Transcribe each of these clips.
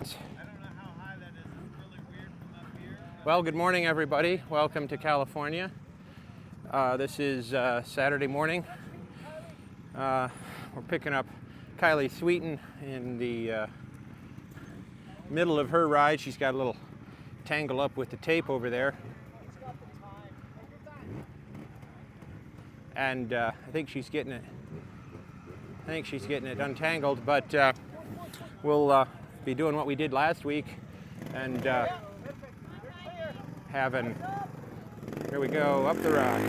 right. Well, good morning, everybody. Welcome to California. This is Saturday morning. We're picking up Kylie Sweeten in the middle of her ride. She's got a little tangle up with the tape over there. And I think she's getting it. Untangled, but we'll be doing what we did last week and having, here we go, up the rock.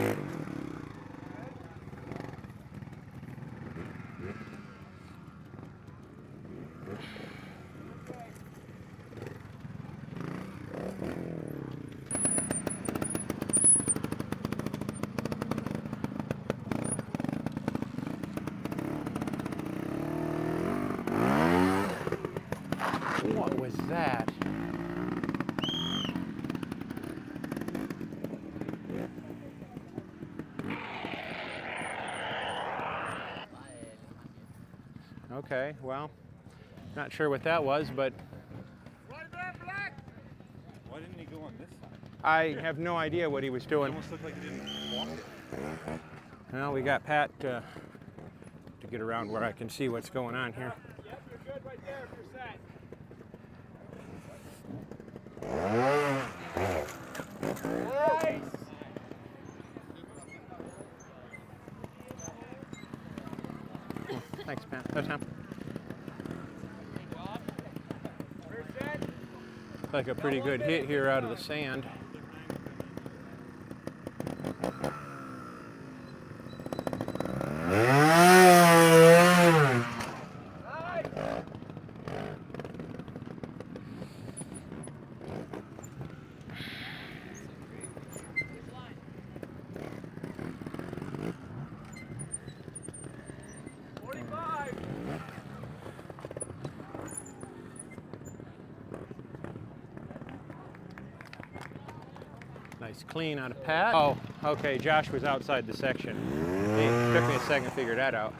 What was that? Okay, well, not sure what that was, but Why didn't he go on this side? I have no idea what he was It doing. almost looked like he didn't walk it. Well, we got Pat to get around where I can see what's going on here. Yep, you're good right there if you're set. Nice! Thanks, Pat. That's him. Like a pretty good hit here out of the sand. Nice clean out of Pat. Oh, okay, Josh was outside the section. It took me a second to figure that out.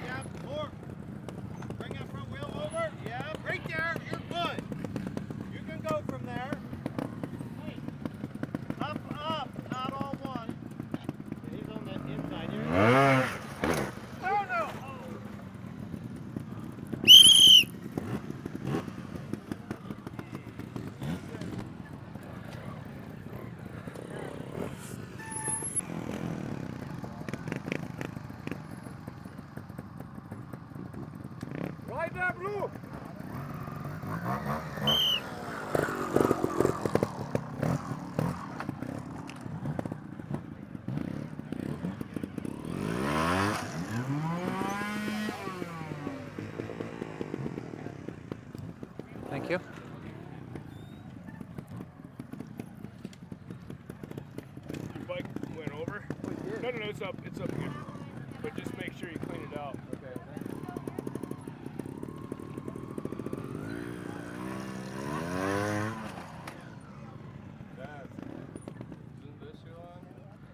Yep, more. Bring that front wheel over. Yep, right there. You're good. You can go from there. Up, not all one. Yeah, he's on the inside here. Oh, no. Right there, Blue! Thank you. Your bike went over? No, it's up here. But just make sure you clean it out. Okay.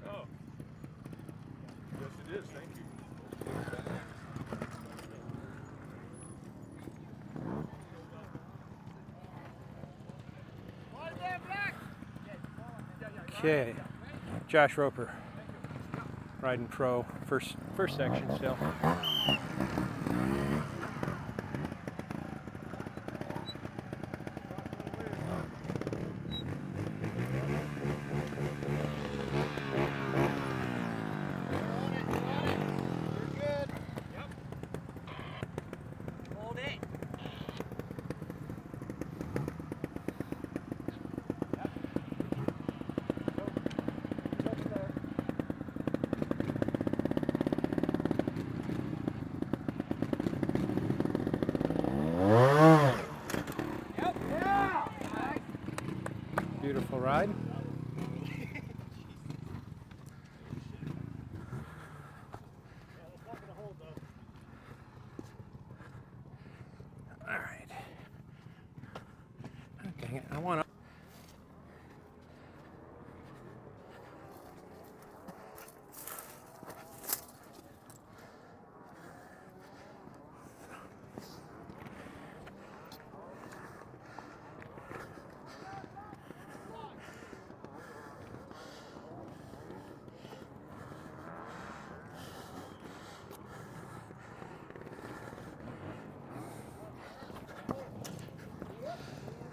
Oh. Yes, it is. Thank you. Okay, Josh Roper, riding pro, first section still. beautiful ride. All right. Okay, I want to.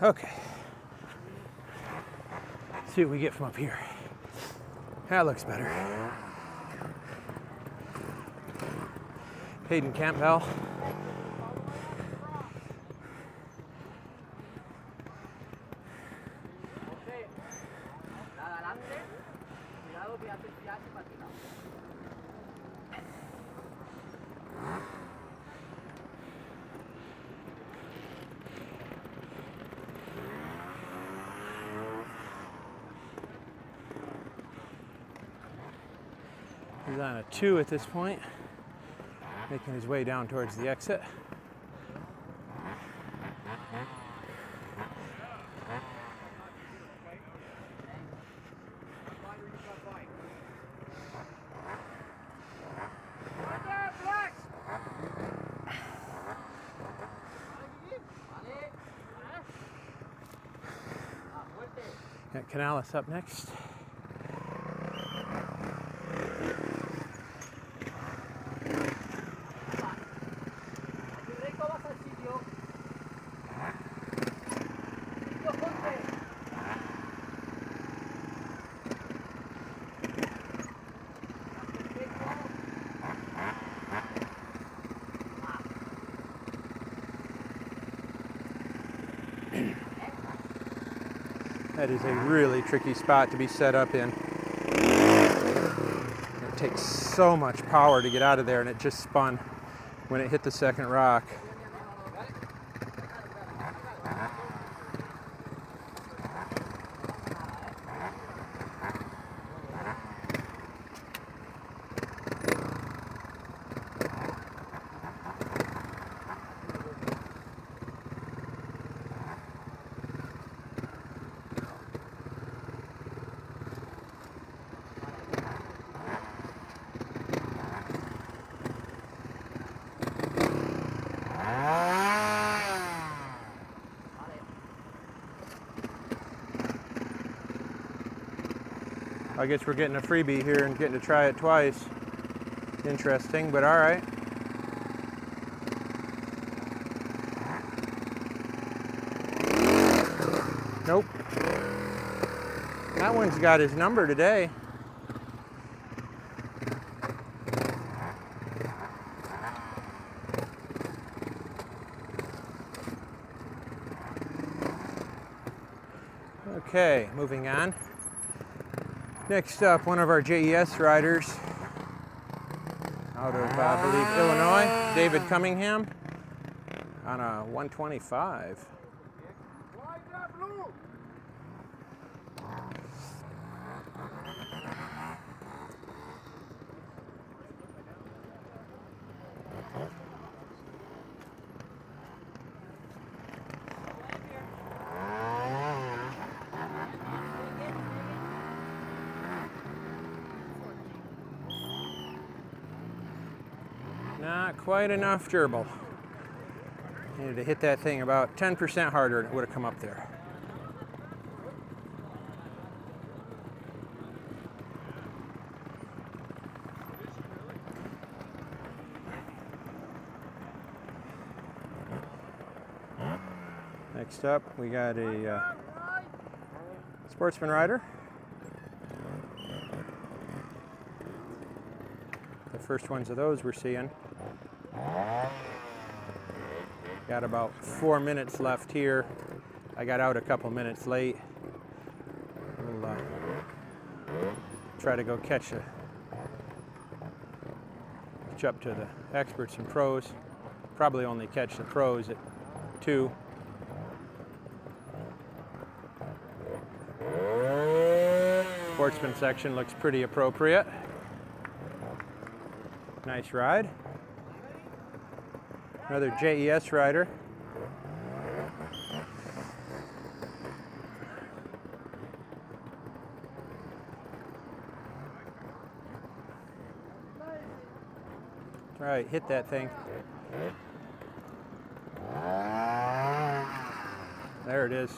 Okay. See what we get from up here. That looks better. Hayden Campbell. He's on a 2 at this point, making his way down towards the exit. Got Canales up next. That is a really tricky spot to be set up in. It takes so much power to get out of there, and it just spun when it hit the second rock. I guess we're getting a freebie here and getting to try it twice. Interesting, but all right. Nope. That one's got his number today. Okay, moving on. Next up, one of our JES riders out of, I believe, Illinois, David Cunningham, on a 125. Not quite enough gerbil. Needed to hit that thing about 10% harder and it would have come up there. Next up, we got a sportsman rider. The first ones of those we're seeing. Got about 4 minutes left here. I got out a couple minutes late. We'll try to go catch up to the experts and pros. Probably only catch the pros at 2. Sportsman section looks pretty appropriate. Nice ride. Another JES rider. All right, hit that thing. There it is.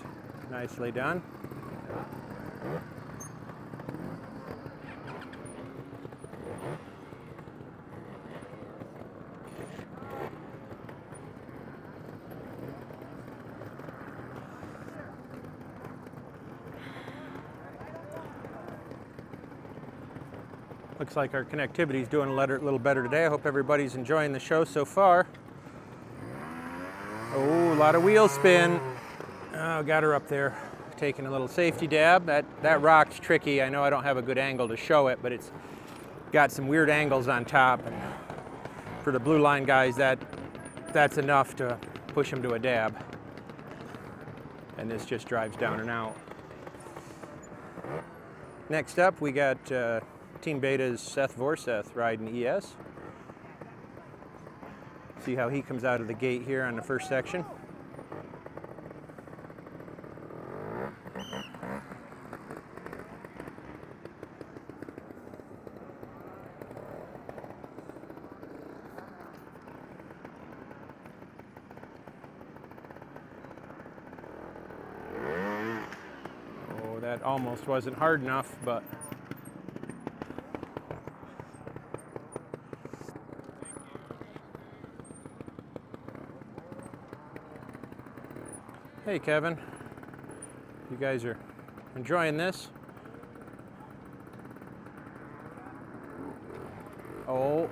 Nicely done. Looks like our connectivity is doing a little better today. I hope everybody's enjoying the show so far. Oh, a lot of wheel spin. Oh, got her up there. Taking a little safety dab. That rock's tricky. I know I don't have a good angle to show it, but it's got some weird angles on top. And for the blue line guys, that's enough to push them to a dab. And this just drives down and out. Next up, we got Team Beta's Seth Vorseth riding ES. See how he comes out of the gate here on the first section. Oh, that almost wasn't hard enough, but hey, Kevin. You guys are enjoying this? Oh.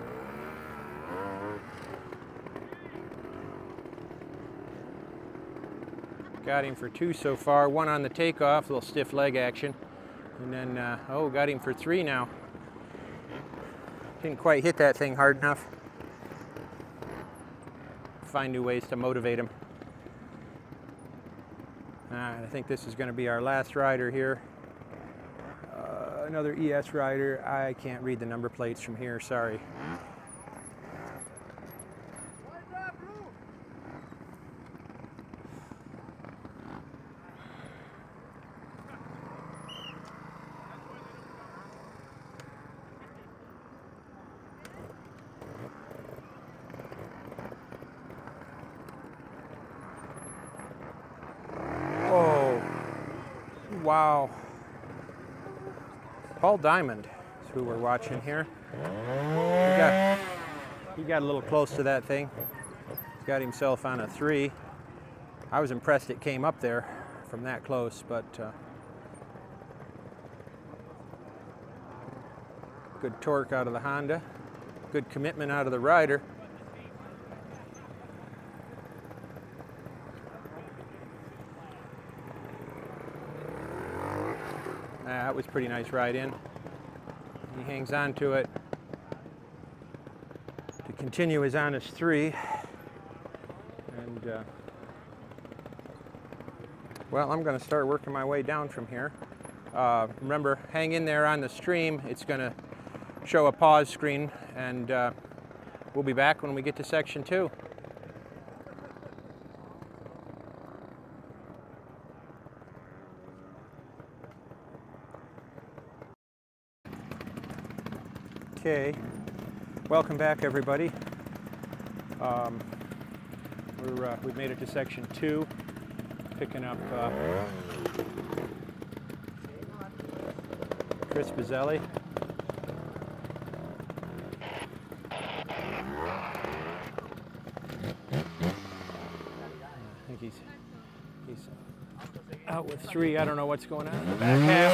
Got him for 2 so far. 1 on the takeoff, a little stiff leg action. And then, oh, got him for 3 now. Didn't quite hit that thing hard enough. Find new ways to motivate him. I think this is going to be our last rider here. Another ES rider. I can't read the number plates from here, sorry. Wow. Paul Diamond is who we're watching here. He got a little close to that thing. He's got himself on a 3. I was impressed it came up there from that close, but good torque out of the Honda. Good commitment out of the rider. That was a pretty nice ride in. He hangs on to it to continue his honest 3. And well, I'm going to start working my way down from here. Remember, hang in there on the stream. It's going to show a pause screen, and we'll be back when we get to section 2. Okay, welcome back, everybody. We've made it to section 2, picking up Chris Bazzelli. I think he's out with 3. I don't know what's going on in the back half.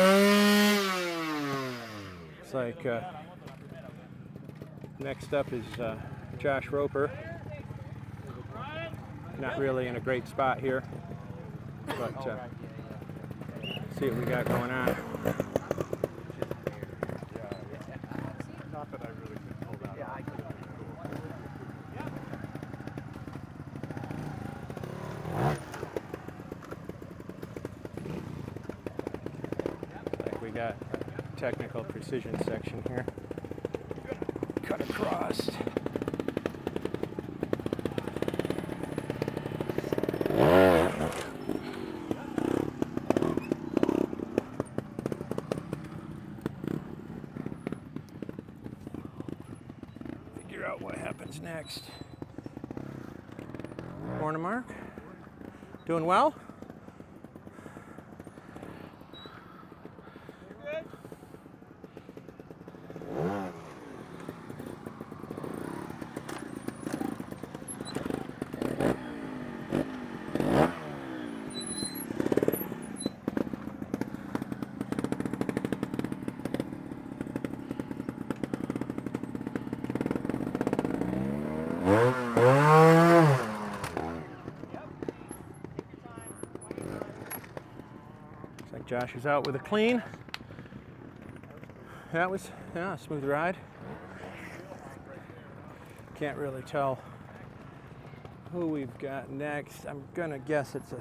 It's like next up is Josh Roper. Not really in a great spot here, but see what we got going on. technical precision section here. Cut across. Figure out what happens next. Morning, Mark. Doing well? Looks like Josh is out with a clean. That was, yeah, a smooth ride. Can't really tell who we've got next. I'm gonna guess looks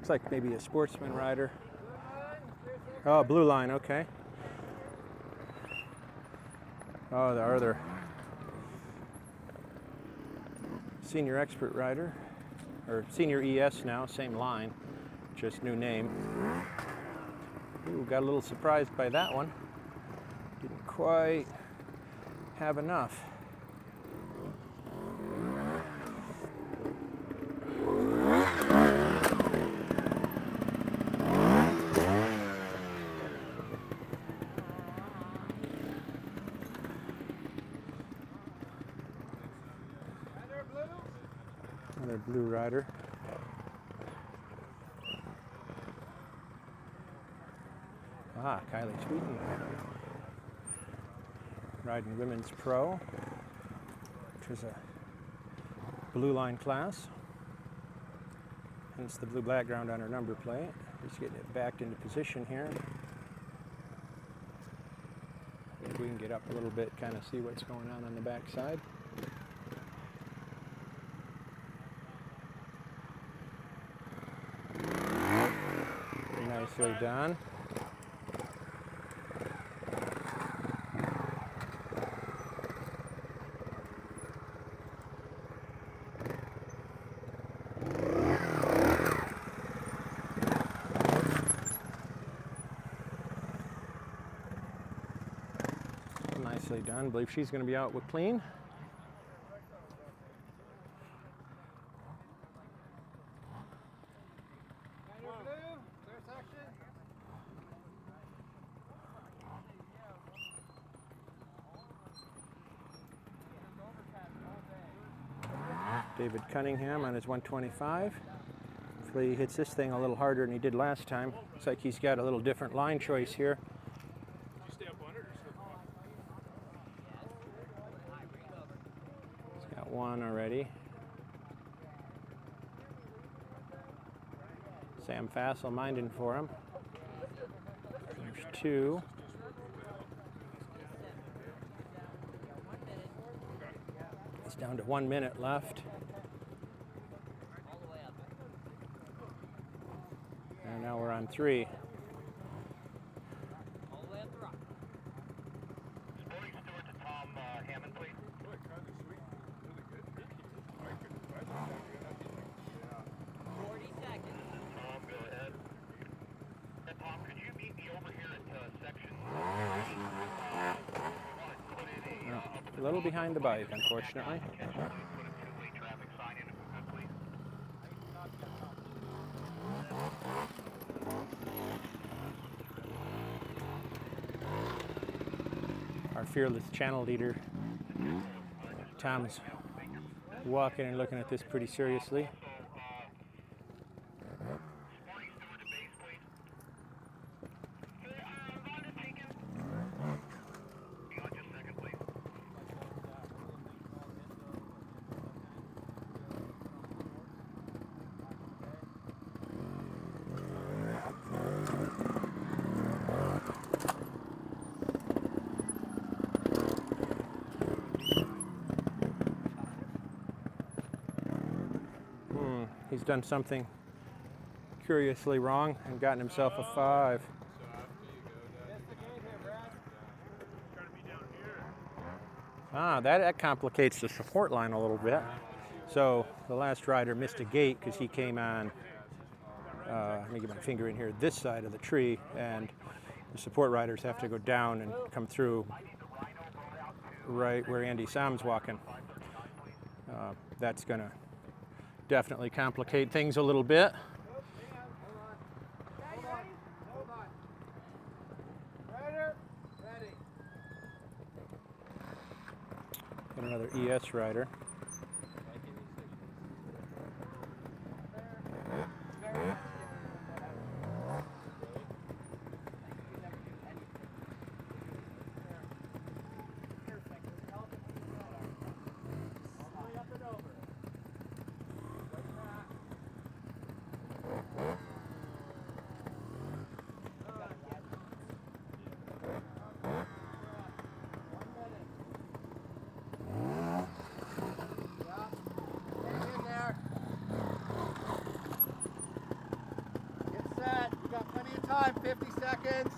like maybe a sportsman rider. Oh, blue line, okay. Oh, the other senior expert rider, or senior ES now, same line, just new name. Ooh, got a little surprised by that one. Didn't quite have enough. Another blue rider. Ah, Kylie Sweeten. Riding Women's Pro, which is a blue line class. Hence the blue background on her number plate. Just getting it backed into position here. Maybe we can get up a little bit, kind of see what's going on the back side. Nicely done. Nicely done. I believe she's going to be out with clean. David Cunningham on his 125. Hopefully he hits this thing a little harder than he did last time. Looks like he's got a little different line choice here. He's got one already. Sam Fassel minding for him. There's two. It's down to 1 minute left. And now we're on 3. A little behind the bike, unfortunately. Our fearless channel leader, Tom's walking and looking at this pretty seriously. He's done something curiously wrong and gotten himself a 5. That complicates the support line a little bit. So the last rider missed a gate because he came on, let me get my finger in here, this side of the tree, and the support riders have to go down and come through right where Andy Sam's walking. That's going to definitely complicate things a little bit. Got another ES rider. Time, 50 seconds.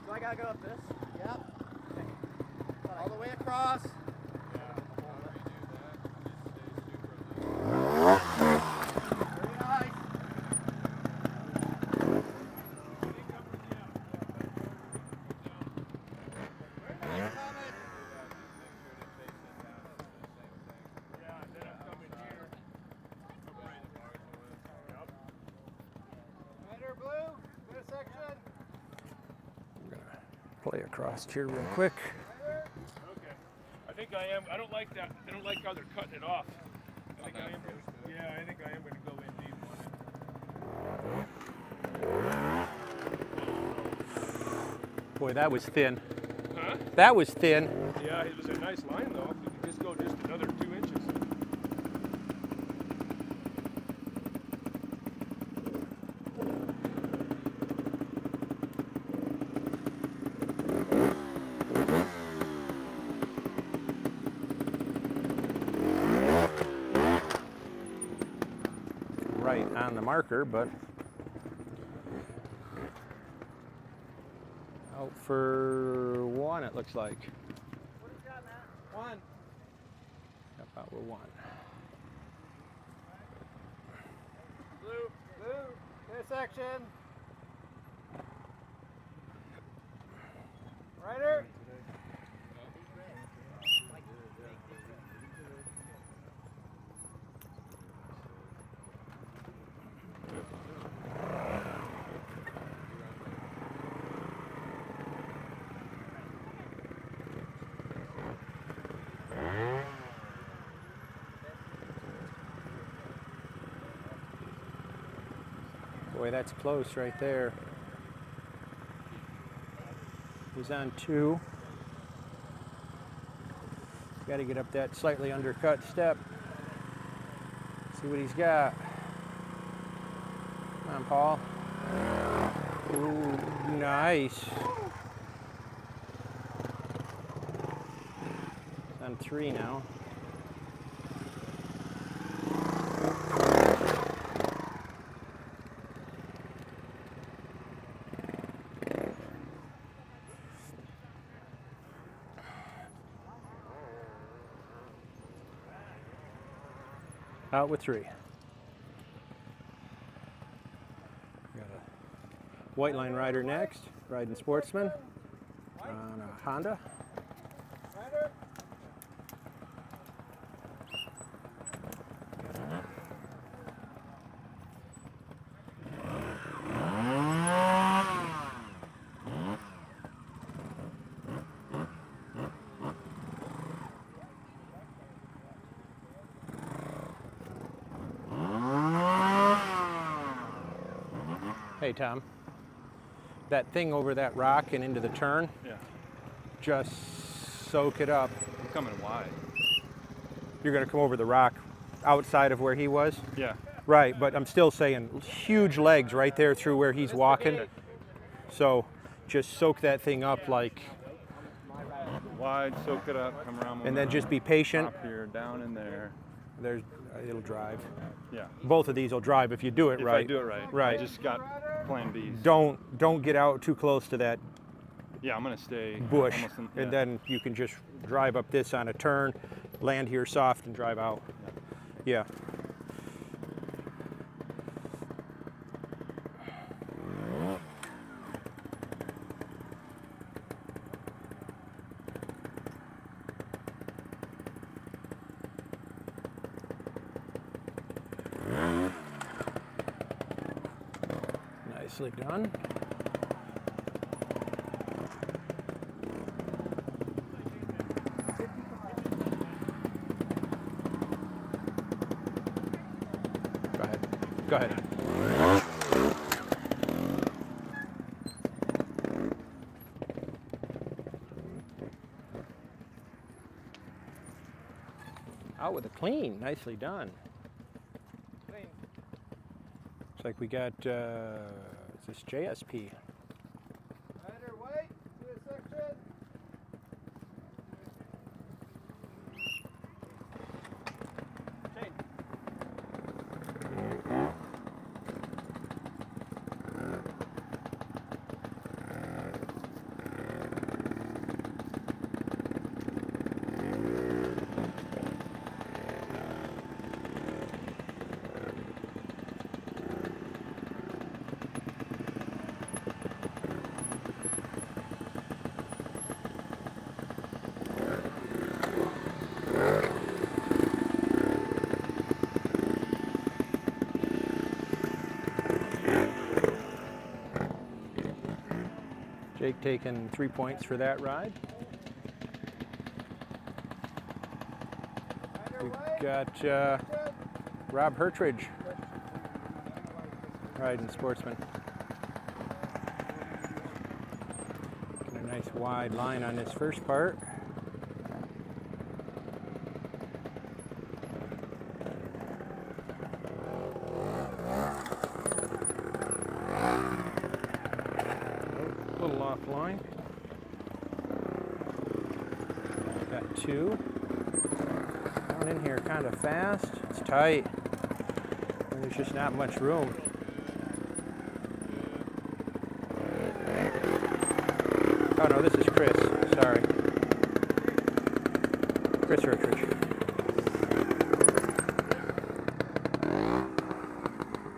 So I gotta go up this? Yep. All the way across. Very nice. Blue, intersection. I'm going to play across here real quick. Okay. I think I am. I don't like that. I don't like how they're cutting it off. I think I am. Yeah, I think I am going to go in deep on it. Boy, that was thin. Huh? That was thin. Yeah, it was a nice line though. If you could just go just another 2 inches. Right on the marker, but out for one, it looks like. What do you got, Matt? One. How about we're one? Blue, intersection. Rider. Boy, that's close right there. He's on 2. Got to get up that slightly undercut step. See what he's got. Come on, Paul. Ooh, nice. He's on 3 now. Out with 3. Got a white line rider next, riding Sportsman on a Honda. Rider. Hey, Tom. That thing over that rock and into the turn, Yeah, just soak it up. I'm coming wide. You're going to come over the rock outside of where he was? Yeah. Right, but I'm still saying huge legs right there through where he's walking. So just soak that thing up like, Wide, soak it up, come around. and then just be patient. Top here, down in there. There's, it'll drive. Yeah. Both of these will drive if you do it If right. I do it right. Right. I just got plan Bs. Don't get out too close to that Yeah, I'm gonna stay bush, almost in, and then you can just drive up this on a turn, land here soft, and drive out. Yeah. Nicely done. Go ahead. Go ahead. Out with a clean. Nicely done. Looks like we got, is this JSP? Ryder, wait. Do a section. Chain. Jake taking 3 points for that ride. We've got Rob Hertridge riding Sportsman. Getting a nice wide line on this first part. A little offline. Got 2. Down in here kind of fast. It's tight. And there's just not much room. Oh no, this is Chris. Sorry. Chris Hertridge.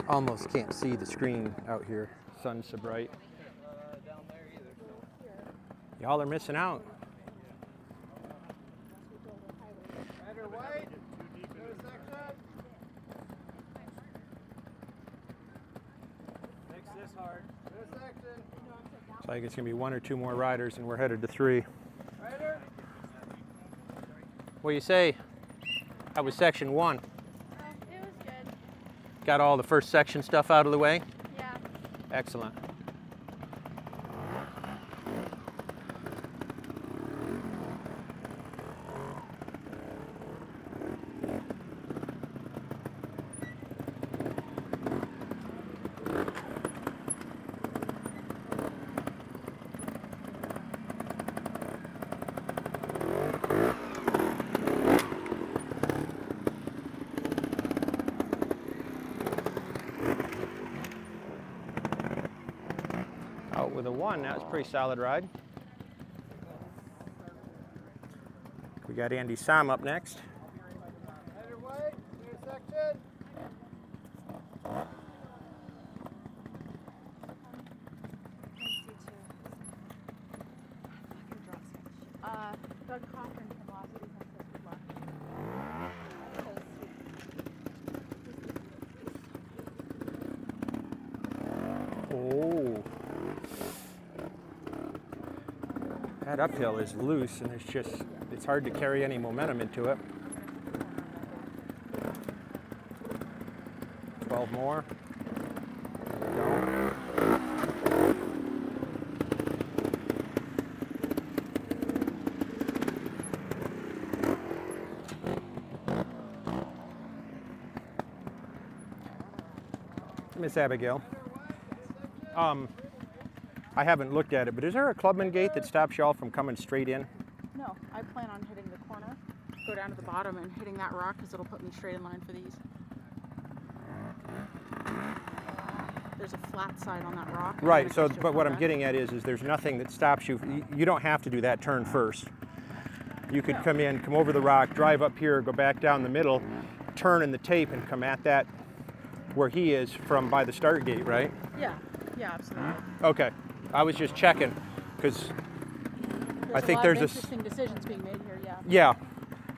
Almost can't see the screen out here. Sun's so bright. Y'all are missing out. Ryder, wait. Do a section. Makes this hard. Do a section. Looks like it's going to be 1 or 2 more riders, and we're headed to 3. Ryder. What do you say? That was section 1. It was good. Got all the first section stuff out of the way? Yeah. Excellent. Out with a 1, that was a pretty solid ride. We got Andy Sam up next. Ryder, wait. Do a section. Doug Cochran from Velocity sent us good luck. Oh. That uphill is loose, and it's hard to carry any momentum into it. 12 more. There we go. Miss Abigail. I haven't looked at it, but is there a clubman gate that stops y'all from coming straight in? No, I plan on hitting the corner, go down to the bottom and hitting that rock because it'll put me straight in line for these. there's a flat side on that rock. and Right, then it so, goes to a but what I'm corner. getting at is there's nothing that stops you. You don't have to do that turn first. You could come in, come over the rock, drive up here, go back down the middle, turn in the tape and come at that where he is from by the start gate, right? Yeah, yeah, absolutely. Okay, I was just checking because I think a lot there's of a interesting decisions being made here. Yeah. yeah,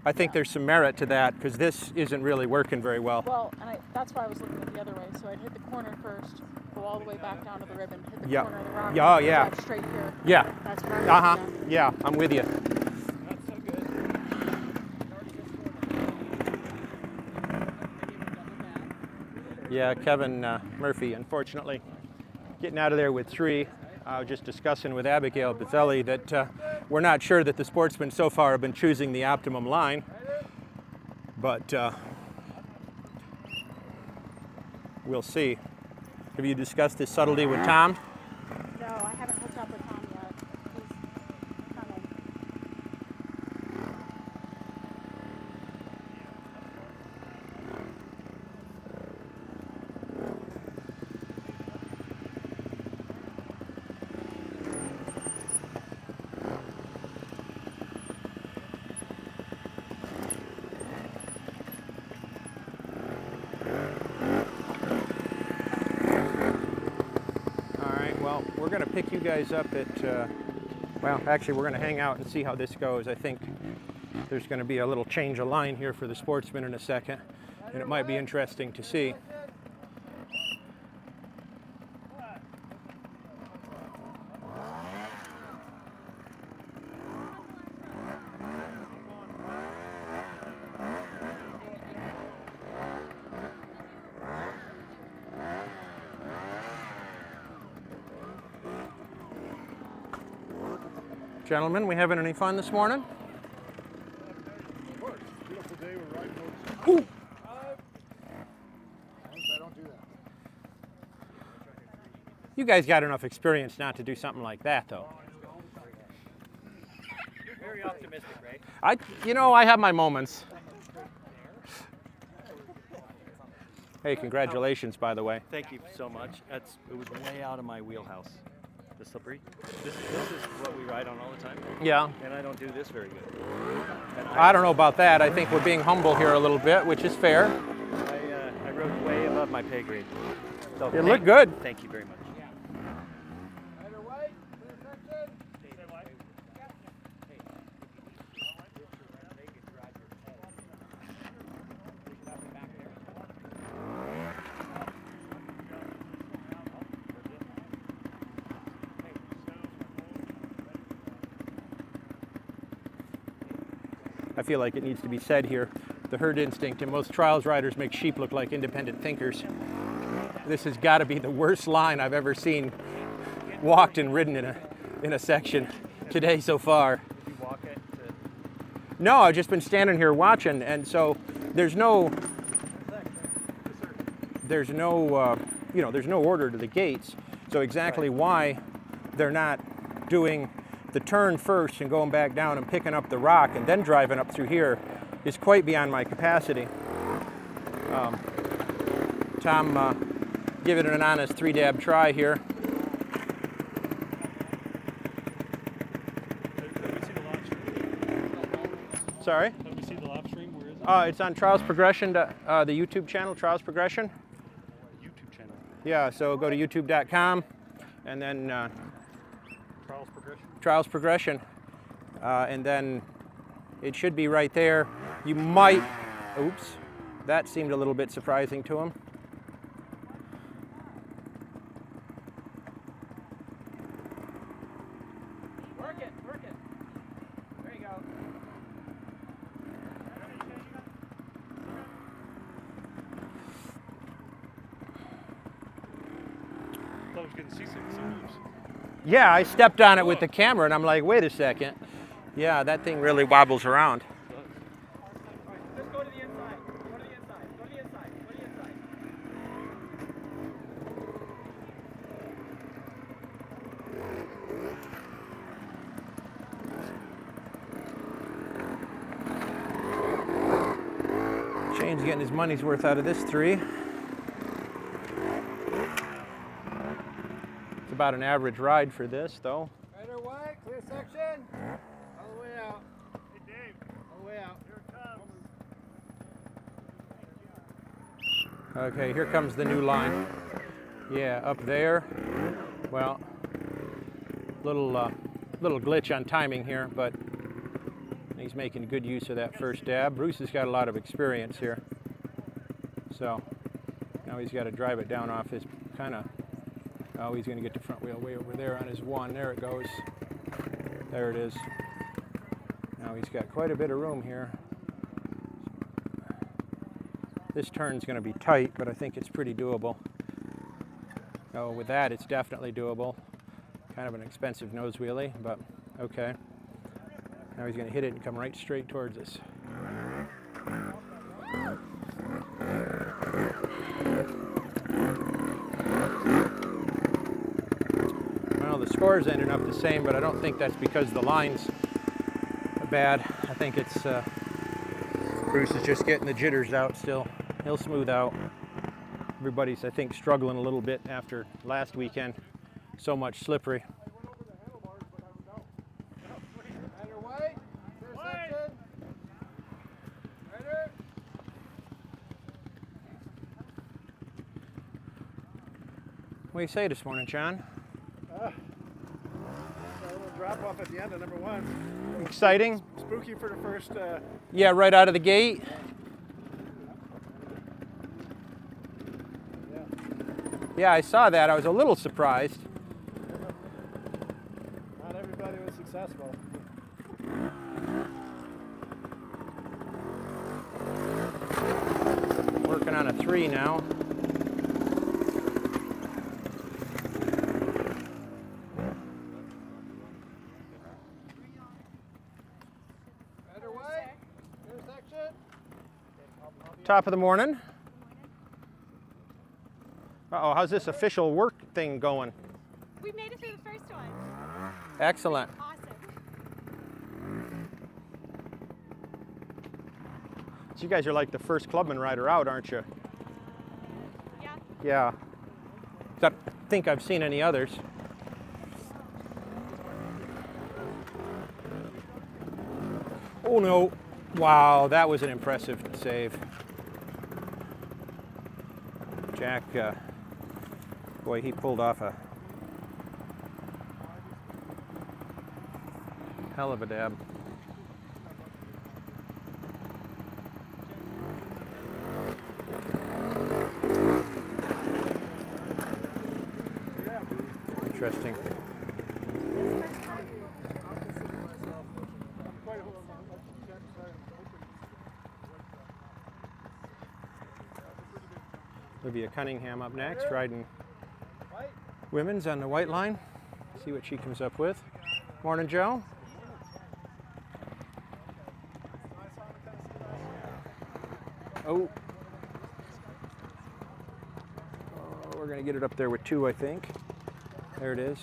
I think there's some merit to that because this isn't really working very well. Well, and that's why I was looking at the other way. So I'd hit the corner first, go all the way back down to the ribbon, hit the Yeah. corner of the rock, Yeah, and yeah. drive straight here. Yeah, That's what I was uh-huh, looking at. yeah, I'm with you. Not so good. Yeah, Kevin Murphy, unfortunately, getting out of there with 3. I was just discussing with Abigail Bazzelli that we're not sure that the sportsmen so far have been choosing the optimum line, but we'll see. Have you discussed this subtlety with Tom? No, I haven't hooked up with Tom yet. He's coming. All right, well, we're going to pick you guys up at, well, actually, we're going to hang out and see how this goes. I think there's going to be a little change of line here for the sportsmen in a second, and it might be interesting to see. Gentlemen, we having any fun this morning? Of course. Beautiful day. We're riding motorcycles. Ooh. As long as I don't do that. You guys got enough experience not to do something like that, though. You're very optimistic, right? I have my moments. Hey, congratulations, by the way. Thank you so much. It was way out of my wheelhouse. The slippery. This is what we ride on all the time. Yeah. And I don't do this very good. And I don't know about that. I think we're being humble here a little bit, which is fair. I rode way above my pay grade. So It looked good. Thank you very much. Rider White, clear section. I feel like it needs to be said here. The herd instinct and most trials riders make sheep look like independent thinkers. This has got to be the worst line I've ever seen walked and ridden in a section today so far. Did you walk it to... No, I've just been standing here watching, and so there's no there's no order to the gates. So exactly why they're not doing the turn first and going back down and picking up the rock and then driving up through here is quite beyond my capacity. Tom, give it an honest 3-dab try here. Sorry? Let me see the live stream. Where is it? It's on Trials Progression, the YouTube channel, Trials Progression. YouTube channel. Yeah, so go to youtube.com and then Trials progression. Trials Progression. And then it should be right there. You might, oops, that seemed a little bit surprising to him. Work it, work it. There you go. I thought I was getting seasick sometimes. Yeah, I stepped on it with the camera and I'm like, wait a second. Yeah, that thing really wobbles around. Just go to the inside. Go to the inside. Go to the inside. Go to the inside. Shane's getting his money's worth out of this 3. about an average ride for this, though. Right or white, clear section. All the way out. Hey, Dave. All the way out. Here it comes. Okay, here comes the new line. Yeah, up there. Well, little glitch on timing here, but he's making good use of that first dab. Bruce has got a lot of experience here, so now he's got to drive it down off his kind of. Oh, he's going to get the front wheel way over there on his one. There it goes. There it is. Now he's got quite a bit of room here. This turn's going to be tight, but I think it's pretty doable. Oh, with that, it's definitely doable. Kind of an expensive nose wheelie, but okay. Now he's going to hit it and come right straight towards us. Well, the scores ended up the same, but I don't think that's because the lines are bad. I think it's Bruce is just getting the jitters out still. He'll smooth out. Everybody's, I think, struggling a little bit after last weekend. So much slippery. Right or white, clear section. Righter. What do you say this morning, John? A little drop off at the end of number one. Exciting? Spooky for the first. Yeah, right out of the gate. Yeah, I saw that. I was a little surprised. Not everybody was successful. Working on a 3 now. Right or white, clear section. Top of the morning. Uh-oh, how's this official work thing going? We made it through the first one. Excellent. Awesome. So you guys are like the first clubman rider out, aren't you? Yeah. Yeah. I don't think I've seen any others. Oh no. Wow, that was an impressive save. Jack, boy, he pulled off a hell of a dab. Interesting. Olivia Cunningham up next, riding women's on the white line. See what she comes up with. Morning, Joe. Oh. We're going to get it up there with 2, I think. There it is.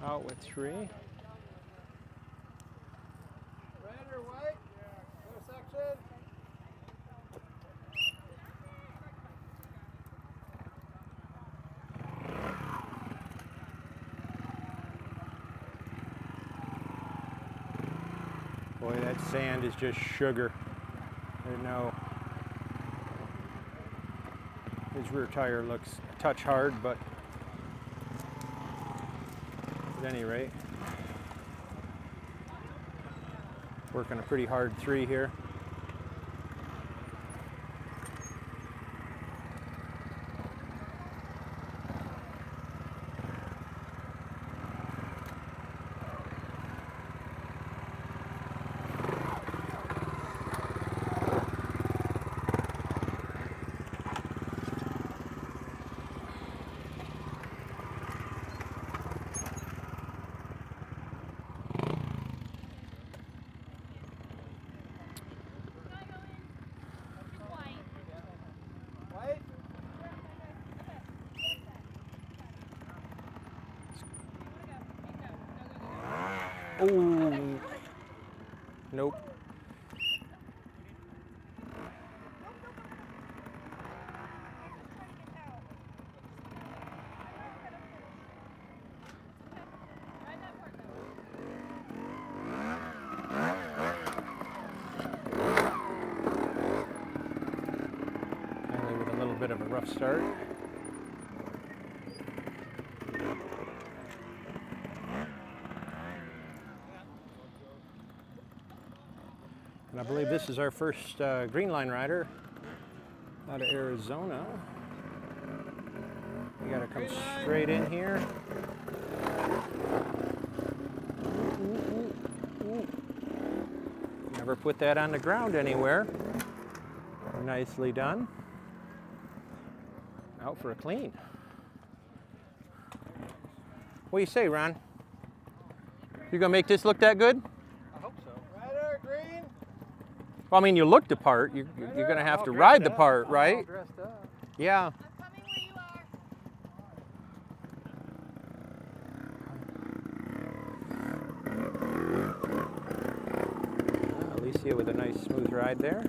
Out with 3. Red or white, clear section. Boy, that sand is just sugar. There's no. His rear tire looks a touch hard, but at any rate, working a pretty hard 3 here. White? Oh, nope. Only with a little bit of a rough start. And I believe this is our first green line rider out of Arizona. We gotta come straight in here. Never put that on the ground anywhere. Nicely done. Out for a clean. What do you say, Ron? You gonna make this look that good? I hope so. Rider, green. Well, I mean, you look the part. You're going to have to ride the part, right? All dressed up. Yeah. I'm coming where you are. Alicia with a nice smooth ride there.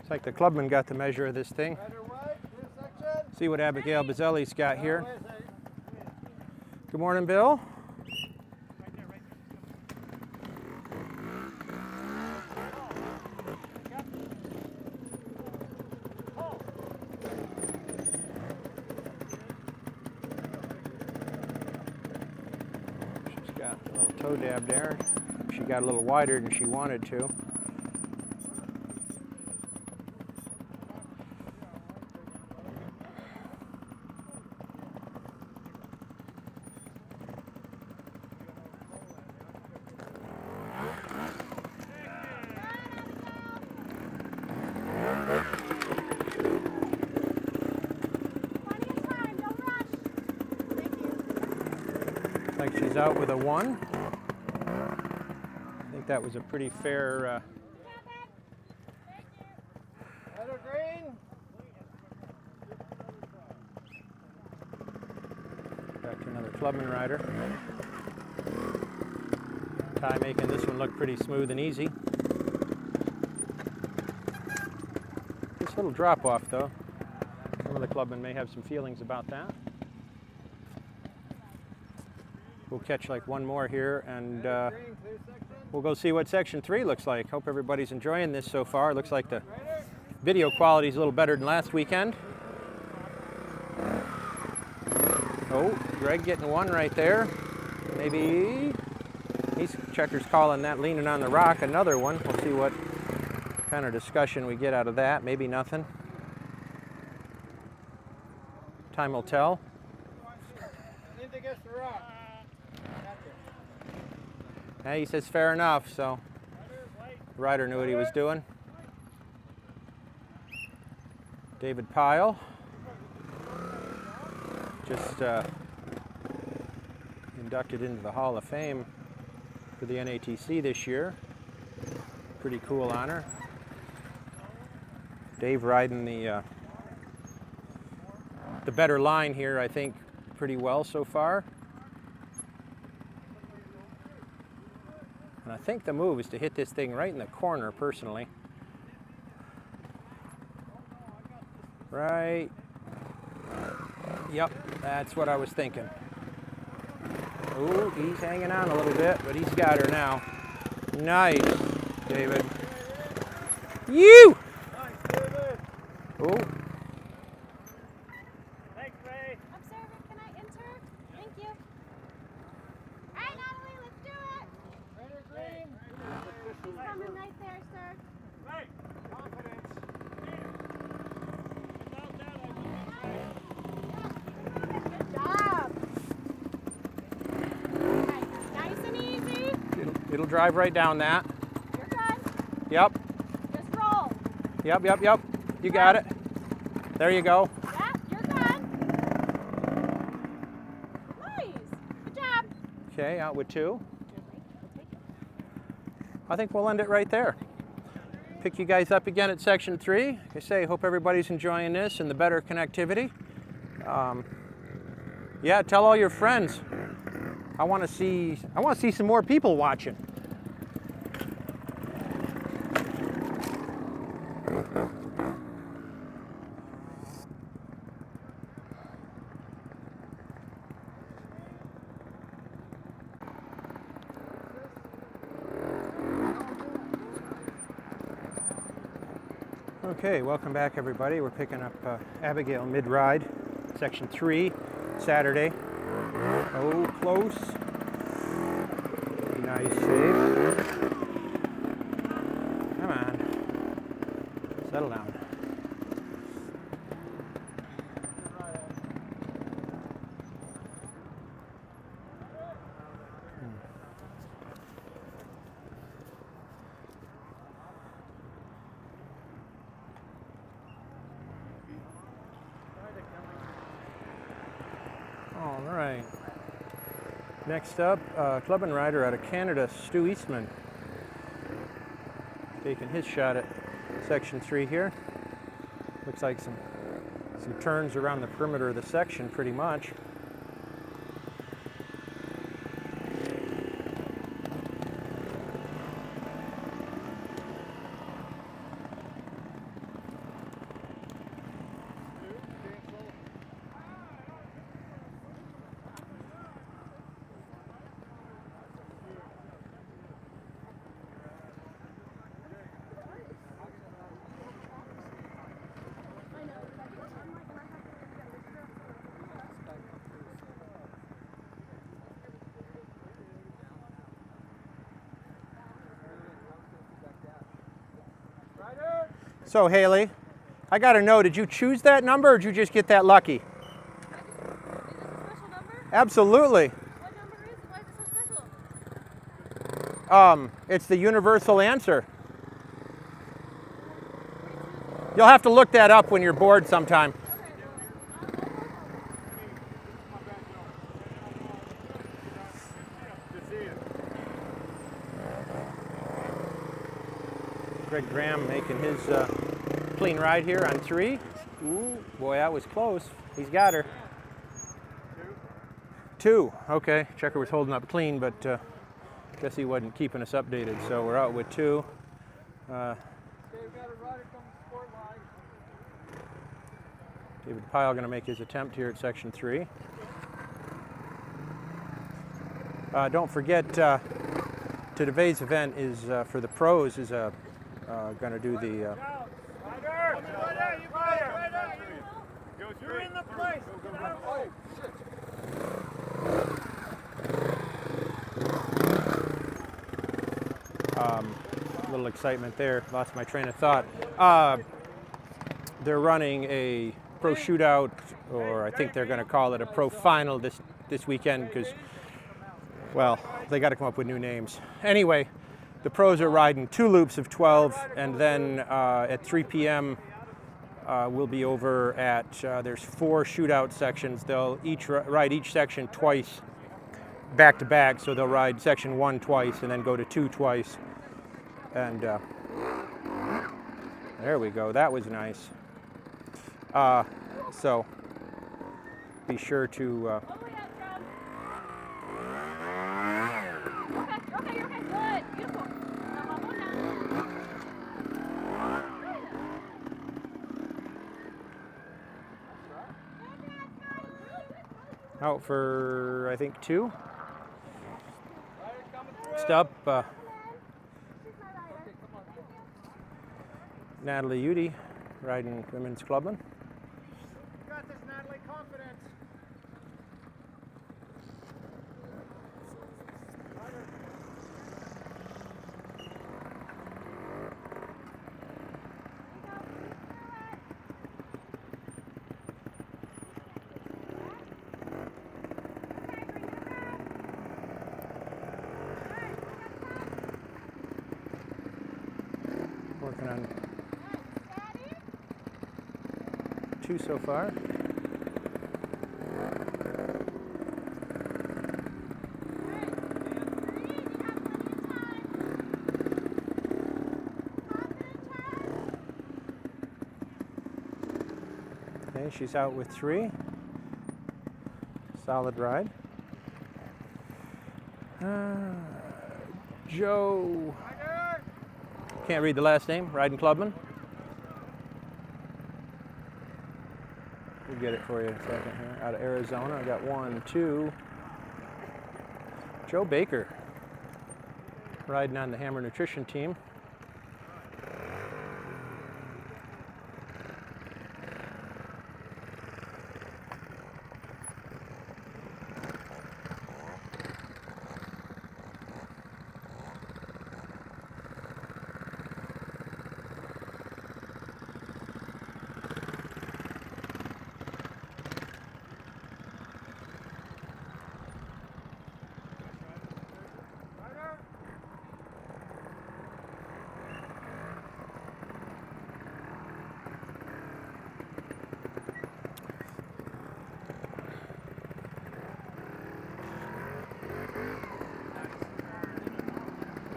It's like the clubman got the measure of this thing. Rider, white, clear section. See what Abigail Bazzelli's got here. Wait a second. Good morning, Bill. She's got a little toe dab there. She got a little wider than she wanted to. Like she's out with a 1. I think that was a pretty fair. Rider, green. Back to another clubman rider. Ty making this one look pretty smooth and easy. This little drop off though. Some of the clubmen may have some feelings about that. We'll catch like one more here and Green, clear section. we'll go see what section 3 looks like. Hope everybody's enjoying this so far. It looks like the video quality is a little better than last weekend. Oh, Greg getting 1 right there. Maybe he's checker's calling that leaning on the rock. Another one. We'll see what kind of discussion we get out of that. Maybe nothing. Time will tell. Lean against the rock. Hey, he says fair enough, so the rider knew what he was doing. David Pyle, just inducted into the Hall of Fame for the NATC this year. Pretty cool honor. Dave riding the better line here, I think, pretty well so far. And I think the move is to hit this thing right in the corner, personally. Right. Yep, that's what I was thinking. Oh, he's hanging on a little bit, but he's got her now. Nice, David. You! Oh. Thanks, Ray. Observer, can I enter? Thank you. All right, Natalie, let's do it. Red or green? He's coming right there, sir. Right. Confidence. Good job. Okay, nice and easy. It'll drive right down that. You're good. Yep, Just roll. yep. You got it. There you go. Yeah, you're good. Nice. Good job. Okay, out with 2. I think we'll end it right there. Pick you guys up again at section 3. Like I say, hope everybody's enjoying this and the better connectivity. Yeah, tell all your friends. I want to see some more people watching. Okay, welcome back everybody. We're picking up Abigail mid-ride, section 3, Saturday. Oh, close. Nice save. Come on. Settle down. All right. Next up, club and rider out of Canada, Stu Eastman. Taking his shot at section 3 here. Looks like some turns around the perimeter of the section pretty much. So Haley, I got to know, did you choose that number or did you just get that lucky? Is it a special number? Absolutely. What number is it? Why is it so special? It's the universal answer. You'll have to look that up when you're bored sometime. Greg Graham making his clean ride here on 3. Ooh, boy, that was close. He's got her. 2. Okay, checker was holding up clean, but guess he wasn't keeping us updated, so we're out with 2. David Pyle going to make his attempt here at section 3. Don't forget, today's event is for the pros is going to do the You're in the place. little excitement there. Lost my train of thought. They're running a pro shootout, or I think they're going to call it a pro final this weekend because, well, they got to come up with new names. Anyway, the pros are riding 2 loops of 12, and then at 3 p.m. We'll be over at, there's 4 shootout sections. They'll each ride each section twice, back to back, so they'll ride section 1 twice and then go to 2 twice. And there we go, that was nice. So be sure to Okay, you're okay. Good. Beautiful. Now one down. out for, I think, 2. Next up, Natalie Udy, riding women's clubman. You got this, Natalie. Confidence. Working on 2 so far. Okay, she's out with 3. Solid ride. Joe. Can't read the last name. Riding clubman. We'll get it for you in a second here. Out of Arizona. I got 1, 2. Joe Baker. Riding on the Hammer Nutrition team.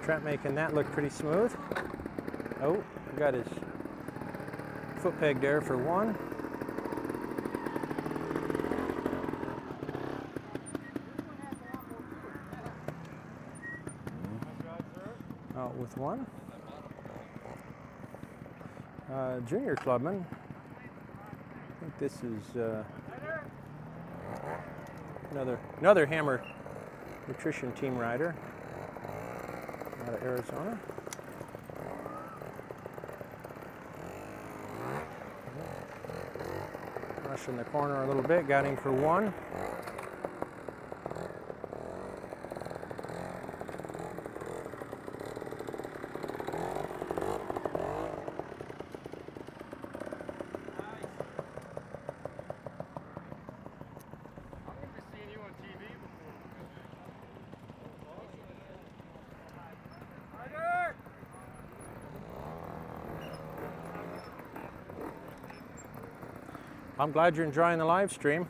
Trent making that look pretty smooth. Oh, got his foot peg there for 1. Out with 1. Junior clubman. I think this is another Hammer Nutrition team rider. Out of Arizona. Rushing the corner a little bit, got him for 1. I'm glad you're enjoying the live stream.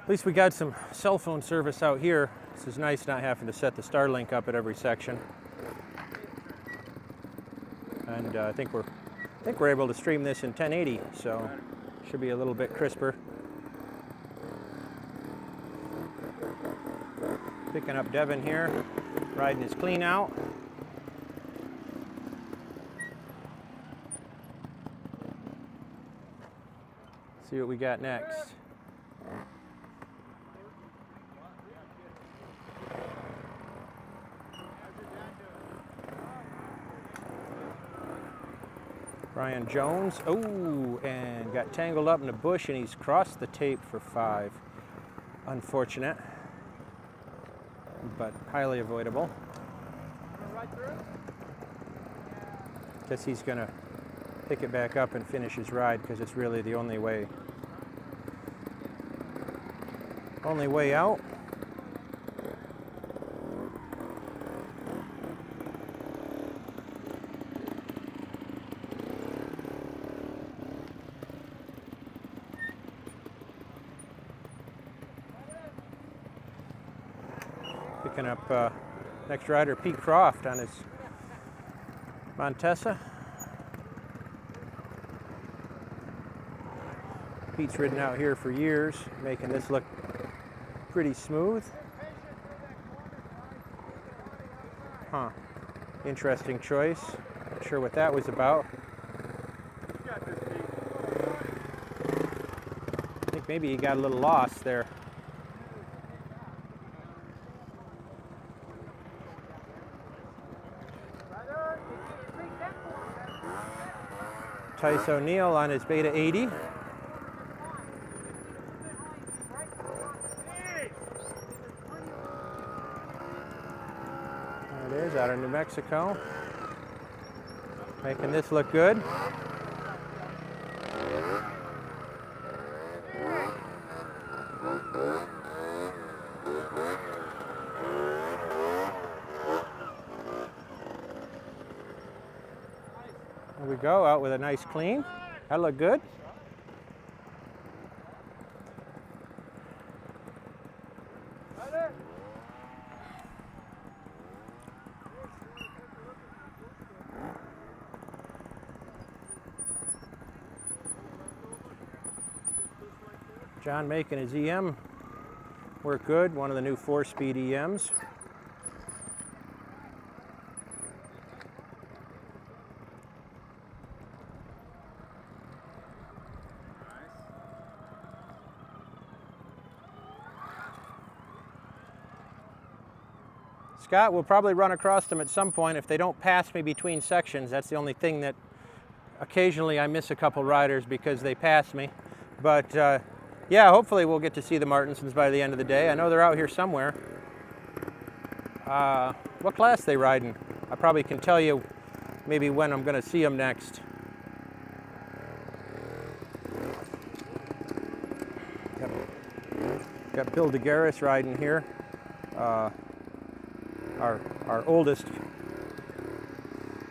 At least we got some cell phone service out here. This is nice not having to set the Starlink up at every section. And I think we're able to stream this in 1080, so should be a little bit crisper. Picking up Devin here, riding his clean out. See what we got next. Brian Jones, oh, and got tangled up in the bush and he's crossed the tape for 5. Unfortunate, but highly avoidable. Guess he's gonna pick it back up and finish his ride because it's really the only way out. Picking up next rider, Pete Croft on his Montesa. Pete's ridden out here for years, making this look pretty smooth. Huh. Interesting choice. Not sure what that was about. I think maybe he got a little lost there. Tice O'Neill on his Beta 80. There it is, out of New Mexico. Making this look good. There we go, out with a nice clean. That looked good. John making his EM work good, one of the new 4-speed EMs. Scott will probably run across them at some point if they don't pass me between sections. That's the only thing that occasionally I miss a couple riders because they pass me. But yeah, hopefully we'll get to see the Martinsons by the end of the day. I know they're out here somewhere. What class they riding? I probably can tell you maybe when I'm going to see them next. Got Bill DeGarris riding here. Our oldest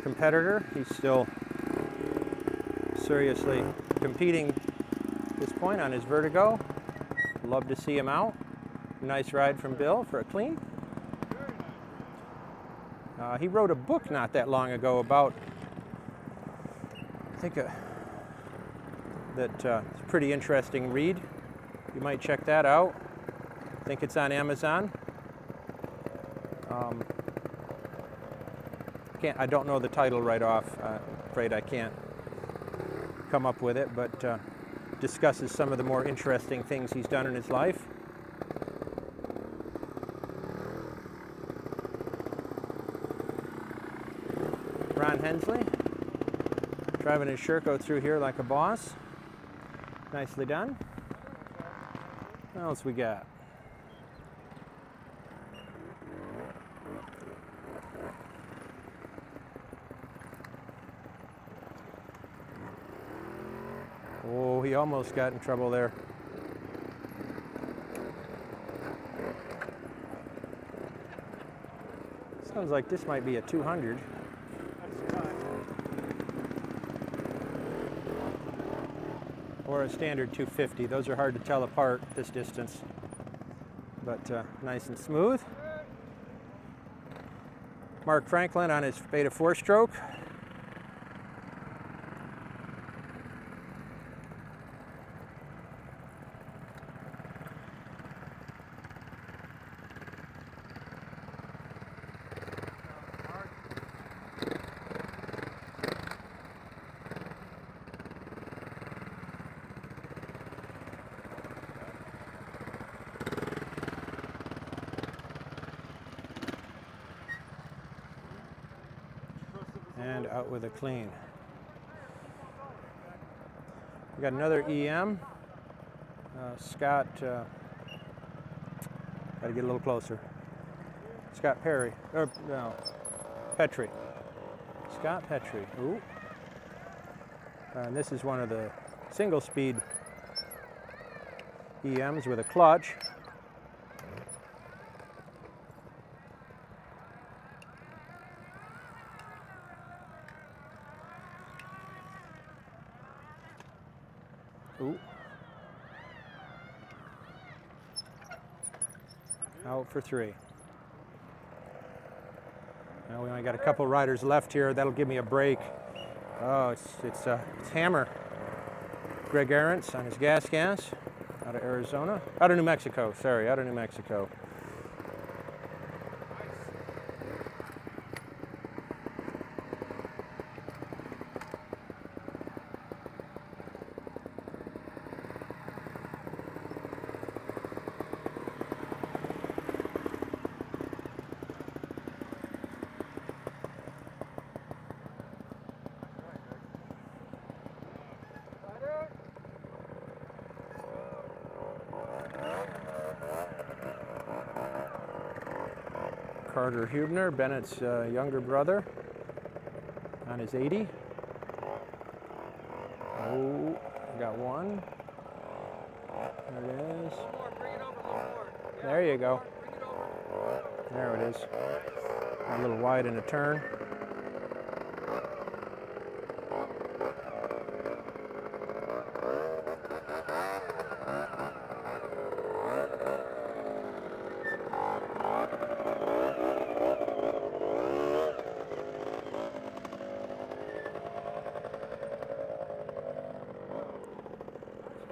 competitor. He's still seriously competing at this point on his Vertigo. Love to see him out. Nice ride from Bill for a clean. He wrote a book not that long ago about, I think it's a pretty interesting read. You might check that out. I think it's on Amazon. I don't know the title right off. I'm afraid I can't come up with it, but discusses some of the more interesting things he's done in his life. Ron Hensley driving his Sherco through here like a boss. Nicely done. What else we got? Oh, he almost got in trouble there. Sounds like this might be a 200. Or a standard 250. Those are hard to tell apart this distance, but nice and smooth. Mark Franklin on his Beta 4-stroke. And out with a clean. We got another EM. Scott, got to get a little closer. Scott Perry, or no, Petrie. Scott Petrie. Ooh. And this is one of the single-speed EMs with a clutch. Ooh. Out for 3. Now we only got a couple riders left here. That'll give me a break. Oh, it's Hammer. Greg Arentz on his gas out of Arizona. Out of New Mexico, sorry, out of New Mexico. Carter Hubner, Bennett's younger brother, on his 80. Oh, got one. There it is. There you go. There it is. A little wide in a turn.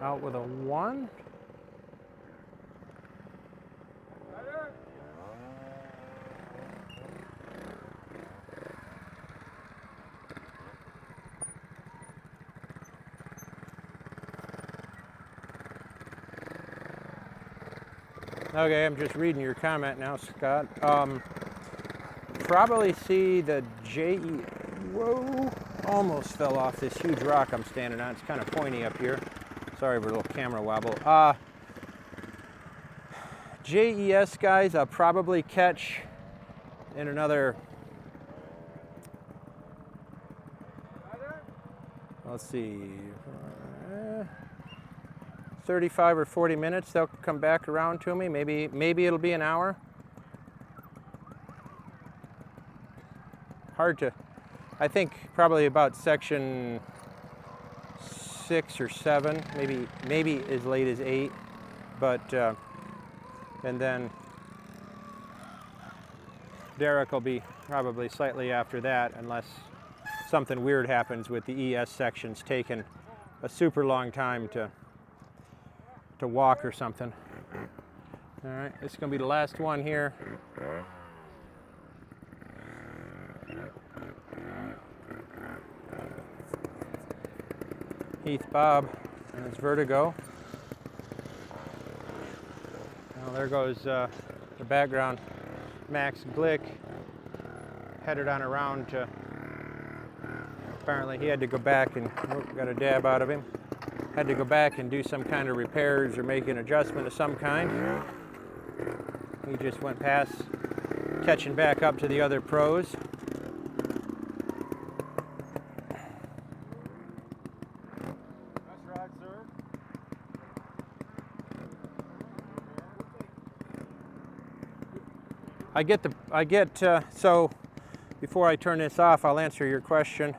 Out with a 1. Okay, I'm just reading your comment now, Scott. Probably see the JE. Whoa! Almost fell off this huge rock I'm standing on. It's kind of pointy up here. Sorry for a little camera wobble. JES guys, I'll probably catch in another, let's see, 35 or 40 minutes. They'll come back around to me. Maybe it'll be an hour. Hard to, I think probably about section 6 or 7, maybe as late as 8, but and then Derek will be probably slightly after that, unless something weird happens with the ES sections taking a super long time to walk or something. All right, this is going to be the last one here. Heath Bob and his Vertigo. Now there goes the background. Max Glick headed on around to, apparently he had to go back and, got a dab out of him. Had to go back and do some kind of repairs or make an adjustment of some kind. He just went past, catching back up to the other pros. So before I turn this off, I'll answer your question.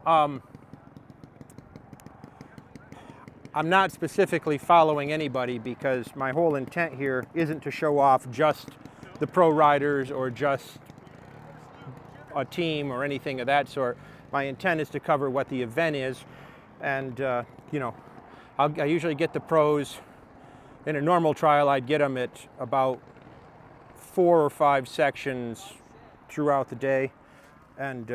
I'm not specifically following anybody because my whole intent here isn't to show off just the pro riders or just a team or anything of that sort. My intent is to cover what the event is, and you know, I usually get the pros. In a normal trial, I'd get them at about 4 or 5 sections throughout the day, and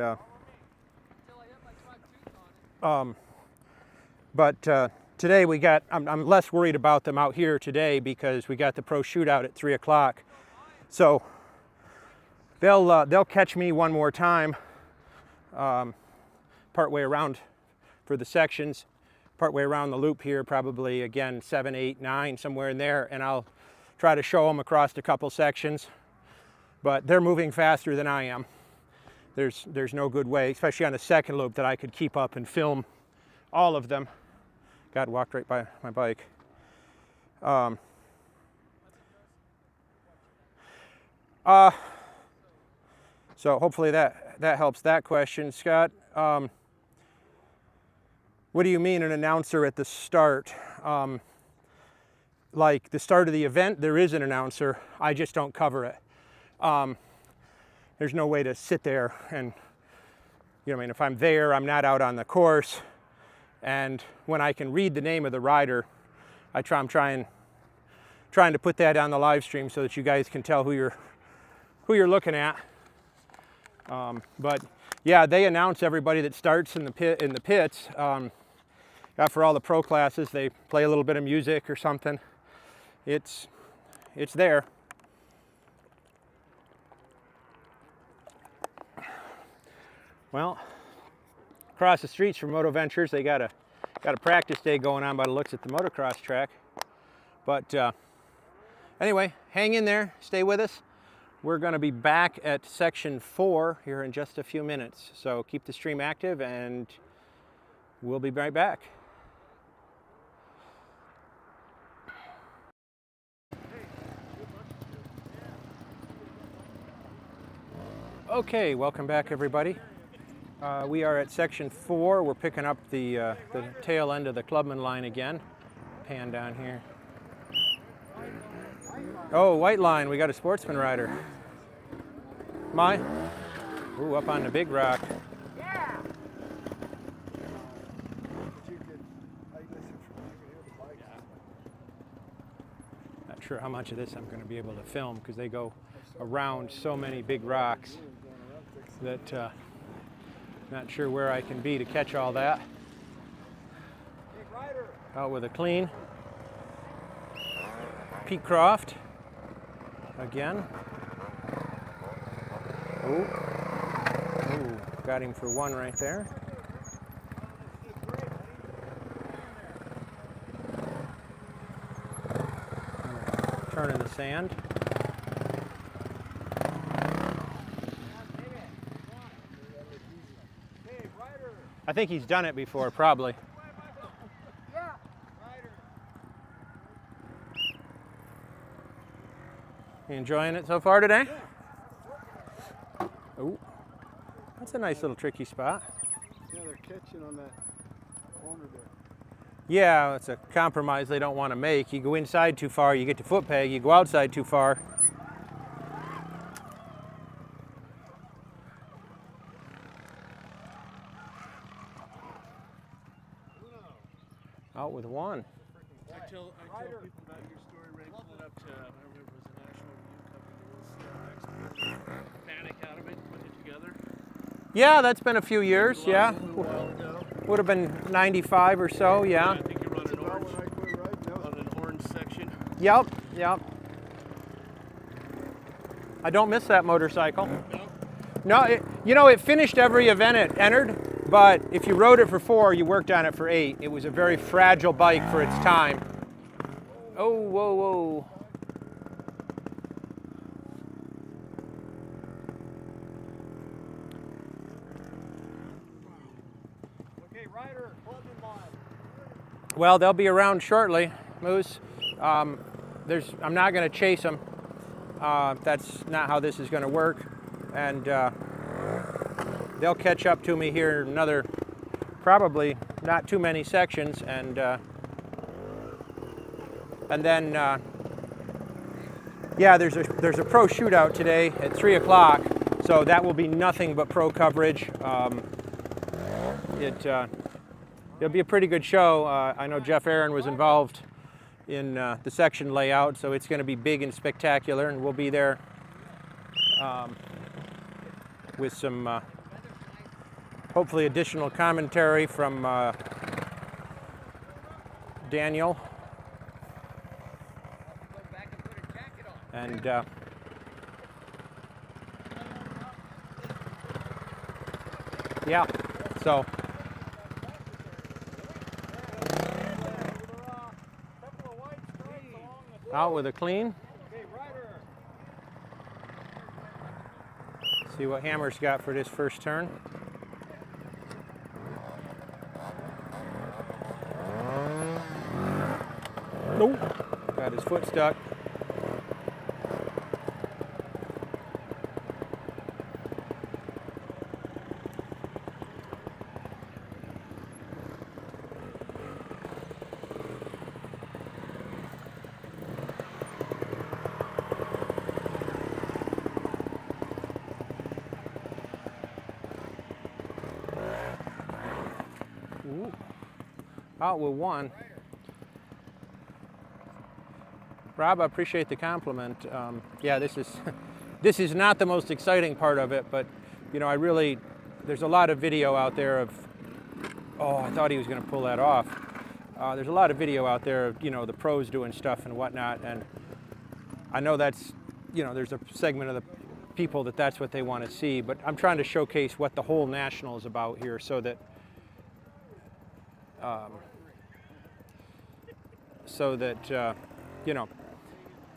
today we got, I'm less worried about them out here today because we got the pro shootout at 3 o'clock. So they'll catch me one more time partway around for the sections, partway around the loop here, probably again 7, 8, 9, somewhere in there, and I'll try to show them across a couple sections. But they're moving faster than I am. There's no good way, especially on the second loop, that I could keep up and film all of them. God, walked right by my bike. So hopefully that helps that question, Scott. What do you mean an announcer at the start? Like the start of the event, there is an announcer. I just don't cover it. There's no way to sit there and, you know, I mean, if I'm there, I'm not out on the course. And when I can read the name of the rider, I'm trying to put that on the live stream so that you guys can tell who you're looking at. But yeah, they announce everybody that starts in the pits. For all the pro classes, they play a little bit of music or something. It's there. Well, across the streets from Moto Ventures, they got a practice day going on by the looks at the motocross track. But anyway, hang in there, stay with us. We're going to be back at section 4 here in just a few minutes. So keep the stream active and we'll be right back. Okay, welcome back everybody. We are at section 4. We're picking up the tail end of the clubman line again. Pan down here. Oh, white line, we got a sportsman rider. Ooh, up on the big rock. Not sure how much of this I'm going to be able to film because they go around so many big rocks that not sure where I can be to catch all that. Out with a clean. Pete Croft again. Ooh, got him for 1 right there. Turn in the sand. I think he's done it before, probably. You enjoying it so far today? Oh, that's a nice little tricky spot. Yeah, they're catching on that corner there. Yeah, it's a compromise they don't want to make. You go inside too far, you get to foot peg. You go outside too far. Out with 1. I tell people about your story, Ray, pulling up to, I remember it was a national review company, Panic out of it, putting it together. Yeah, that's been a few years, yeah. A little while ago. Would have been 95 or so, yeah. I think you're on an orange, on an orange section. Yep. I don't miss that motorcycle. No, it finished every event it entered, but if you rode it for 4, you worked on it for 8. It was a very fragile bike for its time. Oh, whoa. Okay, rider, hold in line. Well, they'll be around shortly, Moose. I'm not going to chase them. That's not how this is going to work. And they'll catch up to me here in another, probably not too many sections. And then, yeah, there's a pro shootout today at 3 o'clock. So that will be nothing but pro coverage. It'll be a pretty good show. I know Jeff Aaron was involved in the section layout, so it's going to be big and spectacular, and we'll be there with some hopefully additional commentary from Daniel. And yeah, so out with a clean. See what Hammer's got for this first turn. Nope. Got his foot stuck. Ooh. Out with 1. Rob, I appreciate the compliment. Yeah, this is not the most exciting part of it, but there's a lot of video out there of, oh, I thought he was going to pull that off. There's a lot of video out there of, the pros doing stuff and whatnot, and I know that's, there's a segment of the people that's what they want to see, but I'm trying to showcase what the whole national is about here so that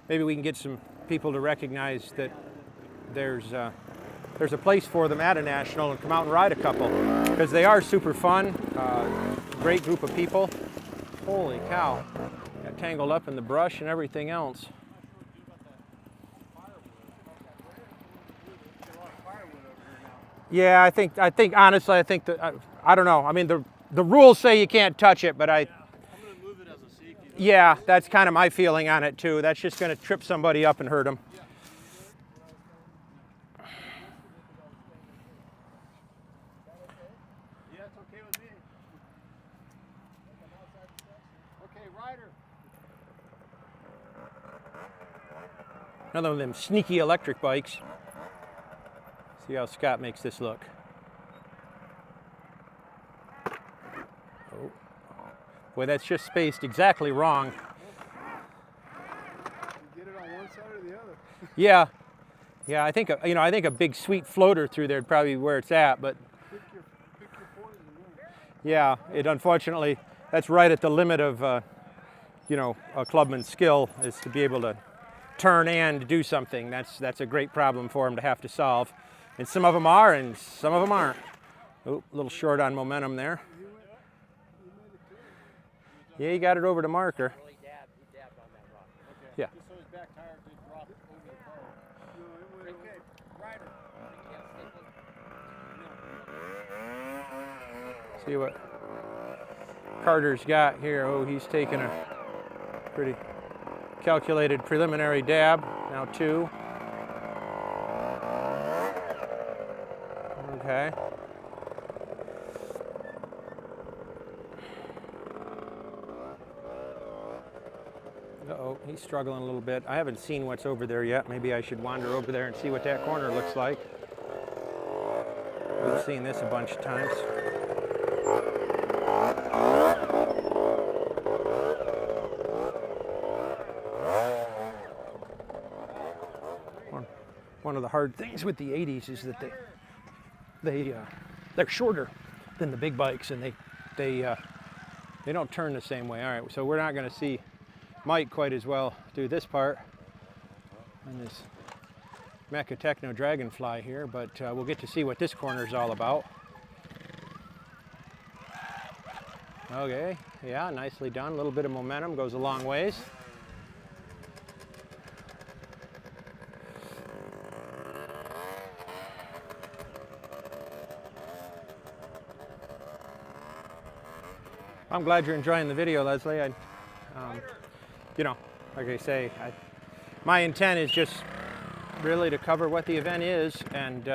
maybe we can get some people to recognize that there's a place for them at a national and come out and ride a couple, because they are super fun. Great group of people. Holy cow! Got tangled up in the brush and everything else. Yeah, I think honestly, I think that I don't know. I mean, the rules say you can't touch it, but yeah, that's kind of my feeling on it too. That's just going to trip somebody up and hurt them. Yeah, it's okay with me. Okay, rider. Another one of them sneaky electric bikes. See how Scott makes this look. Oh. Boy, that's just spaced exactly wrong. You get it on one side or the other. Yeah. Yeah, I think I think a big sweet floater through there would probably be where it's at, but Pick your poison there. yeah, it unfortunately that's right at the limit of a clubman's skill, is to be able to turn and do something. That's a great problem for him to have to solve. And some of them are, and some of them aren't. Oh, a little short on momentum there. Yeah, he got it over to marker. He dabbed on that rock. Okay. Yeah. Just so his back tire did drop over the car. No, it went okay. Rider. See what Carter's got here. Oh, he's taking a pretty calculated preliminary dab. Now 2. Okay. Uh-oh, he's struggling a little bit. I haven't seen what's over there yet. Maybe I should wander over there and see what that corner looks like. We've seen this a bunch of times. One of the hard things with the 80s is that they're shorter than the big bikes, and they don't turn the same way. All right, so we're not going to see Mike quite as well do this part on this Mecha Techno Dragonfly here, but we'll get to see what this corner is all about. Okay, yeah, nicely done. A little bit of momentum goes a long ways. I'm glad you're enjoying the video, Leslie. Like I say, my intent is just really to cover what the event is, and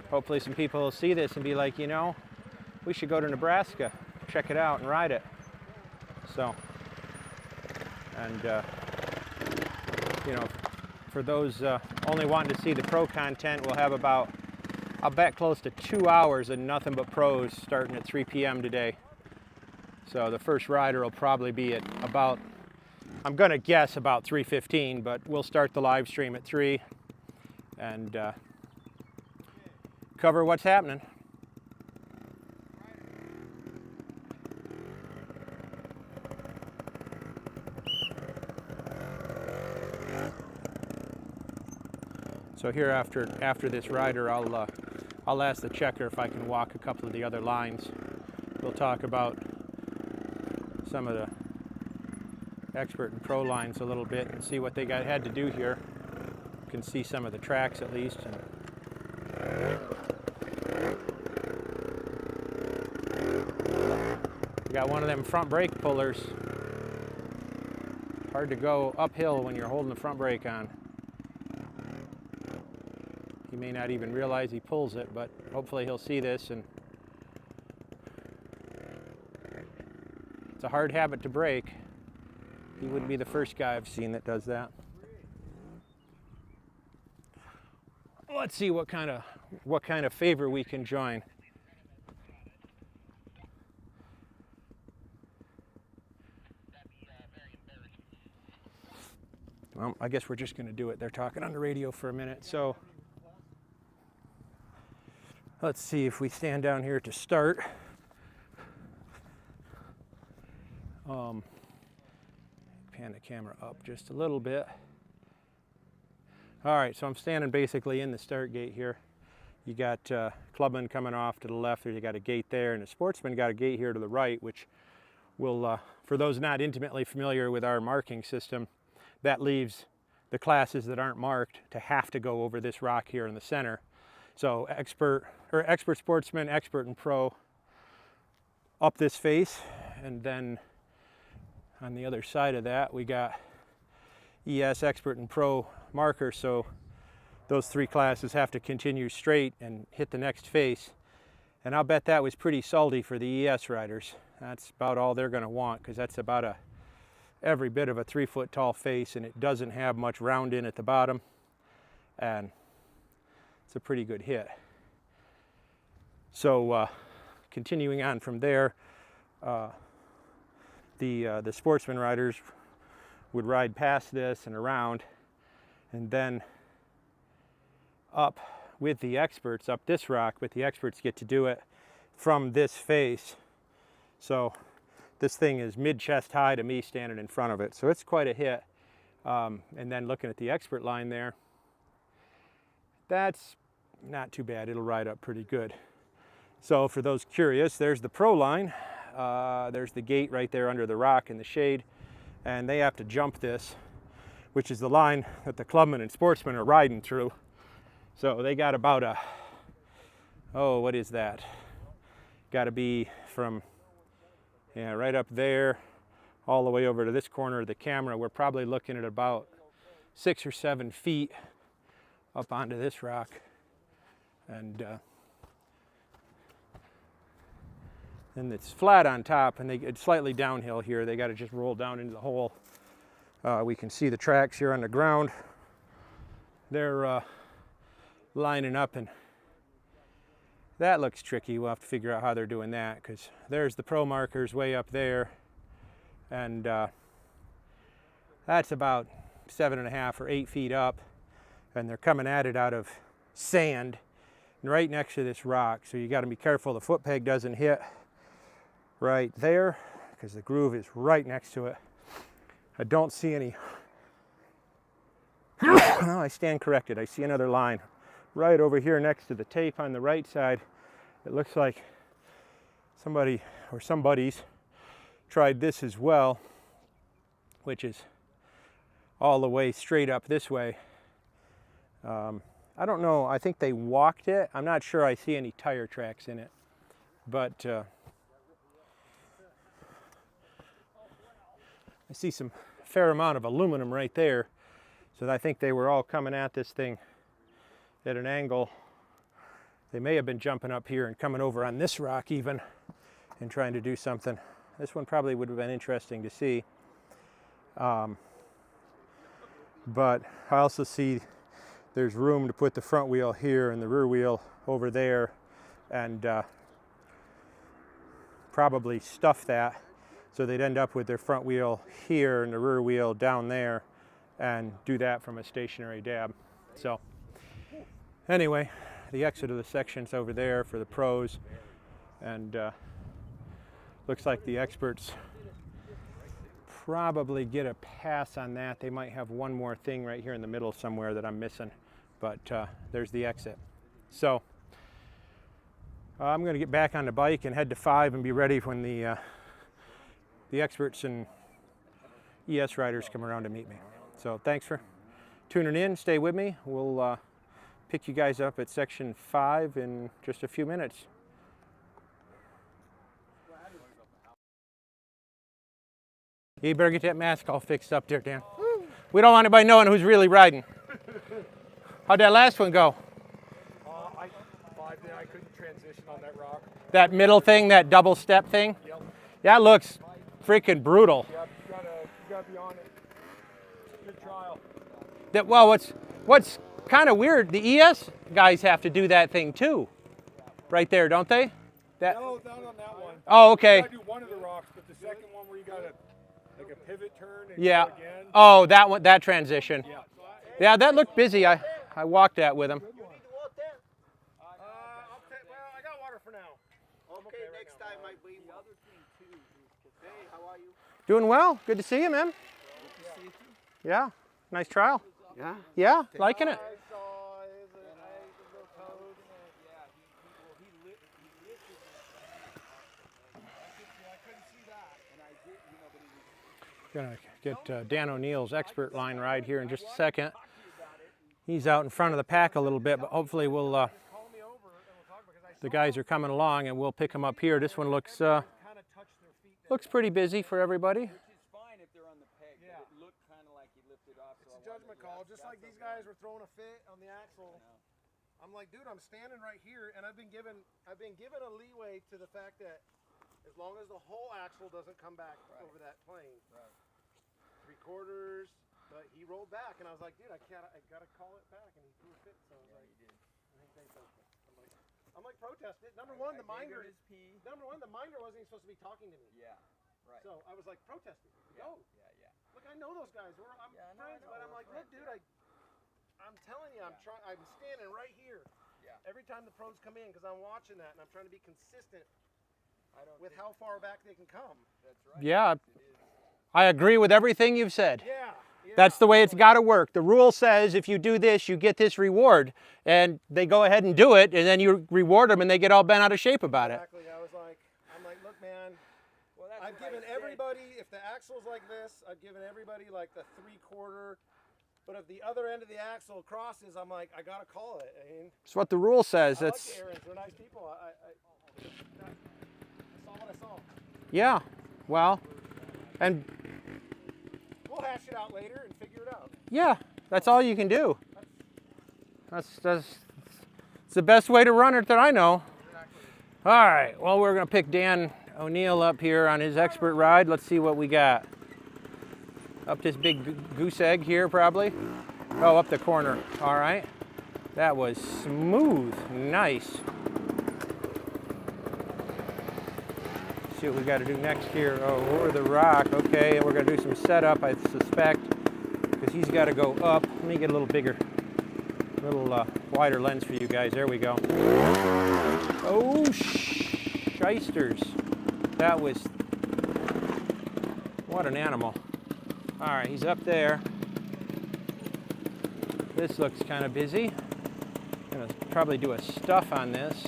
hopefully some people will see this and be like, we should go to Nebraska, check it out and ride it. So, and for those only wanting to see the pro content, we'll have about, I'll bet, close to 2 hours of nothing but pros starting at 3 p.m. today. So the first rider will probably be at about, I'm going to guess about 3:15, but we'll start the live stream at 3 and cover what's happening. So here after this rider, I'll ask the checker if I can walk a couple of the other lines. We'll talk about some of the expert and pro lines a little bit and see what they had to do here. You can see some of the tracks at least. We got one of them front brake pullers. Hard to go uphill when you're holding the front brake on. He may not even realize he pulls it, but hopefully he'll see this. And it's a hard habit to break. He wouldn't be the first guy I've seen that does that. Let's see what kind of favor we can join. Well, I guess we're just going to do it. They're talking on the radio for a minute, so let's see if we stand down here to start. Pan the camera up just a little bit. All right, so I'm standing basically in the start gate here. You got clubman coming off to the left, or you got a gate there, and the sportsman got a gate here to the right, which will, for those not intimately familiar with our marking system, that leaves the classes that aren't marked to have to go over this rock here in the center. So expert sportsman, expert and pro up this face, and then on the other side of that we got ES, expert and pro markers, so those three classes have to continue straight and hit the next face. And I'll bet that was pretty salty for the ES riders. That's about all they're going to want, because that's about every bit of a 3-foot tall face, and it doesn't have much round in at the bottom, and it's a pretty good hit. So continuing on from there, the sportsman riders would ride past this and around, and then up with the experts, up this rock, but the experts get to do it from this face. So this thing is mid-chest high to me standing in front of it, so it's quite a hit. And then looking at the expert line there, that's not too bad. It'll ride up pretty good. So for those curious, there's the pro line. There's the gate right there under the rock in the shade, and they have to jump this, which is the line that the clubmen and sportsmen are riding through. So they got about a, oh, what is that? Got to be from, yeah, right up there all the way over to this corner of the camera. We're probably looking at about 6 or 7 feet up onto this rock. And it's flat on top, and it's slightly downhill here. They got to just roll down into the hole. We can see the tracks here on the ground. They're lining up, and that looks tricky. We'll have to figure out how they're doing that, because there's the pro markers way up there, and that's about 7.5 or 8 feet up, and they're coming at it out of sand and right next to this rock. So you got to be careful the foot peg doesn't hit right there, because the groove is right next to it. I don't see any. No, I stand corrected. I see another line right over here next to the tape on the right side. It looks like somebody or somebody's tried this as well, which is all the way straight up this way. I don't know. I think they walked it. I'm not sure I see any tire tracks in it, but I see some fair amount of aluminum right there. So I think they were all coming at this thing at an angle. They may have been jumping up here and coming over on this rock even and trying to do something. This one probably would have been interesting to see. But I also see there's room to put the front wheel here and the rear wheel over there, and probably stuff that so they'd end up with their front wheel here and the rear wheel down there, and do that from a stationary dab. So anyway, the exit of the section's over there for the pros, and looks like the experts probably get a pass on that. They might have one more thing right here in the middle somewhere that I'm missing, but there's the exit. So I'm going to get back on the bike and head to 5 and be ready when the experts and ES riders come around to meet me. So thanks for tuning in. Stay with me. We'll pick you guys up at section 5 in just a few minutes. You better get that mask all fixed up there, Dan. We don't want anybody knowing who's really riding. How'd that last one go? I couldn't transition on that rock. That middle thing, that double step thing? Yep. That looks freaking brutal. Yep, you gotta be on it. Good trial. Well, what's kind of weird, the ES guys have to do that thing too. Right there, don't they? No, not on that one. Oh, okay. You gotta do one of the rocks, but the second one where you gotta like a pivot turn and Yeah. go again. Oh, that one, that transition. Yeah. Yeah, that looked busy. I walked that with him. You need to walk there? Well, I got water for now. Okay, next time might be. Hey, how are you? Doing well. Good to see you, man. Yeah, nice trial. Yeah? Yeah, liking it. I saw his little toes. I couldn't see that. And I did, but he was. Gonna get Dan O'Neill's expert line ride here in just a second. He's out in front of the pack a little bit, but hopefully we'll. The guys are coming along, and we'll pick them up here. This one looks pretty busy for everybody. Which is fine if they're on the peg, but it looked kind of like he lifted off. It's a judgment call, just like these guys were throwing a fit on the axle. I'm like, dude, I'm standing right here, and I've been given a leeway to the fact that as long as the whole axle doesn't come back over that plane, 3/4. But he rolled back, and I was like, dude, I gotta call it back, and he threw a fit. So I was like, he did. I think they both. I'm like protested. Number one, the minder wasn't even supposed to be talking to me. Yeah, right. So I was like protesting. Go. Yeah. Look, I know those guys. I'm friends, but I'm like, look, dude, I'm telling you, I'm standing right here. Yeah. Every time the pros come in, because I'm watching that, and I'm trying to be consistent with how far back they can come. That's right. Yeah, I agree with everything you've said. Yeah. That's the way it's got to work. The rule says if you do this, you get this reward. And they go ahead and do it, and then you reward them, and they get all bent out of shape about it. Exactly. I'm like, look, man, I've given everybody, if the axle's like this, I've given everybody like the 3/4. But if the other end of the axle crosses, I'm like, I got to call it. I mean, It's what the rule says. I That's like the Aarons. They're nice people. I saw what I saw. yeah. Well, and We'll hash it out later and figure it out. yeah, that's all you can do. That's it's the best way to run it that I know. All right. Well, we're gonna pick Dan O'Neill up here on his expert ride. Let's see what we got. Up this big goose egg here, probably. Oh, up the corner. All right. That was smooth. Nice. See what we got to do next here. Oh, over the rock. Okay, and we're going to do some setup, I suspect, because he's got to go up. Let me get a little bigger, wider lens for you guys. There we go. Oh, shysters. That was, what an animal. All right, he's up there. This looks kind of busy. I'm going to probably do a stuff on this.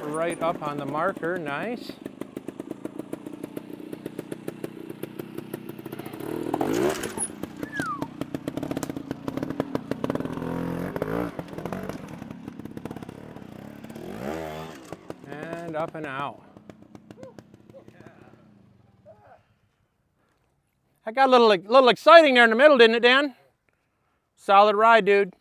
Right up on the marker, nice. And up and out. I got a little exciting there in the middle, didn't it, Dan? Solid ride, dude.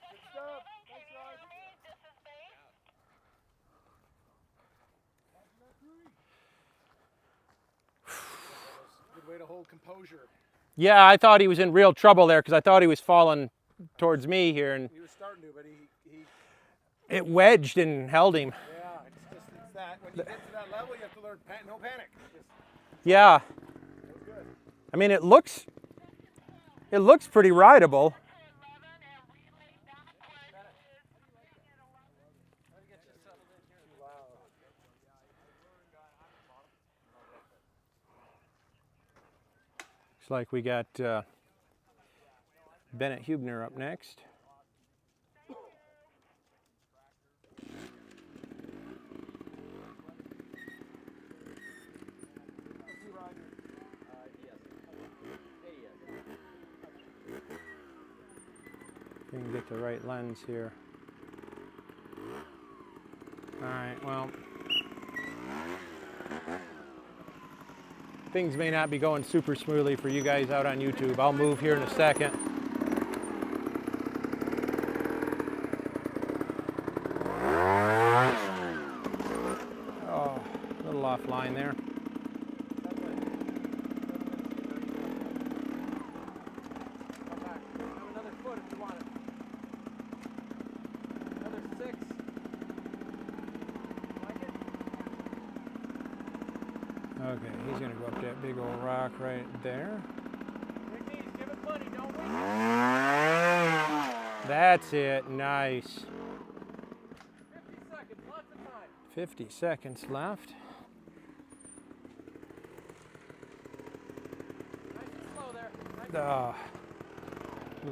Good way to hold composure. Yeah, I thought he was in real trouble there because I thought he was falling towards me here, and He was starting to, but he it wedged and held him. yeah, it's that. When you get to that level, you have to learn no panic. Yeah. I mean, it looks pretty rideable. Looks like we got Bennett Hubner up next. You can get the right lens here. All right, well, things may not be going super smoothly for you guys out on YouTube. I'll move here in a second. Oh, a little offline there. Okay, he's gonna go up that big old rock right there. That's it, nice. 50 seconds, lots of time. 50 seconds left.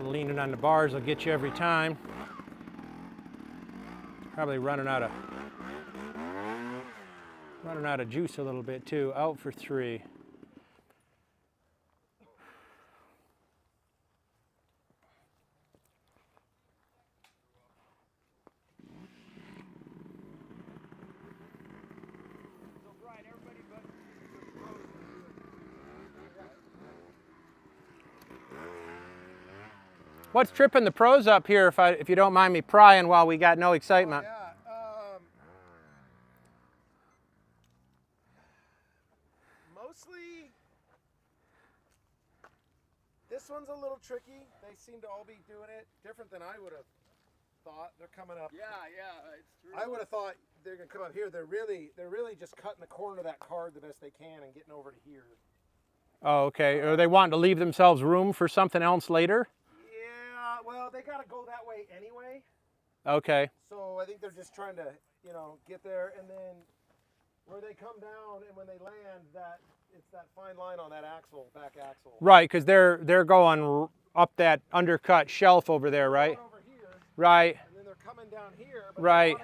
Leaning on the bars will get you every time. Probably running out of juice a little bit too. Out for 3. What's tripping the pros up here, if you don't mind me prying while we got no excitement? Yeah. Mostly, this one's a little tricky. They seem to all be doing it different than I would have thought. They're coming up. Yeah, it's true. I would have thought they're gonna come up here. They're really just cutting the corner of that card the best they can and getting over to here. Oh, okay. Are they wanting to leave themselves room for something else later? Yeah. Well, they gotta go that way anyway. Okay. So I think they're just trying to, get there, and then where they come down and when they land, it's that fine line on that axle, back axle. Right, because they're going up that undercut shelf over there, right? Over here, Right. and then they're coming down here, but Right.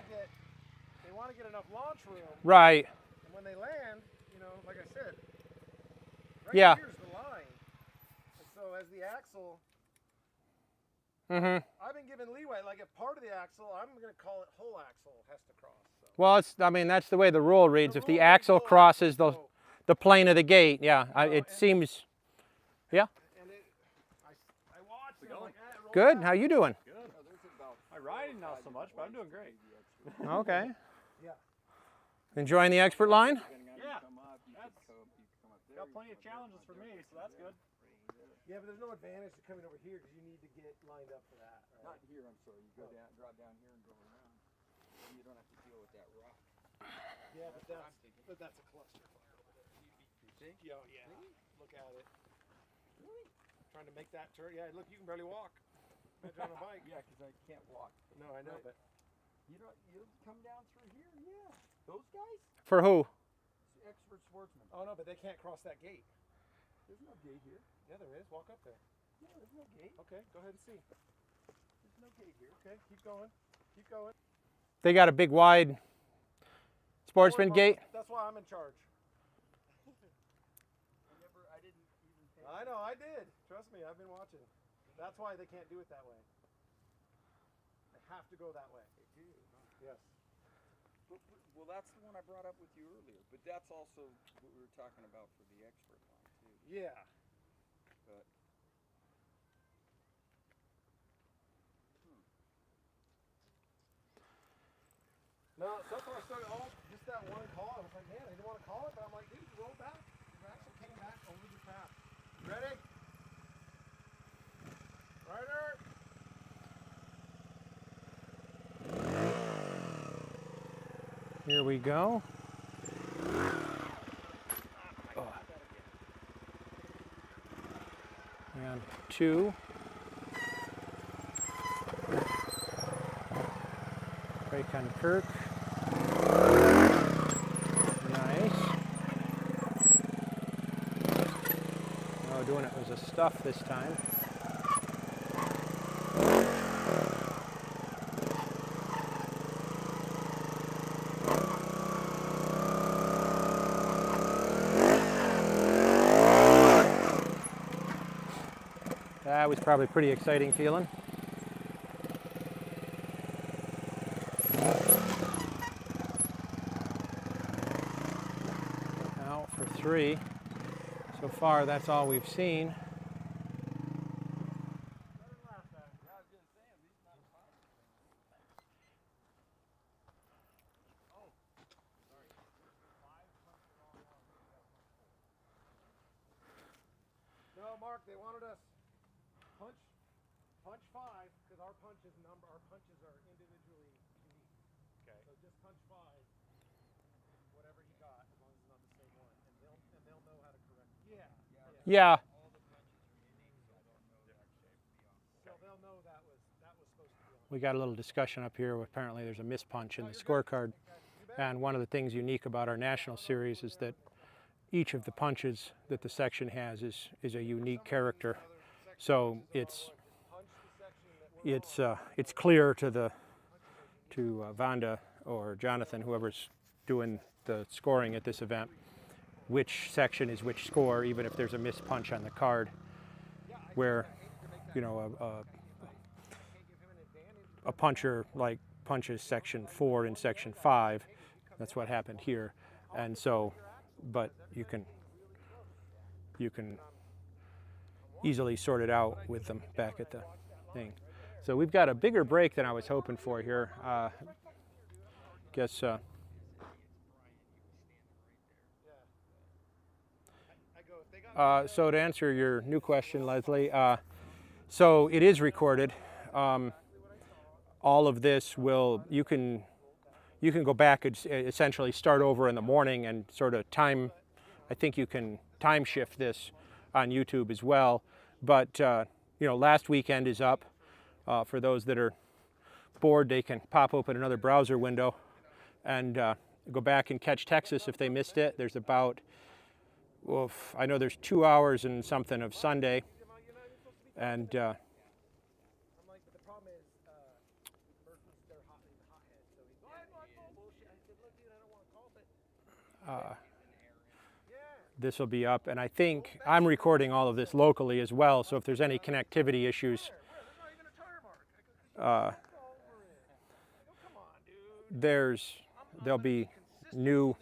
they want to get enough launch room. Right. And when they land, like I said, right Yeah. here's the line. And so as the axle, Mm-hmm. I've been given leeway. Like if part of the axle, I'm going to call it whole axle has to cross. So. Well, that's the way the rule reads. If the rule axle reads whole crosses axle, the plane of the gate, yeah, it and- seems. Yeah. And I watched. And I'm like, it rolled Good. out. How you doing? Good. My riding not so much, but I'm doing great. Okay. Yeah. Enjoying the expert line? Yeah. Got plenty of challenges for me, so that's good. Yeah, but there's no advantage to coming over here because you need to get lined up for that. Right? Not here, I'm sorry. You go down, drop down here and go around. You don't have to deal with that rock. Yeah, but that's a cluster. You think? Yeah, yeah. Look at it. Trying to make that turn. Yeah, look, you can barely walk. Imagine on a bike. Yeah, because I can't walk. No, I know, but You come down through here? Yeah. Those guys? For who? Expert sportsmen. oh no, but they can't cross that gate. There's no gate here. Yeah, there is. Walk up there. No, there's no gate. Okay, go ahead and see. There's no gate here. Okay, keep going. Keep going. They got a big wide sportsman Forward, gate. Mark. That's why I'm in charge. I didn't even pay. I know, I did. Trust me, I've been watching. That's why they can't do it that way. They have to go that way. They do. Yes. Well, that's the one I brought up with you earlier. But that's also what we were talking about for the expert line, too. Yeah. But No, so far I started just that one call. I was like, man, I didn't want to call it, but I'm like, dude, roll back. The axle came back over the trap. Ready? Rider. Here we go. And 2. Brake on Kirk. Nice. Oh, doing it was a stuff this time. That was probably pretty exciting feeling. Out for 3. So far, that's all we've seen. No, Mark, they wanted us punch 5 because our punches are individually unique. Okay. So just punch 5, whatever he got, as long as it's not the same one, and they'll know how to correct it. Yeah. Yeah. So they'll know that was supposed to be on. We got a little discussion up here. Apparently, there's a mispunch in the scorecard. And one of the things unique about our national series is that each of the punches that the section has is a unique character. So it's clear to Vonda or Jonathan, whoever's doing the scoring at this event, which section is which score, even if there's a missed punch on the card, where, you know, a puncher like punches section 4 and section 5. That's what happened here. And so, but you can easily sort it out with them back at the thing. So we've got a bigger break than I was hoping for here. So to answer your new question, Leslie, so it is recorded. All of this you can go back and essentially start over in the morning and sort of I think you can time shift this on YouTube as well. But you know, last weekend is up. For those that are bored, they can pop open another browser window and go back and catch Texas if they missed it. There's about, I know there's 2 hours and something of Sunday, and this will be up, and I think I'm recording all of this locally as well, so if there's any connectivity issues, there'll be new,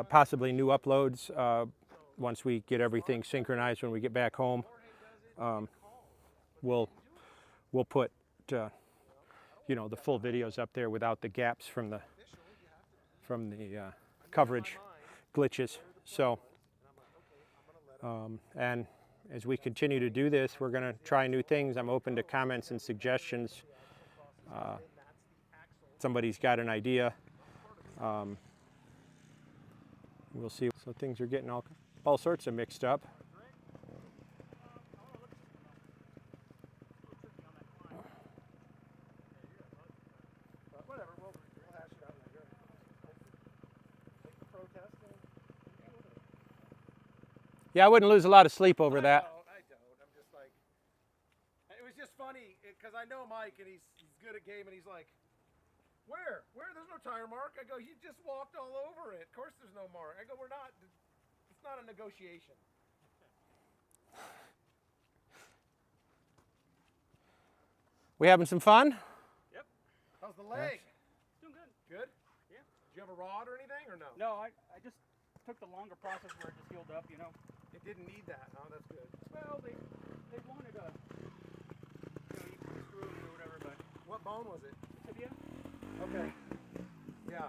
possibly new uploads once we get everything synchronized when we get back home. We'll put you know, the full videos up there without the gaps from the coverage glitches. So, and as we continue to do this, we're going to try new things. I'm open to comments and suggestions. Somebody's got an idea. We'll see. So things are getting all sorts of mixed up. Yeah, I wouldn't lose a lot of sleep over that. I don't. I'm just like, it was just funny because I know Mike and he's good at game, and he's like, where? There's no tire mark. I go, you just walked all over it. Of course there's no mark. I go, we're not. It's not a negotiation. We having some fun? Yep. How's the leg? Doing good. Good? Yeah. Did you have a rod or anything, or no? No, I just took the longer process where it just healed up, you know. It didn't need that. No, that's good. Well, they wanted a, you know, you can screw it or whatever, but What bone was it? tibia. Okay. Yeah.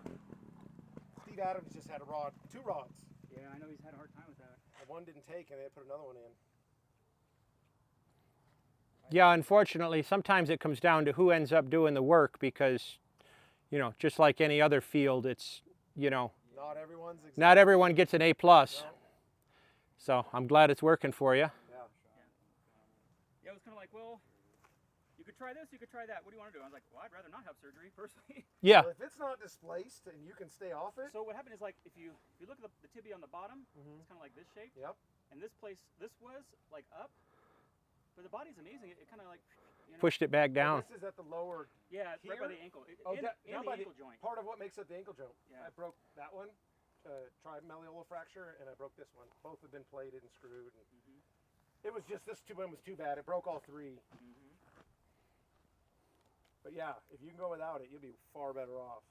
Steve Adams just had a rod, 2 rods. Yeah, I know he's had a hard time with that. And one didn't take, and they put another one in. Yeah, unfortunately, sometimes it comes down to who ends up doing the work because, you know, just like any other field, it's, you know, not everyone gets an A+. No. So I'm glad it's working for you. Yeah, it was kind of like, well, you could try this, you could try that. What do you want to do? I was like, well, I'd rather not have surgery, personally. Yeah. Well, if it's not displaced and you can stay off it. So what happened is, like, if you look at the tibia on the bottom, it's kind of like this shape. Yep. And this was like up, but the body's amazing. It kind of like, you know, Pushed it back down. This is at the lower. Yeah, it's right by the ankle. In the ankle joint. Part of what makes up the ankle joint. Yeah. I broke that one, trimalleolar fracture, and I broke this one. Both have been plated and screwed. And it was just this one was too bad. It broke all 3. But yeah, if you can go without it, you'll be far better off.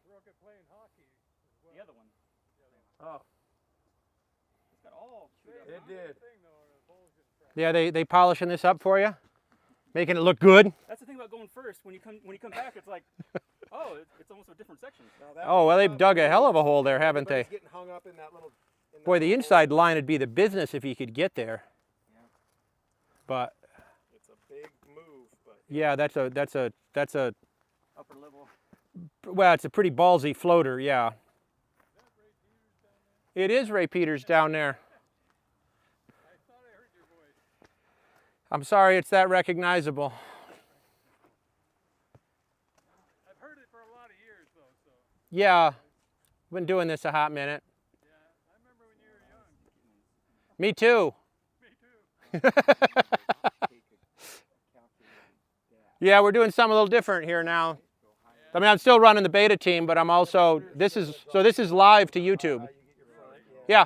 Broke it playing hockey as well. The other one. Oh, It's got all chewed up. it did. Yeah, they polishing this up for you, making it look good. That's the thing about going first. When you come back, it's like, oh, it's almost a different section. Oh, well, they've dug a hell of a hole there, haven't they? Getting hung up in that little. Boy, the inside line would be the business if you could get there. But It's a big move, but. yeah, that's a Upper level. well, it's a pretty ballsy floater, yeah. It is Ray Peters down there. I'm sorry it's that recognizable. I've heard it for a lot of years, though. So. Yeah, been doing this a hot minute. Me too. Yeah, we're doing something a little different here now. I mean, I'm still running the beta team, but I'm also, this is live to YouTube. Yeah.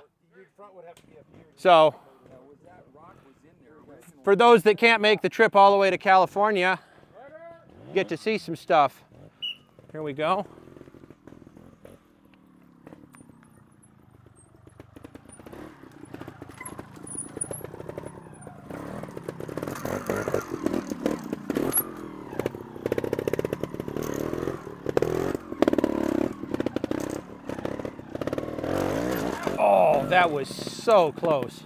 So, for those that can't make the trip all the way to California, get to see some stuff. Here we go. Oh, that was so close.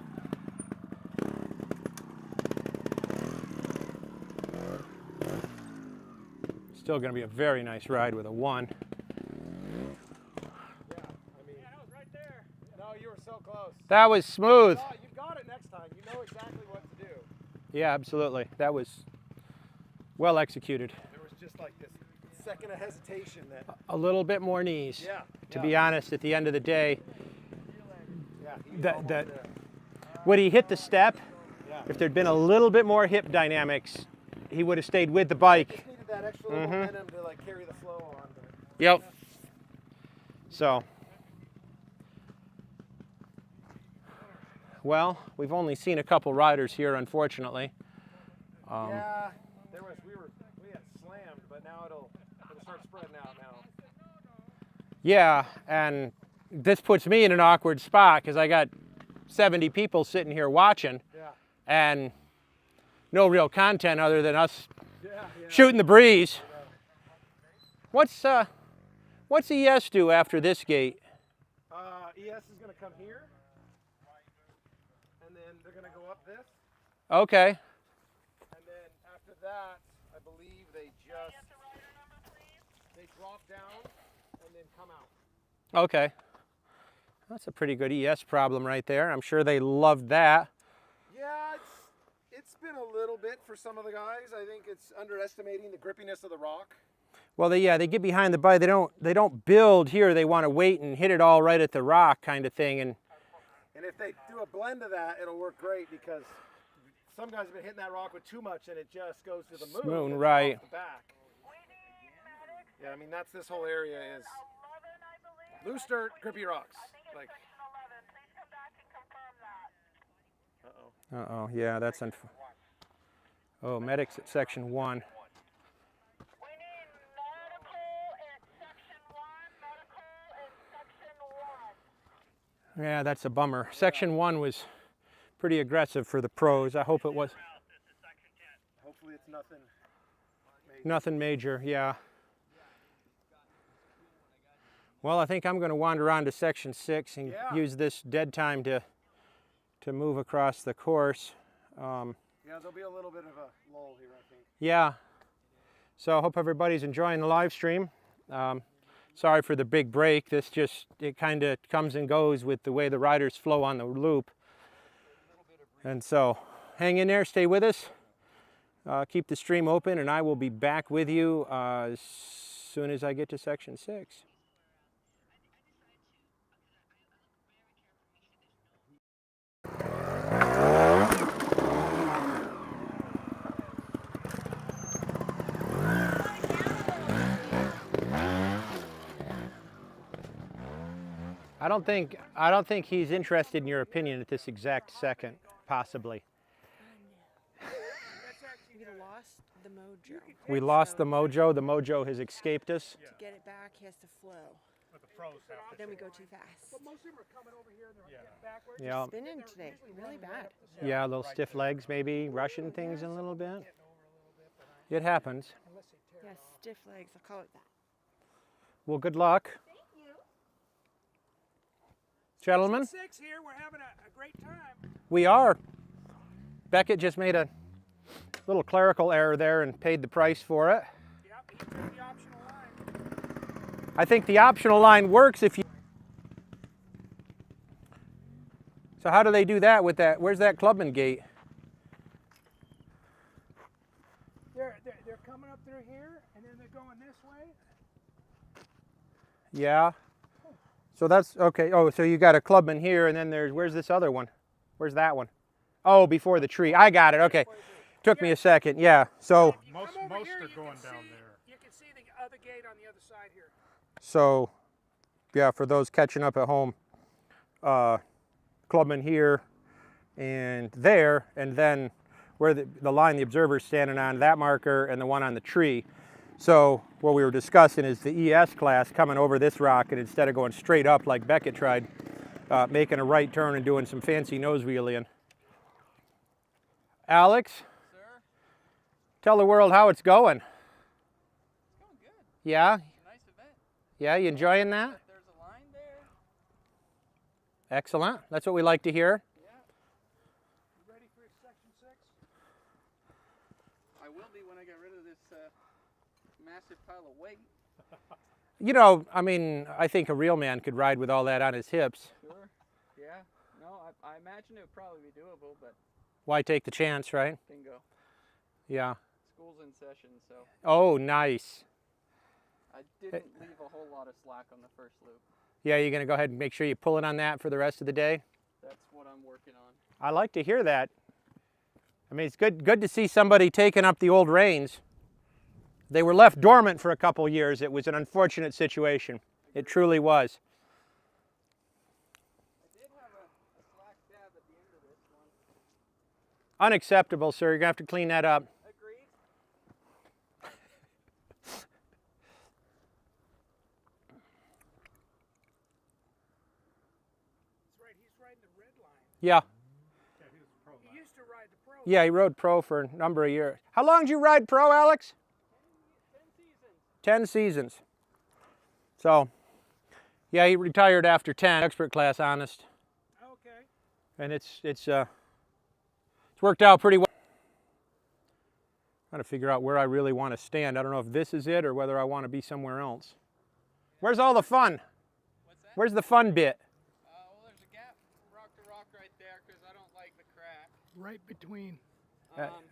Still going to be a very nice ride with a 1. Yeah, that was right there. No, you were so close. That was smooth. Oh, you got it next time. You know exactly what to do. Yeah, absolutely. That was well executed. There was just like this second of hesitation that. A little bit more knees. Yeah. To be honest, at the end of the day, Yeah. when he hit the step, Yeah. if there'd been a little bit more hip dynamics, he would have stayed with the bike. Just needed that extra little momentum to like carry the flow on. But Yep. So, well, we've only seen a couple riders here, unfortunately. yeah, we had slammed, but now it'll start spreading out now. Yeah, and this puts me in an awkward spot because I got 70 people sitting here watching, Yeah. and no real content other than us Yeah. shooting the breeze. What's ES do after this gate? ES is going to come here, and then they're going to go up this, Okay. and then after that, I believe they drop down and then come out. Okay. That's a pretty good ES problem right there. I'm sure they loved that. Yeah, it's been a little bit for some of the guys. I think it's underestimating the grippiness of the rock. Well, they get behind the bike. They don't build here. They want to wait and hit it all right at the rock kind of thing. And if they do a blend of that, it'll work great because some guys have been hitting that rock with too much and it just goes to the moon. and right. off the back. Yeah, I mean that's this whole area is loose dirt, grippy rocks. Like. uh-oh, yeah, that's oh, medics at section 1. Yeah, that's a bummer. Section 1 was pretty aggressive for the pros. I hope it was. Hopefully it's nothing major. Nothing major, yeah. Well, I think I'm going to wander on to section 6 and use this dead time to move across the course. Yeah, there'll be a little bit of a lull here, I think. Yeah. So I hope everybody's enjoying the live stream. Sorry for the big break. It kind of comes and goes with the way the riders flow on the loop. And so hang in there, stay with us. Keep the stream open, and I will be back with you as soon as I get to section 6. I don't think he's interested in your opinion at this exact second, possibly. We lost the mojo. We lost the mojo. The mojo has escaped us. To get it back, he has to flow. But the pros have to. Then we go too fast. But most of them are coming over here and they're getting backwards. Yeah. Spinning today, really bad. Yeah, little stiff legs, maybe rushing things a little bit. It happens. Yes, stiff legs, I'll call it that. Well, good luck. Gentlemen, 6 here, we're having a great time. we are. Beckett just made a little clerical error there and paid the price for it. Yep, he took the optional line. I think the optional line works if you... So how do they do that with that? Where's that clubman gate? They're coming up through here, and then they're going this way. Yeah. So that's, okay, oh, so you got a clubman here, and then where's this other one? Where's that one? Oh, before the tree. I got it. Okay. Took me a second. Yeah. So. Most are going down there. You can see the other gate on the other side here. So, yeah, for those catching up at home, clubman here and there, and then where the line the observer's standing on, that marker and the one on the tree. So what we were discussing is the ES class coming over this rock, and instead of going straight up like Beckett tried, making a right turn and doing some fancy nose wheeling. Alex, Sir? tell the world how it's going. It's going good. Yeah? It's a nice event. Yeah, you enjoying that? There's a line there. Excellent. That's what we like to hear. Yeah. You ready for section 6? I will be when I get rid of this massive pile of weight. You know, I mean, I think a real man could ride with all that on his hips. Sure. Yeah. No, I imagine it would probably be doable, but Why take the chance, right? bingo. Yeah. School's in session, so Oh, nice. I didn't leave a whole lot of slack on the first loop. Yeah, you're going to go ahead and make sure you pull it on that for the rest of the day? That's what I'm working on. I like to hear that. I mean, it's good to see somebody taking up the old reins. They were left dormant for a couple years. It was an unfortunate situation. It truly was. I did have a slack dab at the end of this one. Unacceptable, sir. You're going to have to clean that up. Agreed. That's right, he's riding the red line. Yeah. He used to ride the pro. Yeah, he rode pro for a number of years. How long did you ride pro, Alex? 10 seasons. So, yeah, he retired after 10. Expert class, honest. Okay. And it's worked out pretty well. Trying to figure out where I really want to stand. I don't know if this is it or whether I want to be somewhere else. Where's all the fun? What's that? Where's the fun bit? Well, there's a gap rock to rock right there because I don't like the crack. Right between.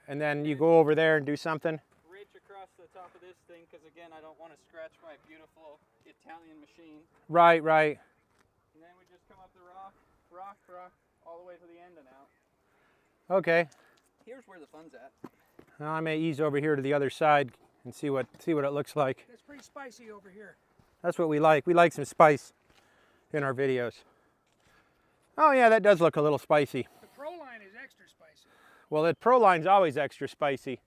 And then you go over there and do something? Ridge across the top of this thing because, again, I don't want to scratch my beautiful Italian machine. Right, right. And then we just come up the rock, all the way to the end and out. Okay. Here's where the fun's at. Well, I may ease over here to the other side and see what it looks like. It's pretty spicy over here. That's what we like. We like some spice in our videos. Oh yeah, that does look a little spicy. The pro line is extra spicy. Well, that pro line's always extra spicy.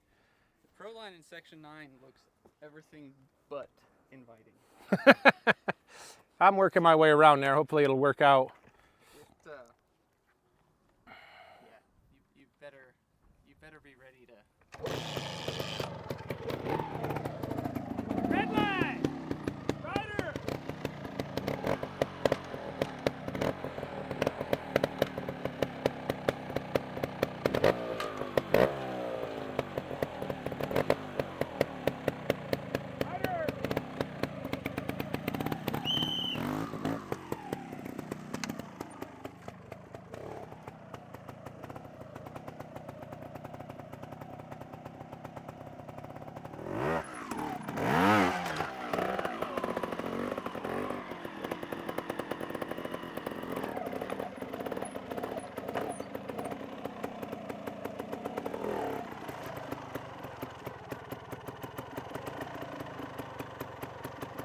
The pro line in section 9 looks everything but inviting. I'm working my way around there. Hopefully it'll work out. Yeah, you better be ready to. Red line! Rider!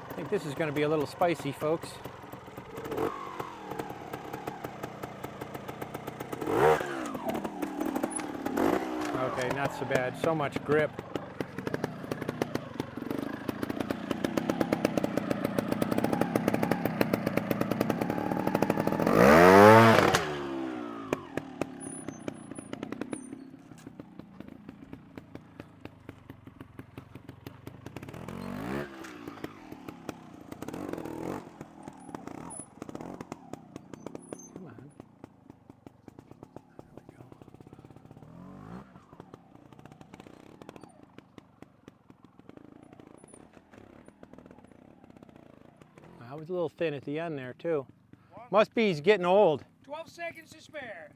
I think this is going to be a little spicy, folks. Okay, not so bad. So much grip. Come on. There we go. I was a little thin at the end there, too. Must be he's getting old. 12 seconds to spare.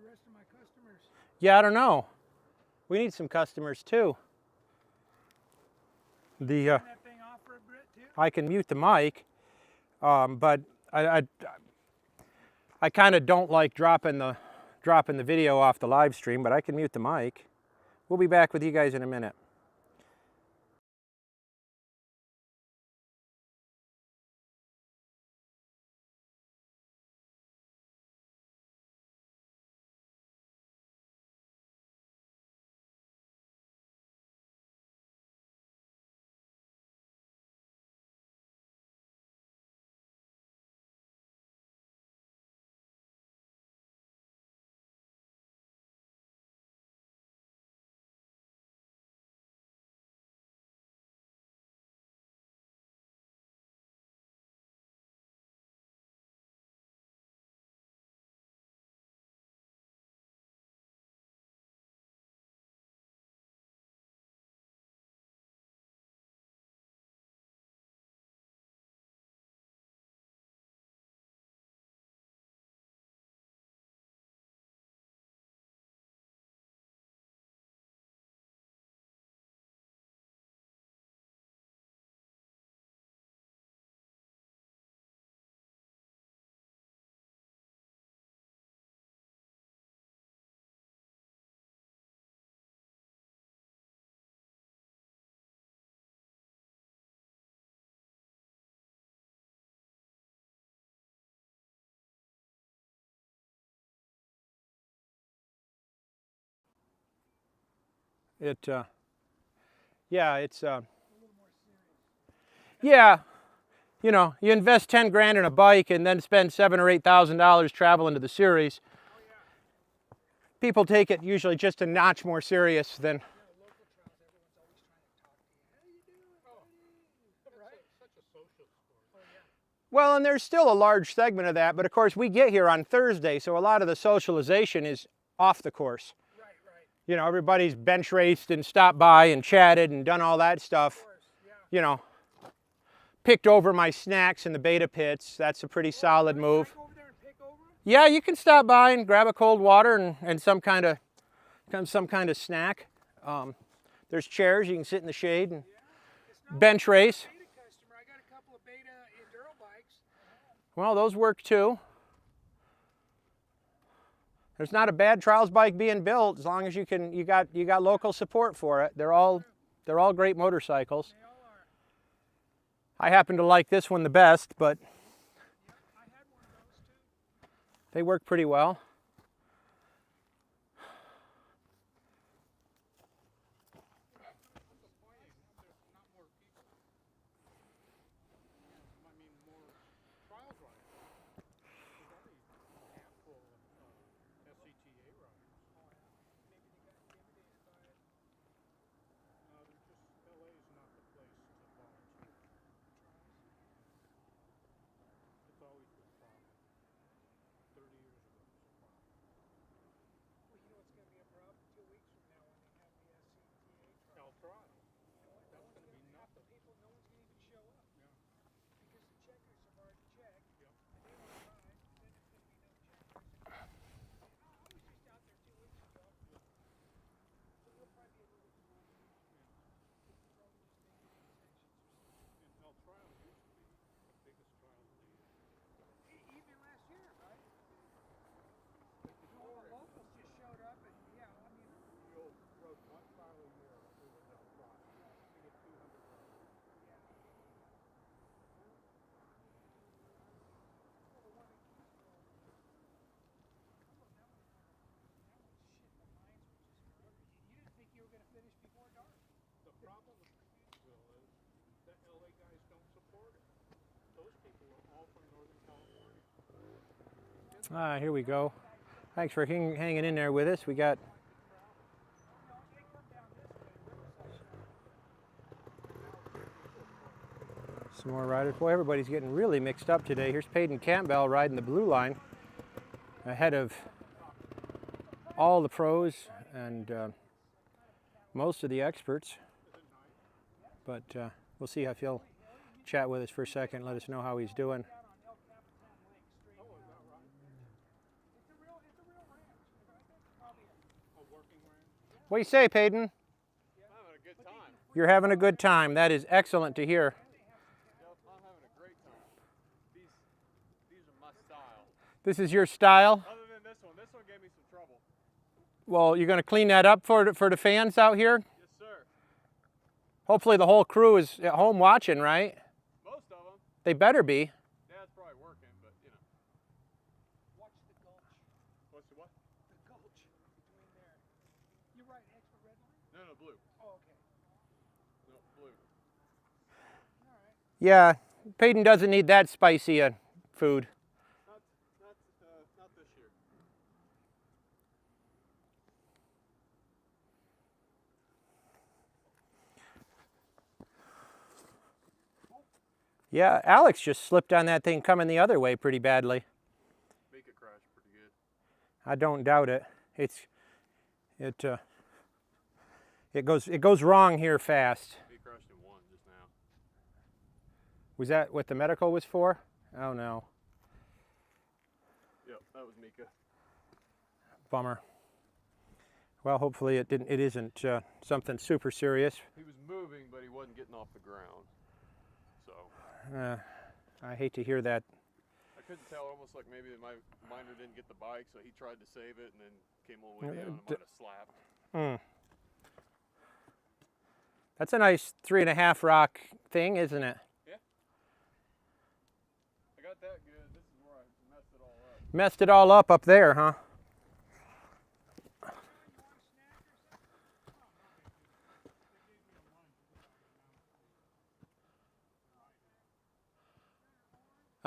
the rest of my customers? Yeah, I don't know. We need some customers too. The Turn that thing off for a bit too? I can mute the mic, but I kind of don't like dropping the video off the live stream, but I can mute the mic. We'll be back with you guys in a minute. Yeah, you know, you invest 10 grand in a bike and then spend $7,000 or $8,000 traveling to the series. People take it usually just a notch more serious than. Well, and there's still a large segment of that, but of course we get here on Thursday, so a lot of the socialization is off the course. Right. You know, everybody's bench raced and stopped by and chatted and done all that stuff. Of course, yeah. You know, picked over my snacks in the beta pits. That's a pretty solid move. Go over there and pick over 'em? Yeah, you can stop by and grab a cold water and some kind of snack. There's chairs, you can sit in the shade and bench race. Beta customer. I got a couple of beta enduro bikes. Well, those work too. There's not a bad trials bike being built as long as you got local support for it. They're all great motorcycles. They all are. I happen to like this one the best, but I had one of those too. they work pretty well. Well, you know what's going to be a problem 2 weeks from now when they have the SCTA trial. No one's going to have the people. No one's going to even show up. Because the checkers have already checked. And they won't ride. Then there's going to be no checkers. I was just out there 2 weeks ago. So you'll probably be a little bit more. They'll probably just make it in sections. Even last year, right? All the locals just showed up and yeah, I mean. You didn't think you were going to finish before dark. The problem with Keysville is that LA guys don't support it. Those people are all from Northern California. Here we go. Thanks for hanging in there with us. We got some more riders. Boy, everybody's getting really mixed up today. Here's Peyton Campbell riding the blue line ahead of all the pros and most of the experts. But we'll see if he'll chat with us for a second, let us know how he's doing. What do you say, Peyton? I'm having a good time. You're having a good time. That is excellent to hear. Yep, I'm having a great time. These are my style. This is your style? Other than this one gave me some trouble. Well, you're going to clean that up for the fans out here? Yes, sir. Hopefully the whole crew is at home watching, right? Most of them. They better be. Dad's probably working, but you know. Watch the gulch. What's the what? The gulch between there. You're right, Hex with red line? No, blue. Oh, okay. No, blue. All right. Yeah, Peyton doesn't need that spicy food. Not this year. Yeah, Alex just slipped on that thing coming the other way pretty badly. Make it crash pretty good. I don't doubt it. It goes wrong here fast. He crashed in one just now. Was that what the medical was for? Oh no. Yep, that was Mika. Bummer. Well, hopefully it isn't something super serious. He was moving, but he wasn't getting off the ground. So I hate to hear that. I couldn't tell, almost like maybe my minder didn't get the bike, so he tried to save it and then came all the way down and might have slapped. That's a nice 3.5 rock thing, isn't it? Yeah. I got that good. This is where I messed it all up. Messed it all up there, huh?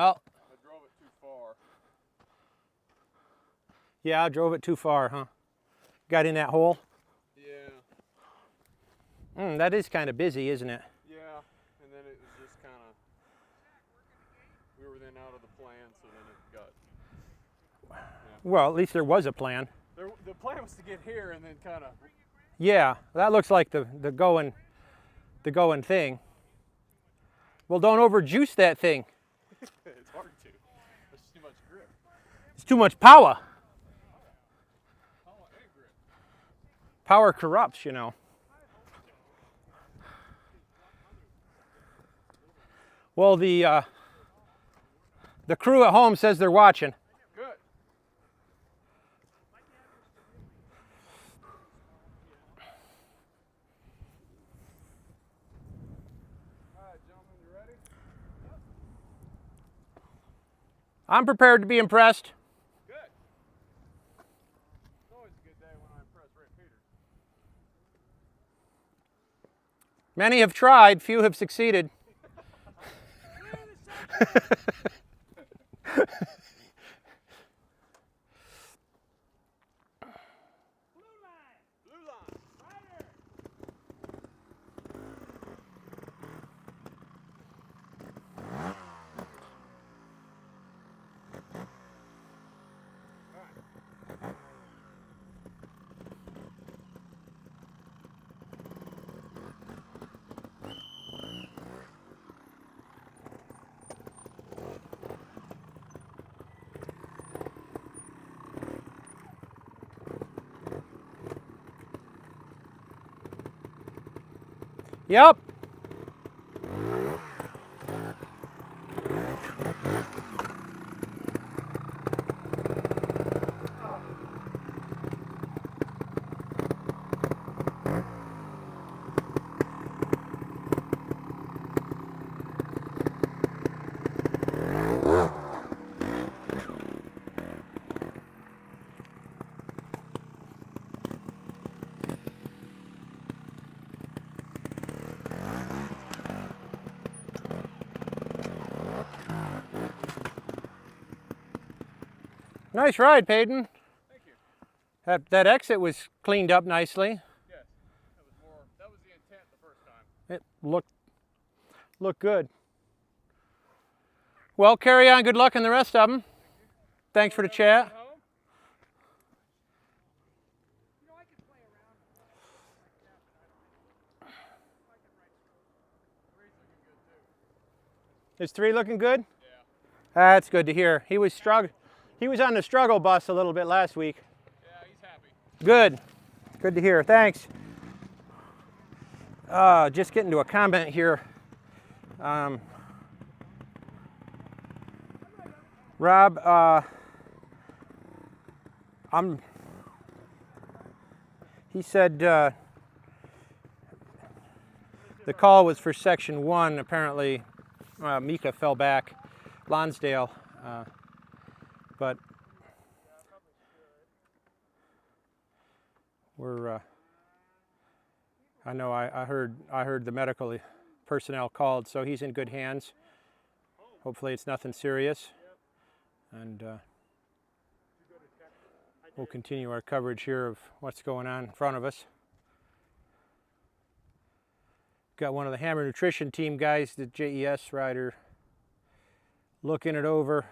Oh. I drove it too far. Yeah, I drove it too far, huh? Got in that hole? Yeah. That is kind of busy, isn't it? Yeah, and then it was just kind of, we were then out of the plan, so then it got. Yeah. Well, at least there was a plan. The plan was to get here and then kind of. Yeah, that looks like the going thing. Well, don't overjuice that thing. It's hard to. There's too much grip. It's too much power. Power and grip. Power corrupts, you know. Well, the crew at home says they're watching. Good. All right, gentlemen, you ready? I'm prepared to be impressed. Good. It's always a good day when I impress Ray Peters. Many have tried, few have succeeded. Yep. Nice ride, Peyton. Thank you. That exit was cleaned up nicely. Yes. That was the intent the first time. It looked good. Well, carry on. Good luck in the rest of them. Thanks for the chat. You know, I could play around like that, but I can write stroke. Three's looking good too. Is 3 looking good? Yeah. That's good to hear. He was on the struggle bus a little bit last week. Yeah, he's happy. Good. Good to hear. Thanks. Just getting to a comment here. Rob, he said the call was for section 1. Apparently, Mika fell back, Lonsdale, but we're. I know I heard the medical personnel called, so he's in good hands. Hopefully, it's nothing serious, and we'll continue our coverage here of what's going on in front of us. Got one of the Hammer Nutrition team guys, the JES rider, looking it over.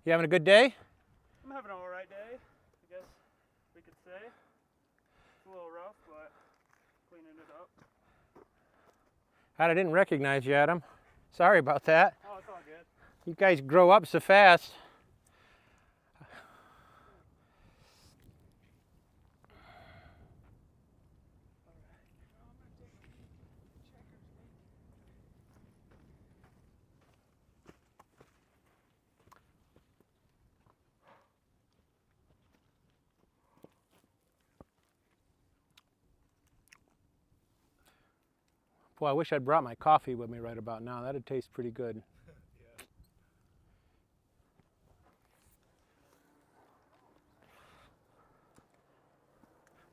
You having a good day? I'm having an alright day, I guess we could say. It's a little rough, but cleaning it up. I didn't recognize you, Adam. Sorry about that. Oh, it's all good. You guys grow up so fast. Boy, I wish I'd brought my coffee with me right about now. That'd taste pretty good.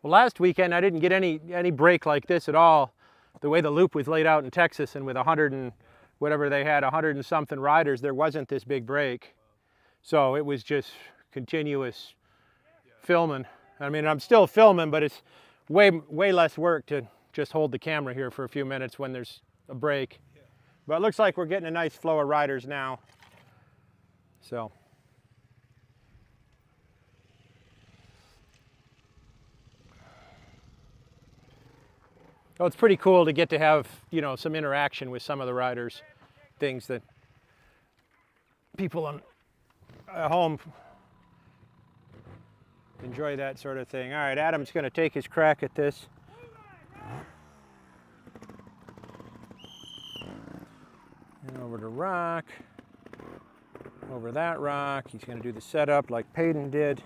Well, last weekend I didn't get any break like this at all. The way the loop was laid out in Texas, and with 100 and whatever they had, 100 and something riders, there wasn't this big break. So it was just continuous filming. I mean, I'm still filming, but it's way less work to just hold the camera here for a few minutes when there's a break. But it looks like we're getting a nice flow of riders now. So. Oh, it's pretty cool to get to have, you know, some interaction with some of the riders, things that people at home enjoy, that sort of thing. All right, Adam's going to take his crack at this. And over to rock, over that rock. He's going to do the setup like Payton did.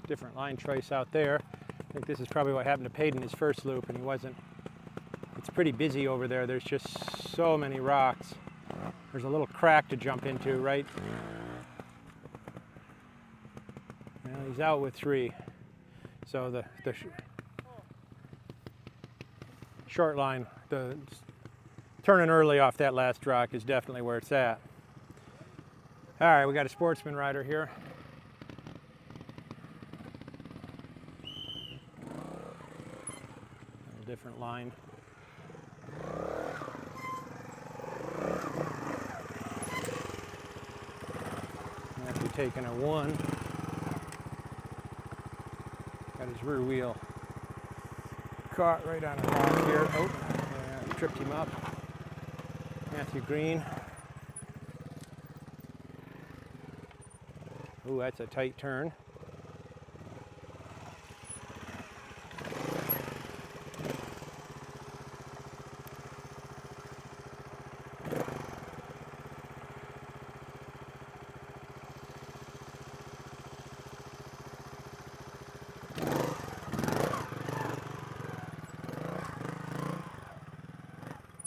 Different line choice out there. I think this is probably what happened to Payton his first loop, and he wasn't. It's pretty busy over there. There's just so many rocks. There's a little crack to jump into, right? Well, he's out with 3. So the short line, the turning early off that last rock is definitely where it's at. All right, we got a sportsman rider here. Different line. After taking a 1, got his rear wheel caught right on a rock here. Oh, yeah, tripped him up. Matthew Green. Oh, that's a tight turn.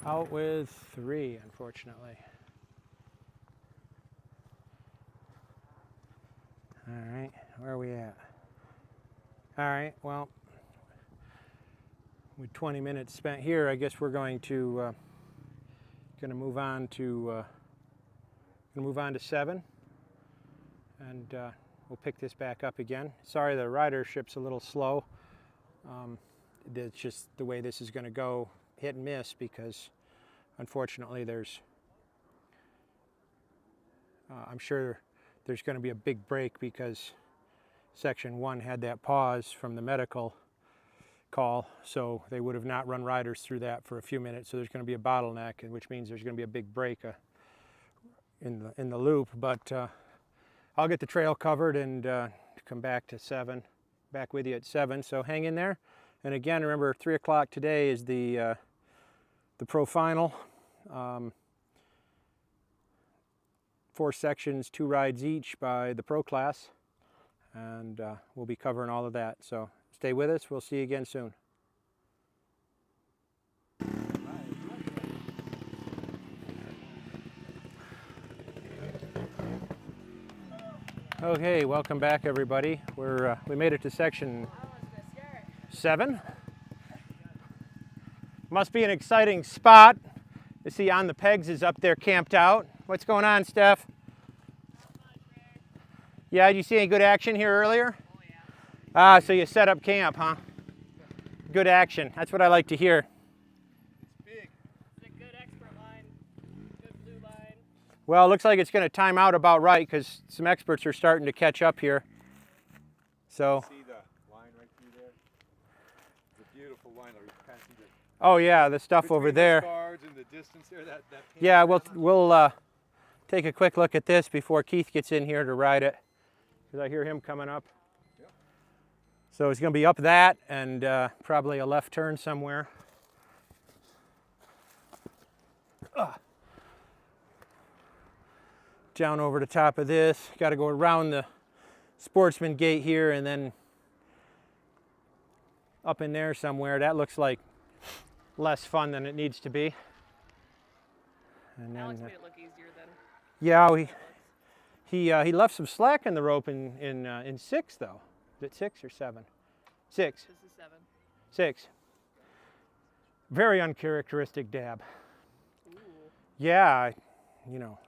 Out with 3, unfortunately. All right, where are we at? All right, well, with 20 minutes spent here, I guess we're going to move on to 7, and we'll pick this back up again. Sorry, the ridership's a little slow. It's just the way this is going to go, hit and miss, because unfortunately I'm sure there's going to be a big break because section 1 had that pause from the medical call, so they would have not run riders through that for a few minutes, so there's going to be a bottleneck, which means there's going to be a big break in the loop. But I'll get the trail covered and come back to 7, back with you at 7, so hang in there. And again, remember, 3 o'clock today is the pro final. 4 sections, 2 rides each by the pro class, and we'll be covering all of that. So stay with us. We'll see you again soon. Okay, welcome back, everybody. We made it to section 7. Must be an exciting spot. You see On the Pegs is up there camped out. What's going on, Steph? Yeah, did you see any good action here earlier? Oh, yeah. Ah, so you set up camp, huh? Good action. That's what I like to hear. It's big. It's a good expert line. Good blue line. Well, it looks like it's going to time out about right because some experts are starting to catch up here. So. See the line right through there? It's a beautiful line. You can see the Oh yeah, the stuff over there. Cards and the distance there, that yeah, we'll take a quick look at this before Keith gets in here to ride it, because I hear him coming up. Yep. So it's going to be up that and probably a left turn somewhere. Down over the top of this. Got to go around the sportsman gate here and then up in there somewhere. That looks like less fun than it needs to be. And then, Alex made it look easier then. Yeah, he left some slack in the rope in 6 though. Is it 6 or 7? 6. This is 7. 6. Very uncharacteristic dab. Ooh. Yeah, you know.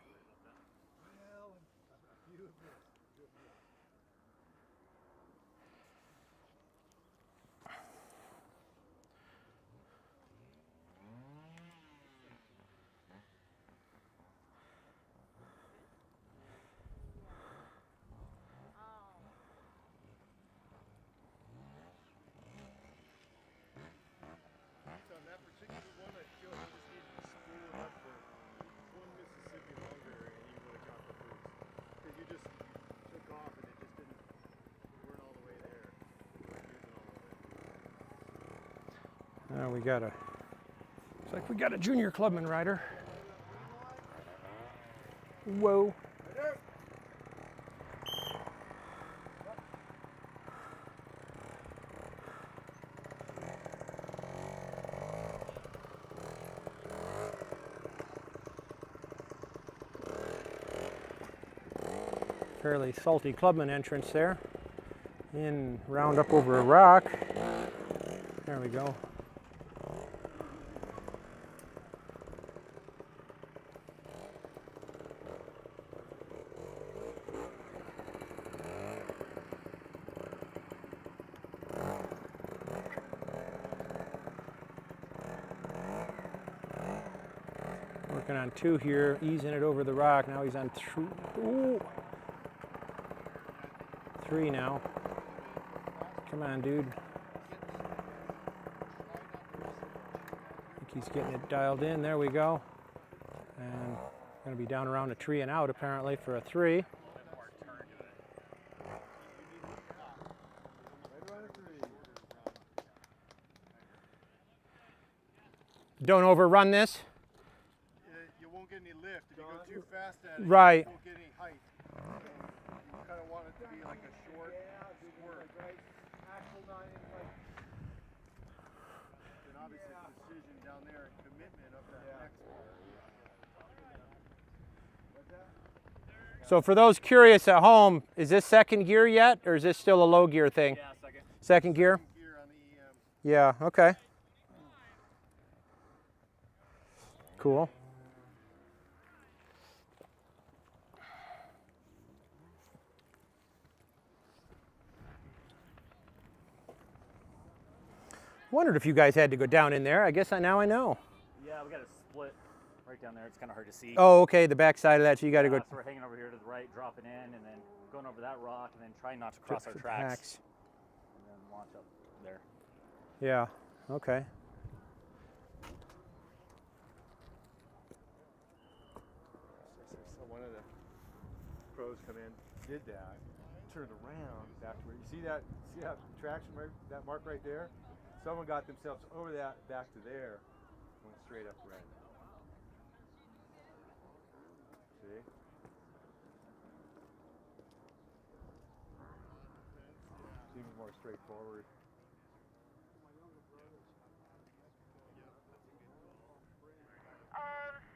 Looks like we got a junior clubman rider. Whoa. Fairly salty clubman entrance there. In, round up over a rock. There we go. Working on 2 here, easing it over the rock. Now he's on 3 now. Come on, dude. I think he's getting it dialed in. There we go. And going to be down around a tree and out apparently for a 3. Don't overrun this. You won't get any lift. If you go too fast at it, right. You won't get any height. You kind of want it to be like a short squirt. Axle 9 in height. And obviously precision down there and commitment up that next one. So for those curious at home, is this 2nd gear yet, or is this still a low gear thing? Yeah, 2nd. 2nd gear? Gear on the EM. Yeah, okay. cool. Wondered if you guys had to go down in there. I guess now I know. Yeah, we got a split right down there. It's kind of hard to see. Oh, okay, the back side of that, so you got to go. So we're hanging over here to the right, dropping in, and then going over that rock, and then trying not to cross our tracks. And then launch up there. Yeah, okay. So one of the pros come in, did that, turned around back to where you see that traction mark, that mark right there? Someone got themselves over that back to there, went straight up red. See? Seems more straightforward.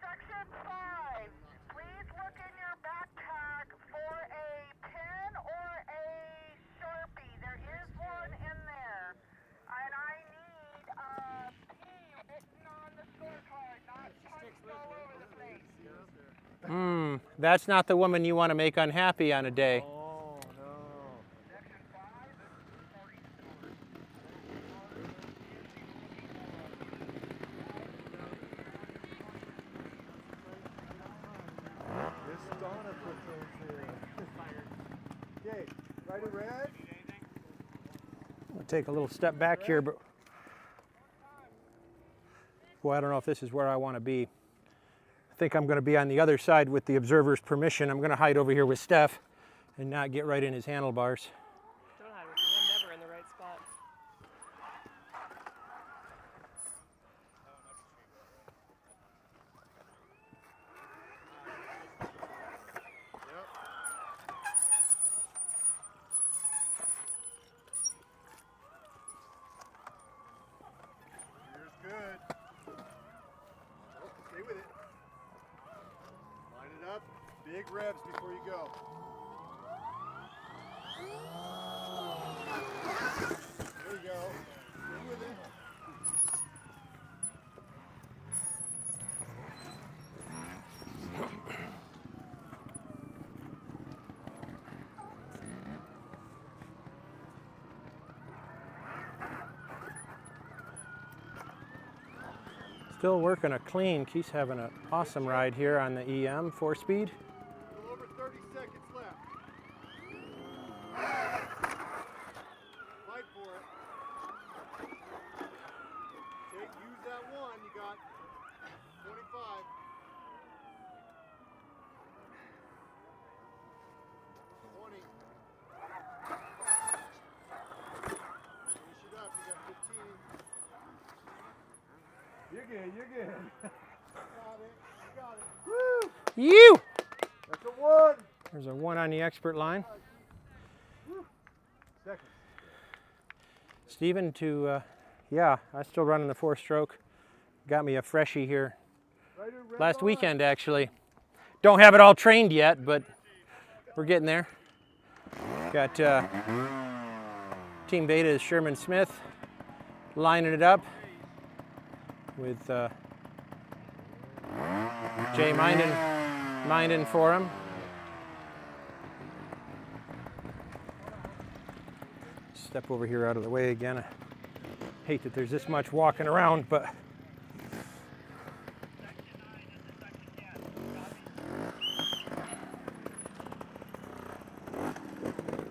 Section 5, please look in your backpack for a pen or a Sharpie. There is one in there. And I need P written on the scorecard, not punched all over the place. That's not the woman you want to make unhappy on a day. Oh, no. This Donna put those there. Okay, right to red. I'll take a little step back here, but boy, I don't know if this is where I want to be. I think I'm going to be on the other side with the observer's permission. I'm going to hide over here with Steph and not get right in his handlebars. Don't hide with me. I'm never in the right spot. Here's good. Oh, stay with it. Line it up. Big revs before you go. There you go. Stay with it. Still working a clean. Keith's having an awesome ride here on the EM 4-speed. A little over 30 seconds left. Fight for it. Okay, use that one. You got 25. Finish it up. You got 15. You're good. You're good. Got it. You got it. Woo! You! That's a 1. There's a 1 on the expert line. Second. Steven yeah, I'm still running the 4-stroke. Got me a freshie here last weekend, actually. Don't have it all trained yet, but we're getting there. Got Team Beta's Sherman Smith lining it up with Jay minding for him. Step over here out of the way again. I hate that there's this much walking around, but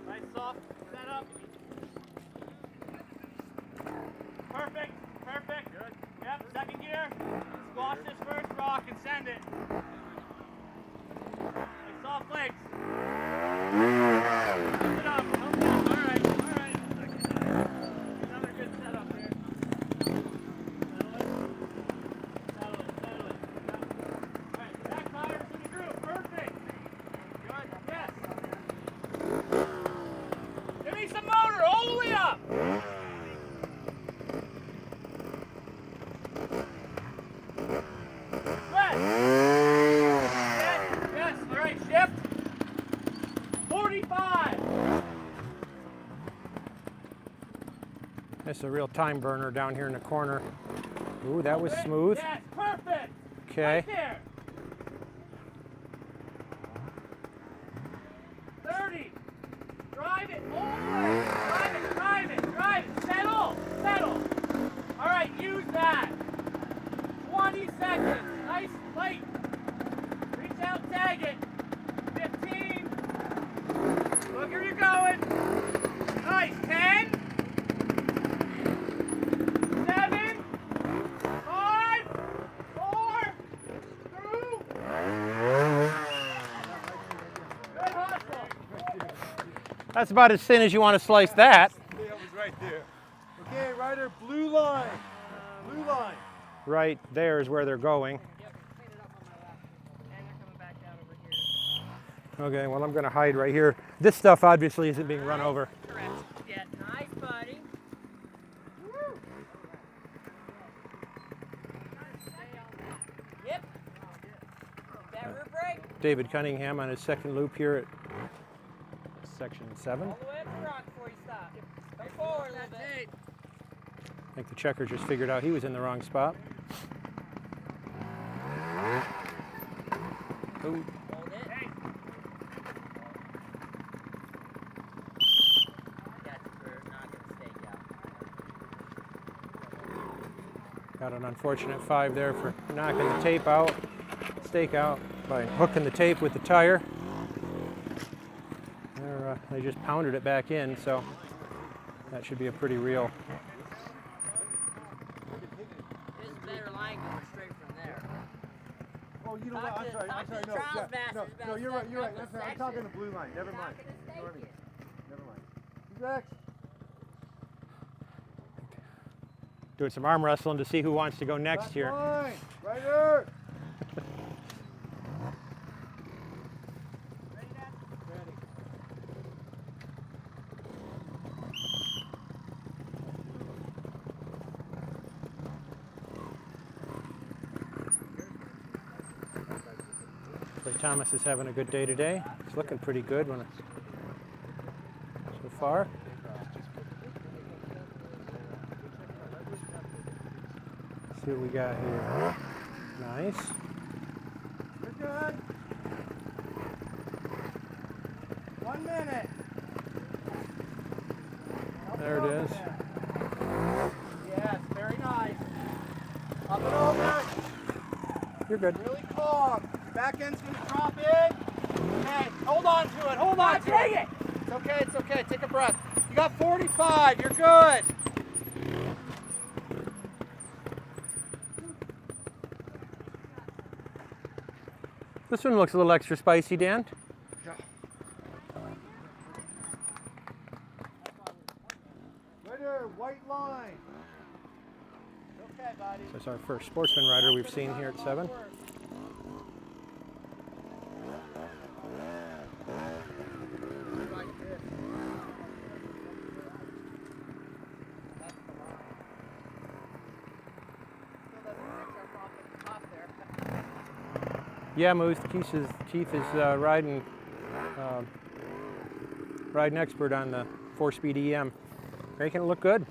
Nice soft setup. Perfect. Perfect. Good. Yep. Second gear. Squash this first rock and send it. Nice soft legs. Lift it up. Help it up. All right. All right. Another good setup here. Settle it. Settle it. All right. Back tires to the groove. Perfect. Good. Yes. Give me some motor all the way up. Good. Yes. All right. Shift. 45. that's a real time burner down here in the corner. Ooh, that was smooth. Yes. Perfect. Okay. Right there. 30. Drive it all the way. Drive it, drive it, drive it. Settle, settle. All right, use that. 20 seconds. Nice, light. Reach out, tag it. 15. Look where you're going. Nice. 10. 7. 5. 4. 2. Good hustle. That's about as thin as you want to slice that. That was right there. Okay, Ryder, blue line. Blue line. Right there is where they're going. Okay, well, I'm going to hide right here. This stuff obviously isn't being run over. Correct. Yeah, nice, buddy. Yep. That rear brake. David Cunningham on his second loop here at section 7. All the way up the rock before you stop. Come forward a little bit. I think the checker just figured out he was in the wrong spot. Ooh. Hold it. Hey. That's for not going to stake out. Got an unfortunate 5 there for knocking the tape out, stake out by hooking the tape with the tire. They just pounded it back in, so that should be a pretty real. There's a better line going straight from there. Oh, you know what? I'm sorry. No, you're right. That's right. I'm talking the blue line. Never mind. You know what I mean? Never mind. Who's next? Doing some arm wrestling to see who wants to go next here. Line. Right here. Thomas is having a good day today. It's looking pretty good so far. Let's see what we got here. Nice. You're good. 1 minute. There it is. Yes, very nice. Up and over. You're good. Really calm. Back end's going to drop in. Okay, hold on to it. Hold on to it. It's okay. It's okay. Take a breath. You got 45. You're good. This one looks a little extra spicy, Dan. Yeah. Right there, white line. Okay, buddy. That's our first sportsman rider we've seen here at 7. Yeah, Moose. Keith is riding expert on the 4-speed EM, making it look good.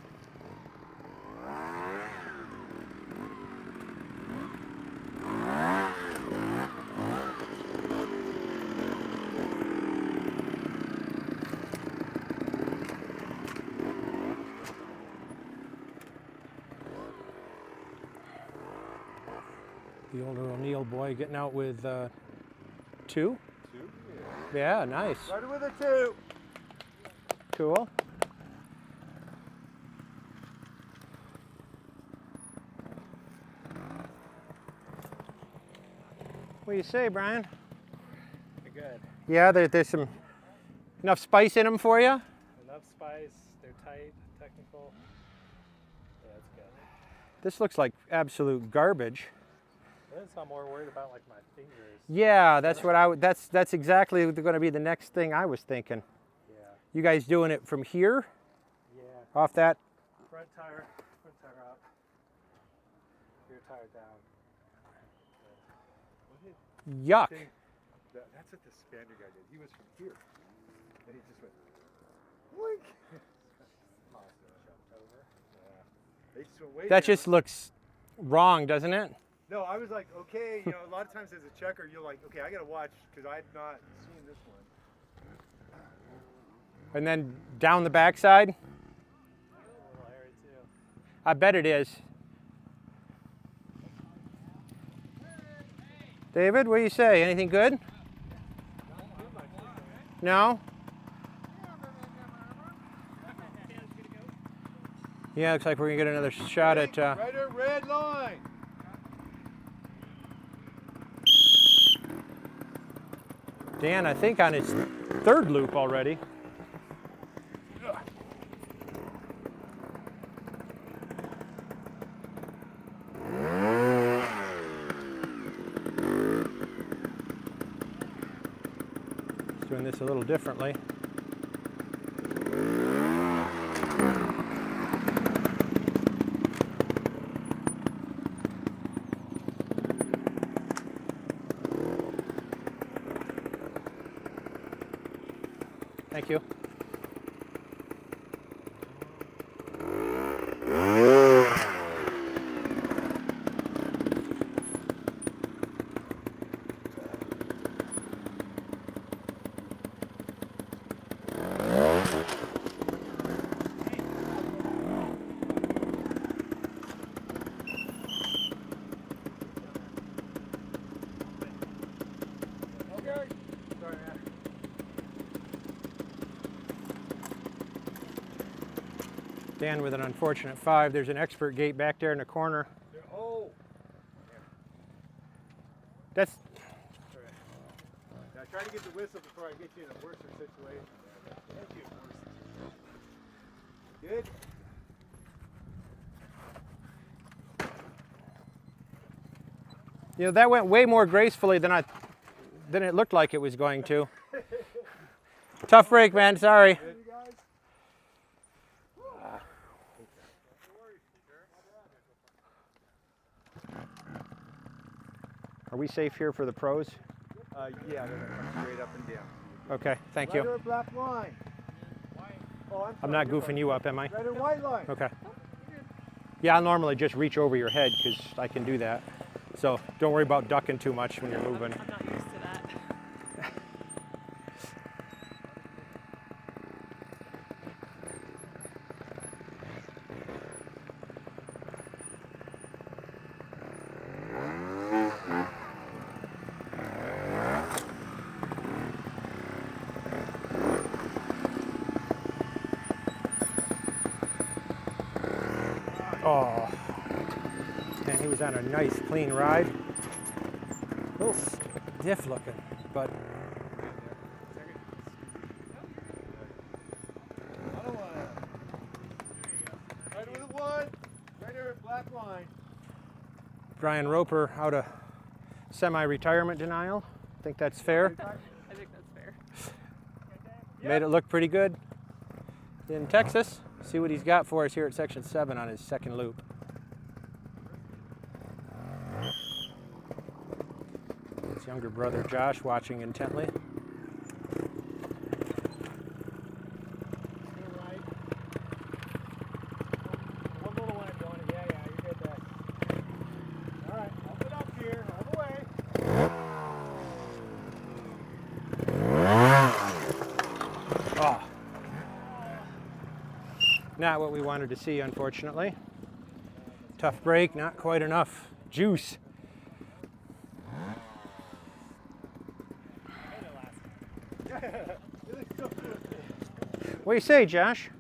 The older O'Neill boy getting out with 2. 2? Yeah, nice. Right with a 2. Cool. What do you say, Brian? They're good. Yeah, there's some enough spice in them for you? Enough spice. They're tight, technical. Yeah, it's good. This looks like absolute garbage. I'm more worried about like my fingers. Yeah, that's what that's exactly going to be the next thing I was thinking. Yeah. You guys doing it from here? Yeah. Off that? Front tire up. Rear tire down. Yuck. That's what the Spaniard guy did. He was from here. And he just went, blink. They just went way That down. just looks wrong, doesn't it? No, I was like, okay, you know, a lot of times as a checker, you're like, okay, I gotta watch because I've not seen this one. And then down the backside. I bet it is. David, what do you say? Anything good? No? Yeah, looks like we're gonna get another shot at. Right at red line. Dan, I think on his third loop already. He's doing this a little differently. Thank you. Dan with an unfortunate 5. There's an expert gate back there in the corner. Oh. That's. Now try to get the whistle before I get you in a worse situation. Thank you. Good. You know, that went way more gracefully than it looked like it was going to. Tough break, man. Sorry. Are we safe here for the pros? Yeah, they're gonna come straight up and down. Okay, thank you. Red or black line. Oh, I'm not goofing you up, am I? Red or white line. Okay. Yeah, I'll normally just reach over your head because I can do that. So don't worry about ducking too much when you're moving. I'm not used to that. Oh, man, he was on a nice, clean ride. A little stiff looking, but. Right with the 1. Right or black line. Brian Roper out of semi-retirement denial. Think that's fair. I think that's fair. Made it look pretty good in Texas. See what he's got for us here at section 7 on his second loop. His younger brother Josh watching intently. One little one going. Yeah, you're good there. All right, hold it up here. All the way. Oh. Not what we wanted to see, unfortunately. Tough break, not quite enough juice. What do you say, Josh?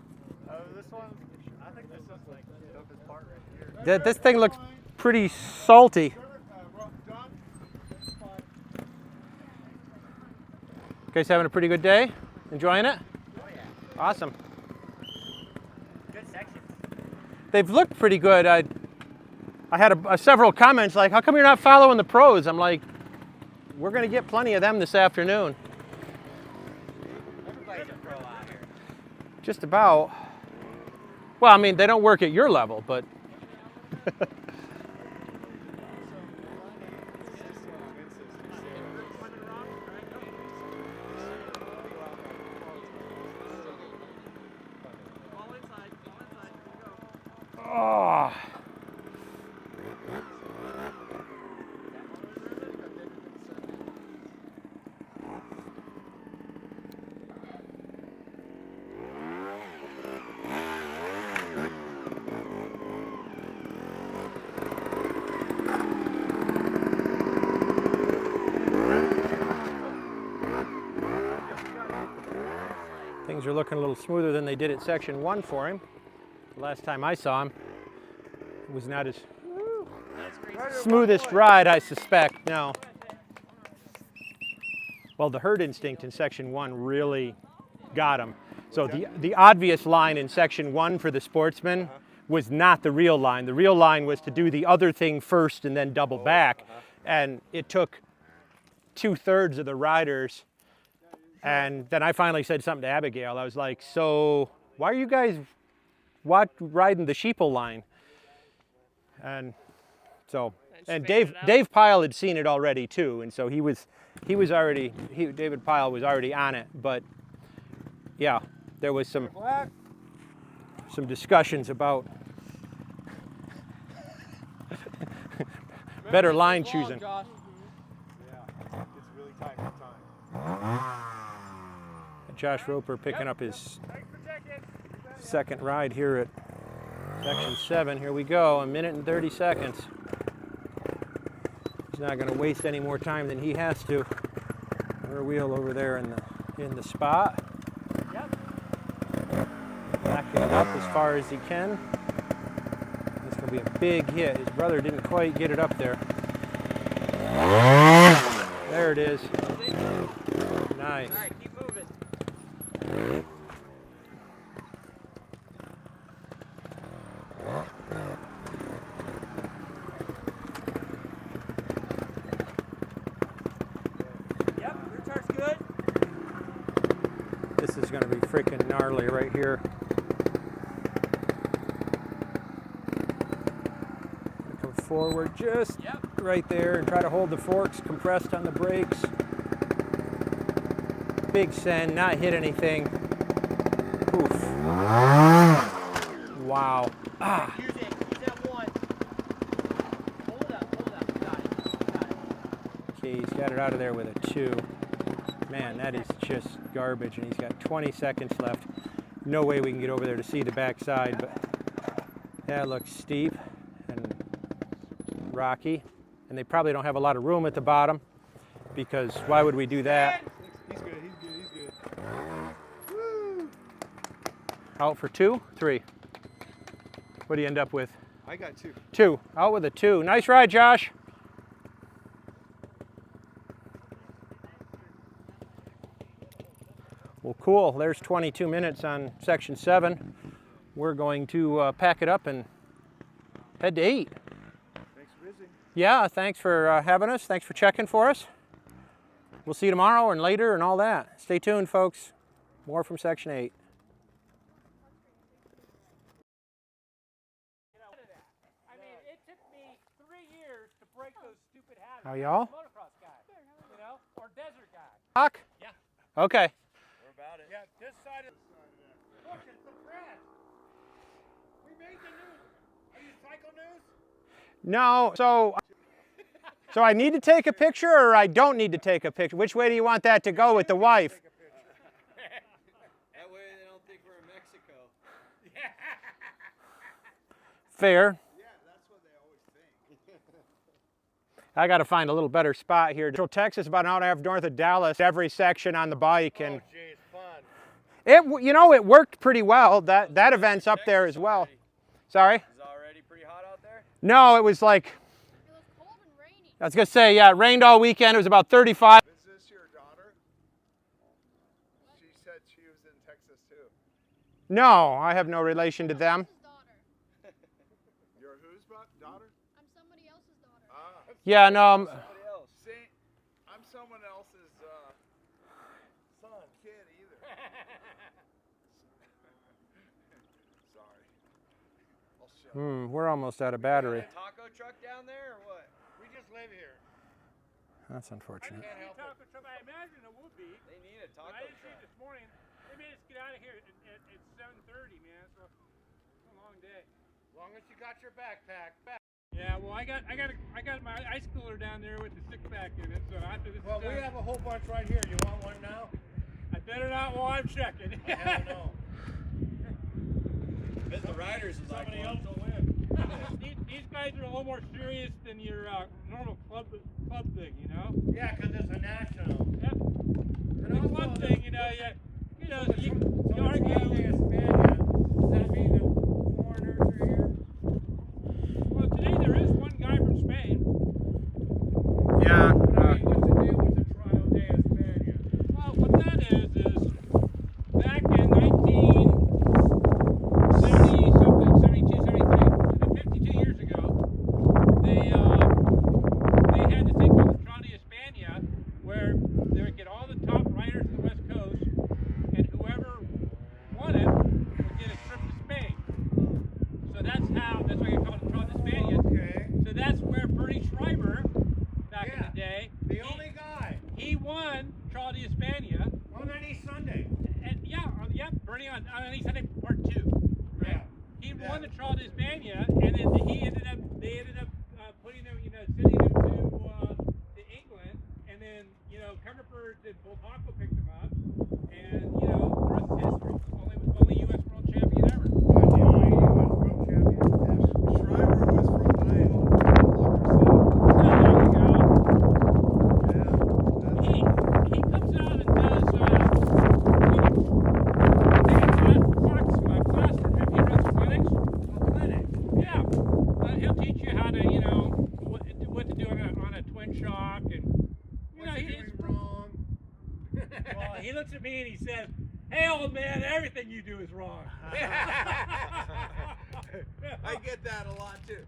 This one, I think this is like the toughest part right here. This thing looks pretty salty. You guys having a pretty good day? Enjoying it? Oh yeah. Awesome. Good section. They've looked pretty good. I had several comments like, how come you're not following the pros? I'm like, we're going to get plenty of them this afternoon. Everybody's a pro out here. Just about. Well, I mean, they don't work at your level, but. Oh. Things are looking a little smoother than they did at section 1 for him. The last time I saw him, it was not as smoothest ride, I suspect. No. Well, the herd instinct in section 1 really got him. So the obvious line in section 1 for the sportsman was not the real line. The real line was to do the other thing first and then double back. And it took 2/3 of the riders. And then I finally said something to Abigail. I was like, so why are you guys riding the sheeple line? And so, and Dave Pyle had seen it already too. And so David Pyle was already on it. But yeah, there was some discussions about better line choosing. Yeah, it's really tight for time. Josh Roper picking up his second ride here at section 7. Here we go, 1 minute and 30 seconds. He's not going to waste any more time than he has to. Rear wheel over there in the spot. Backing it up as far as he can. It's going to be a big hit. His brother didn't quite get it up there. There it is. Nice. All right, keep moving. Yep, your turf's good. This is going to be freaking gnarly right here. Come forward just right there and try to hold the forks compressed on the brakes. Big send, not hit anything. Oof. Wow. Ah. Use that one. Hold up. Got it. Okay, he's got it out of there with a 2. Man, that is just garbage, and he's got 20 seconds left. No way we can get over there to see the backside, but that looks steep and rocky. And they probably don't have a lot of room at the bottom, because why would we do that? He's good. Out for 2, 3. What do you end up with? I got 2. 2. Out with a 2. Nice ride, Josh. Well, cool. There's 22 minutes on section 7. We're going to pack it up and head to 8. Thanks for visiting. Yeah, thanks for having us. Thanks for checking for us. We'll see you tomorrow and later and all that. Stay tuned, folks. More from section 8. I mean, it took me 3 years to break those stupid habits. How y'all? Motocross guy, you know, or desert guy. Doc? Yeah. Okay. We're about it. Yeah, this side of. Look, it's the press. We made the news. Are you Cycle News? No, so I need to take a picture or I don't need to take a picture? Which way do you want that to go with the wife? That way they don't think we're in Mexico. Fair. Yeah, that's what they always think. I got to find a little better spot here. Central Texas, about an hour and a half north of Dallas, every section on the bike. And Oh, geez, fun. it worked pretty well. That event's up there as well. Sorry? Is it already pretty hot out there? No, it was like, I was going to say, yeah, it rained all weekend. It was about 35. Is this your daughter? She said she was in Texas too. No, I have no relation to them. You're whose daughter? I'm somebody else's daughter. Ah. Yeah, no. Somebody else. See, I'm someone else's son, kid either. Sorry. I'll show. We're almost out of battery. Taco truck down there or what? We just live here. That's unfortunate. I imagine it would be. They need a taco I didn't see truck. it this morning. They made us get out of here at 7:30, man. So it's a long day. As long as you got your backpack. Yeah, well, I got my ice cooler down there with the 6-pack in it. So after this Well, is we done, have a whole bunch right here. You want one now? I better not while I'm checking. Hell no. Bet the riders is like Somebody else one. will win. These guys are a little more serious than your normal club thing, you know. Yeah, because it's a national. Yeah. And The also club thing, you know, So Stargate Hispania. Does that mean that foreigners are here? Well, today there is one guy from Spain. Yeah. I mean, what's the deal with the Trial de Hispania? Well, what that is back in 1970 something, 72, 73, 52 years ago, they had this thing called the Trial de Hispania, where they would get all the top writers of the West Coast, and whoever won it would get a trip to Spain. So that's why they call it the Trial de Hispania. Okay. So that's where Bernie Schreiber, back in the day, The only guy he won Trial de Hispania. on any Sunday. And yeah, Bernie on he said it part 2. Right? Yeah. He won the Trial de Hispania, and then they ended up putting them, sending them to England, and then Comerford and Bultaco picked them up, and the rest is history. Only U.S. world champion ever. The only U.S. world champion. Schreiber was from my home. He comes out and does class for him. He runs clinics. Yeah. He'll teach you how to, what to do on a twin shock, and he's wrong. Well, he looks at me and he says, "Hey, old man, everything you do is wrong." I get that a lot too.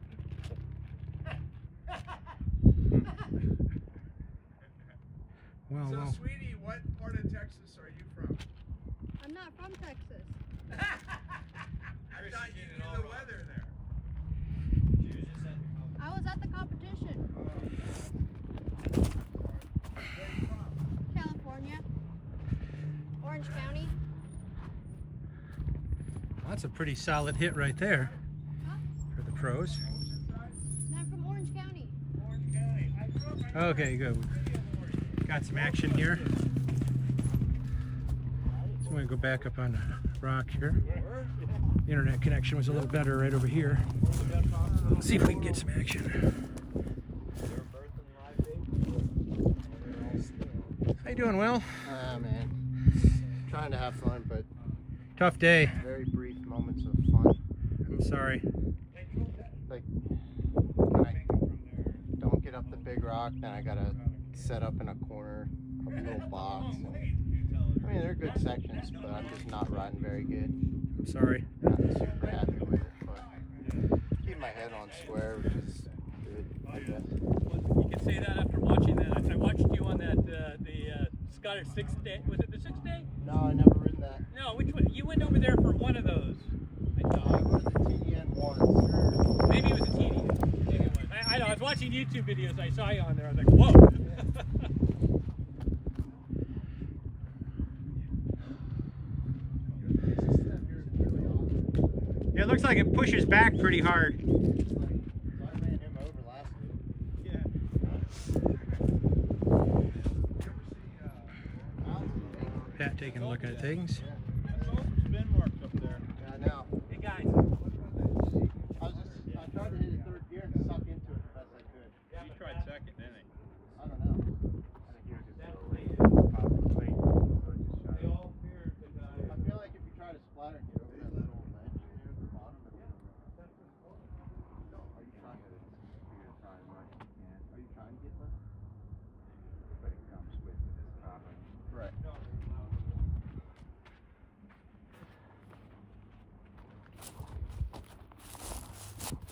Well, So, well. sweetie, what part of Texas are you from? I'm not from Texas. I thought you knew the weather there. I was at the competition. California. Orange County. That's a pretty solid hit right there for the pros. I'm from Orange County. Okay, good. Got some action here. So I'm going to go back up on the rock here. The internet connection was a little better right over here. Let's see if we can get some action. How you doing, Will? Ah, man. Trying to have fun, but Tough day. very brief moments of fun. I'm sorry. Like, when I don't get up the big rock, then I gotta set up in a corner of a little box. And, I mean, they're good sections, but I'm just not riding very good. I'm sorry. Not super happy with it, but keep my head on square, which is good, I guess. You can say that after watching that. I watched you on that the Scottish 6th day. Was it the 6th day? No, I never ridden that. No, which one? You went over there for one of those. I thought. I was the TDN once. Maybe it was a TD. Maybe it was. I know. I was watching YouTube videos. I saw you on there. I was like, whoa. Yeah, it looks like it pushes back pretty hard. I ran him over last week. Pat taking a look at things. Spin marks up there. Yeah, I know. Hey guys. I tried to hit it third gear and suck into it the best I could. He tried second, didn't he? I don't know. I feel like if you try to splatter and get over that little ledge near the bottom of the are you trying to get left? But it comes with this problem. Right.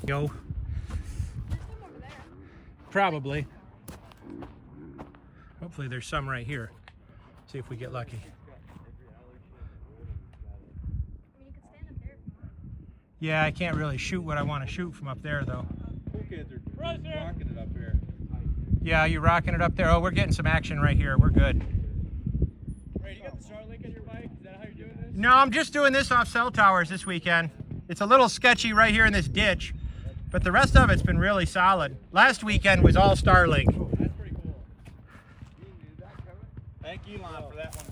Go. Probably. Hopefully there's some right here. See if we get lucky. Yeah, I can't really shoot what I want to shoot from up there though. Cool kids are rocking it up here. Yeah, you rocking it up there? Oh, we're getting some action right here. We're good. Ray, you got the Starlink on your bike? Is that how you're doing this? No, I'm just doing this off cell towers this weekend. It's a little sketchy right here in this ditch, but the rest of it's been really solid. Last weekend was all Starlink. That's pretty cool. Thank you, Lon, for that one.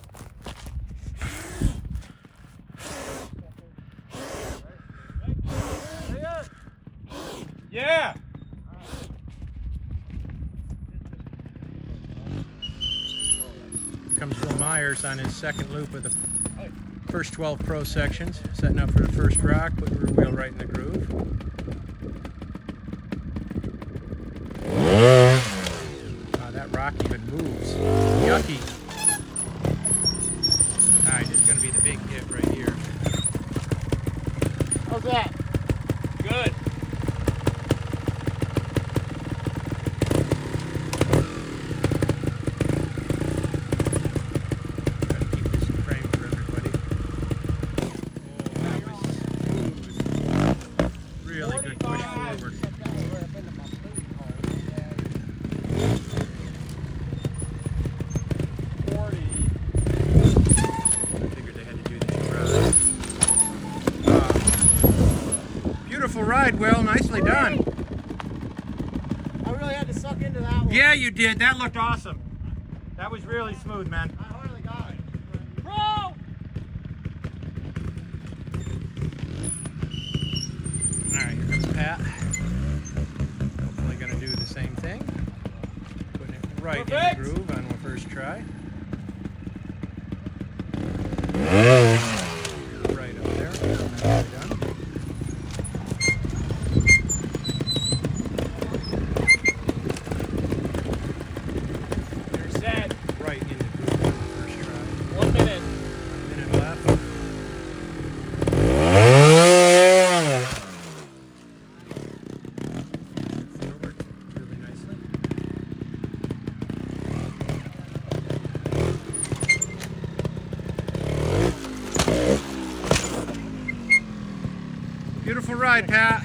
Yeah! Comes Will Myers on his second loop of the First 12 pro sections, setting up for the first rock, putting rear wheel right in the groove. That rock even moves. Yucky. Alright, this is going to be the big hit right here. How's that? Good. Gotta keep this in frame for everybody. Really good push forward. Beautiful ride, Will. Nicely done. I really had to suck into that one. Yeah, you did. That looked awesome. That was really smooth, man. I hardly got it. Bro! Alright, here comes Pat. Hopefully going to do the same thing. Putting it right in the groove on the first try. Right up there. Nicely done. Right in the groove on the first try. 1 minute. 1 minute left. Forward really nicely. Beautiful ride, Pat.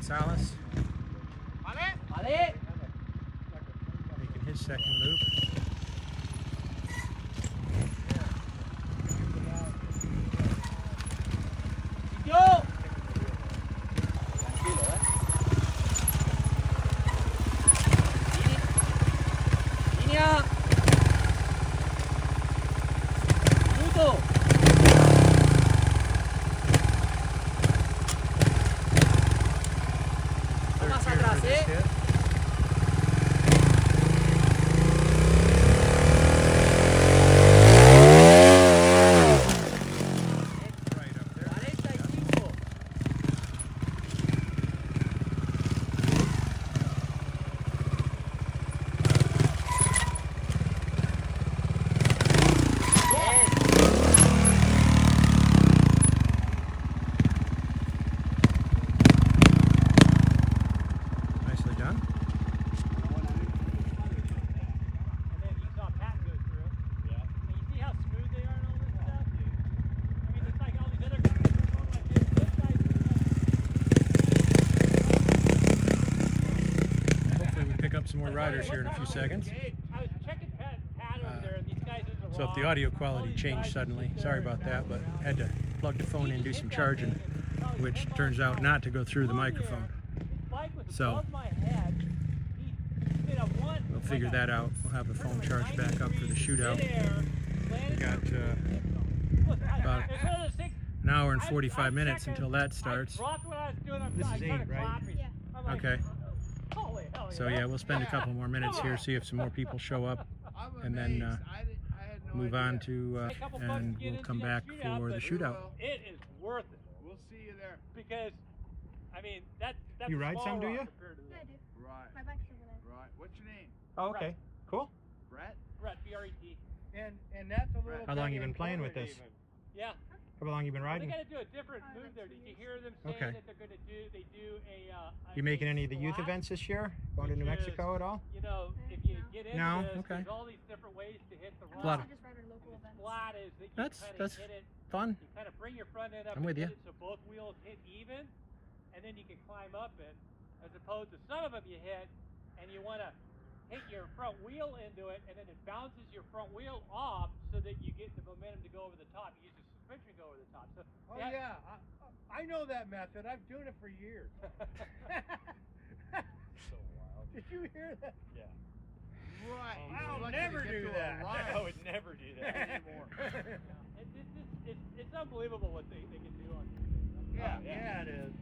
Gonzalez making his second loop. Go! Línea. Minuto. Más atrás, Some more riders here in a few seconds. So if the audio quality changed suddenly, sorry about that, but had to plug the phone in, do some charging, which turns out not to go through the microphone. So we'll figure that out. We'll have the phone charged back up for the shootout. We got about an hour and 45 minutes until that starts. This is 8, right? Okay. So yeah, we'll spend a couple more minutes here, see if some more people show up, and then move on to, and we'll come back for the shootout. It is worth it. We'll see you there. Because, I mean, that's you ride some, do you? Yeah, I do. Right. My bike's over there. Right. What's your name? Oh, okay. Cool. Brett? Brett, B-R-E-T. And that's a little. How long you been playing with this? Yeah. How long you been riding? They got to do a different move there. Did you hear them saying that they're going to do? They do a. You making any of the youth events this year? Going to New Mexico at all? You know, if you get into this, there's all these different ways to hit the rock. Just ride our local events. Flat is that you That's hit it. fun. You kind of bring your front end up. I'm with you. So both wheels hit even, and then you can climb up it. As opposed to some of them you hit, and you want to hit your front wheel into it, and then it bounces your front wheel off so that you get the momentum to go over the top. You use the suspension to go over the top. So oh yeah, I know that method. I've been doing it for years. So wild. Did you hear that? Yeah. Right. I'll never do that. I would never do that anymore. It's unbelievable what they can do on this thing. Yeah, it is.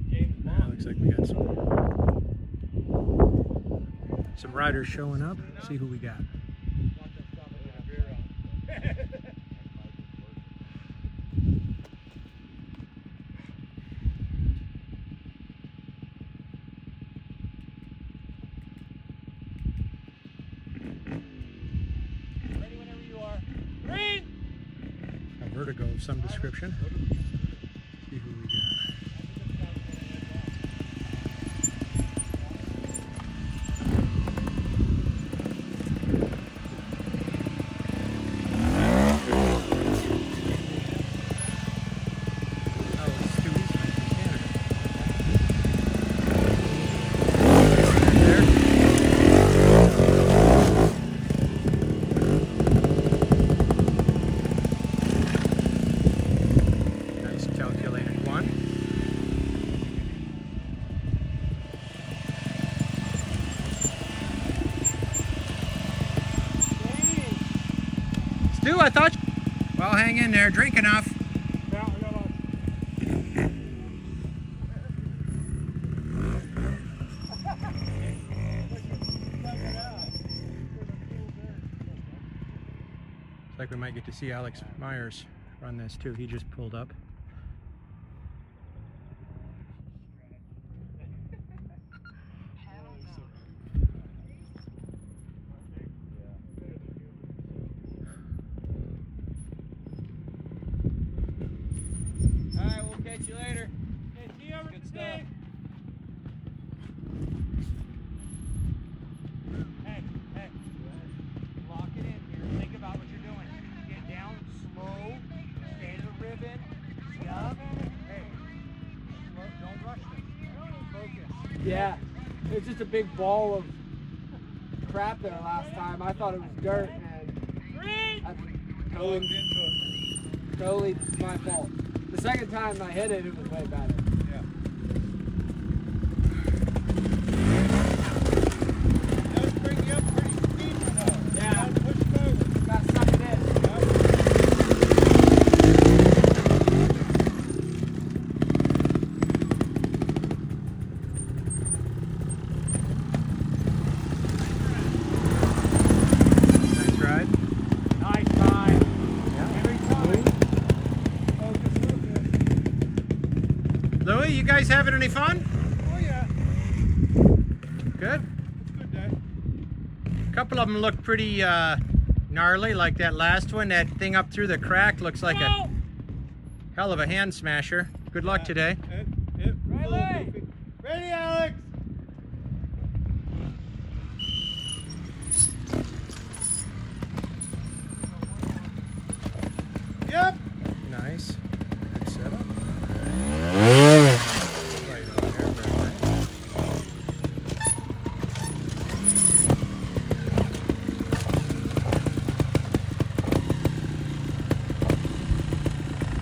James Bond. Looks like we got some Some riders showing up. See who we got. Ready whenever you are. Green! A vertigo of some description. See who we got. Stu, I thought. Well, hang in there. Drink enough. Yeah, I got Looks like we might get to see Alex Myers run this too. He just pulled up. Alright, we'll catch you later. Okay, see you over Good the stuff. day. Hey, hey. Lock it in here. Think about what you're doing. Get down slow. Stay to the ribbon. Yup. Hey. Don't rush this. Focus. Yeah, it's just a big ball of crap there last time. I thought it was dirt, and totally it's my fault. The second time I hit it, it was way better. Yeah. That was bringing you up pretty steep though. Yeah. You gotta push forward. Gotta suck it in. Nice ride. Nice ride. Every time. Louie, you guys having any fun? Oh yeah. Good. It's a good day. A couple of them look pretty gnarly, like that last one. That thing up through the crack looks like a hell of a hand smasher. Good luck today. Riley! Ready, Alex? Yep. Nice. Good setup. Right on there, very nice.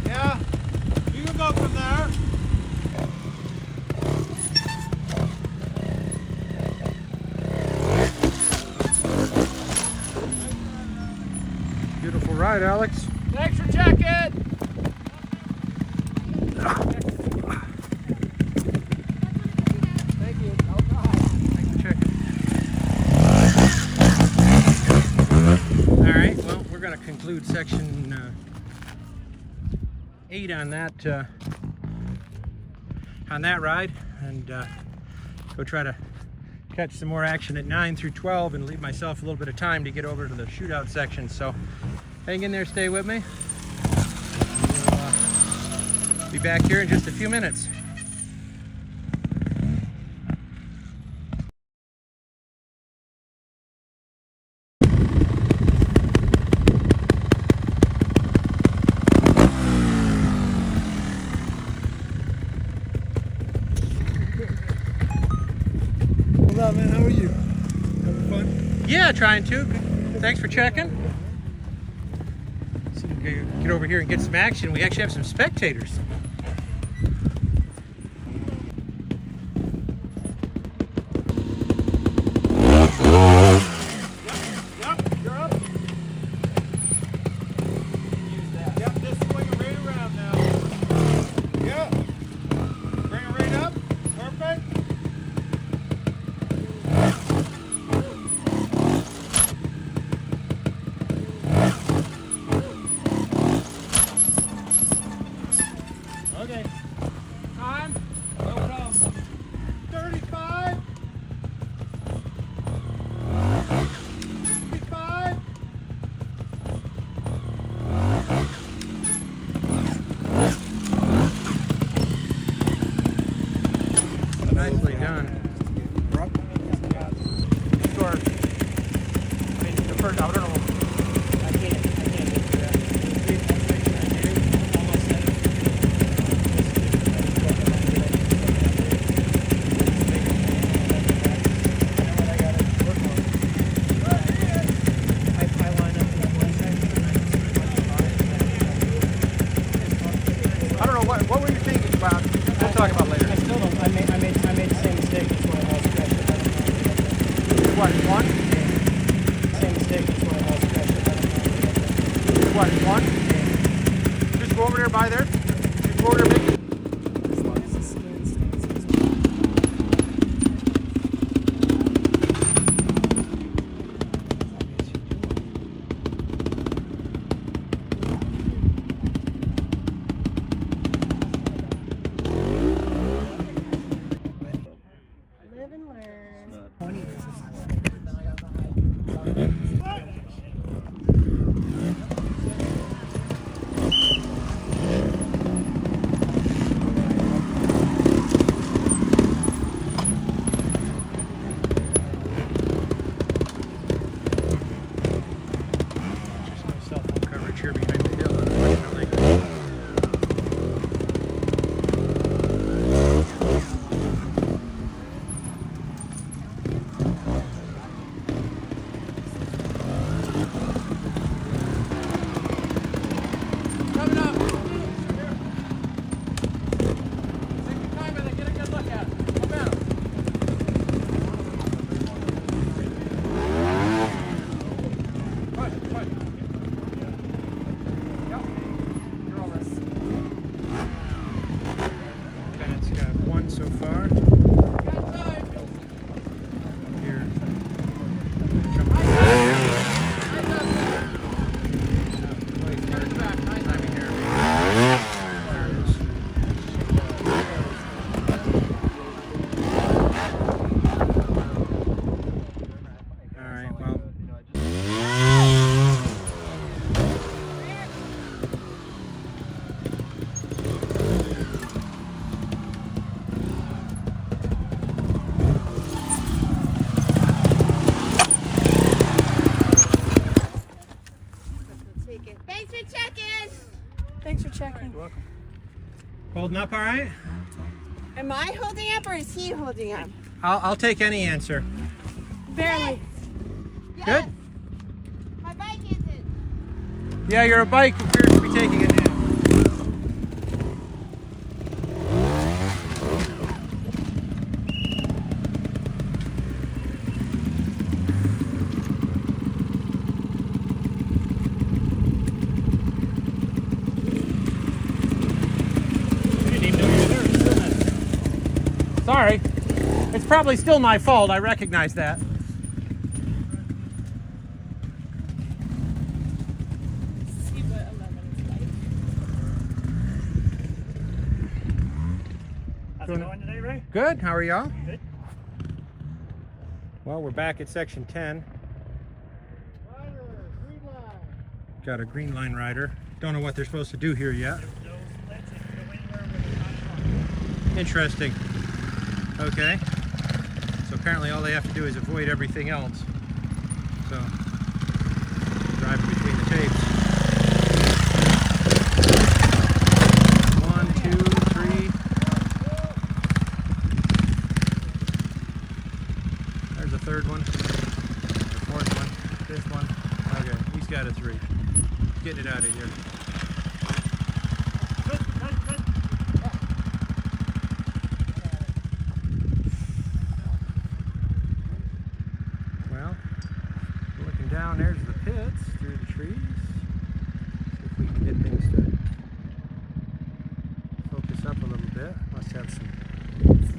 Yeah. You can go from there. Beautiful ride, Alex. Thanks for checking. Thank you. No problem. Thanks for checking. All right, well, we're going to conclude section 8 on that ride, and go try to catch some more action at 9 through 12 and leave myself a little bit of time to get over to the shootout section. So hang in there, stay with me. We'll be back here in just a few minutes. What's up, man? How are you? Having fun? Yeah, trying to. Thanks for checking. See if we can get over here and get some action. We actually have some spectators. Yep, you're up. Yep, just swing it right around now. Yep. Bring it right up. Perfect. Okay. Time. Open up. 35. 65. Nicely done. Sure. I mean, the first, I don't know. I can't get to that. I don't know, what were you thinking about? We'll talk about later. I still don't. I made the same mistake. That's why I lost pressure. What, one? Same mistake. That's why I lost pressure. What, one? Just go over there by there. Just go over there, maybe. As long as the skin stays. Live and learn. There's no cell phone coverage here behind the hill, unfortunately. Coming up. Take your time and get a good look at it. Momentum. Push, push. Yep. You're over. Bennett's got one so far. Got time. Here. Alright, well. Take it. Thanks for checking. Thanks for checking. You're welcome. Holding up all right? Am I holding up or is he holding up? I'll take any answer. Barely. Good? My bike isn't. Yeah, your bike appears to be taking it now. Sorry. It's probably still my fault. I recognize that. See what 11 is like. How's it going today, Ray? Good. How are y'all? Good. Well, we're back at section 10. Got a green line rider. Don't know what they're supposed to do here yet. Interesting. Okay. So apparently all they have to do is avoid everything else. So, driving between the tapes. 1, 2, 3. There's a third one. The fourth one. Fifth one. Okay, he's got a 3. Getting it out of here. Well, looking down, there's the pits through the trees. See if we can get things to focus up a little bit. Must have some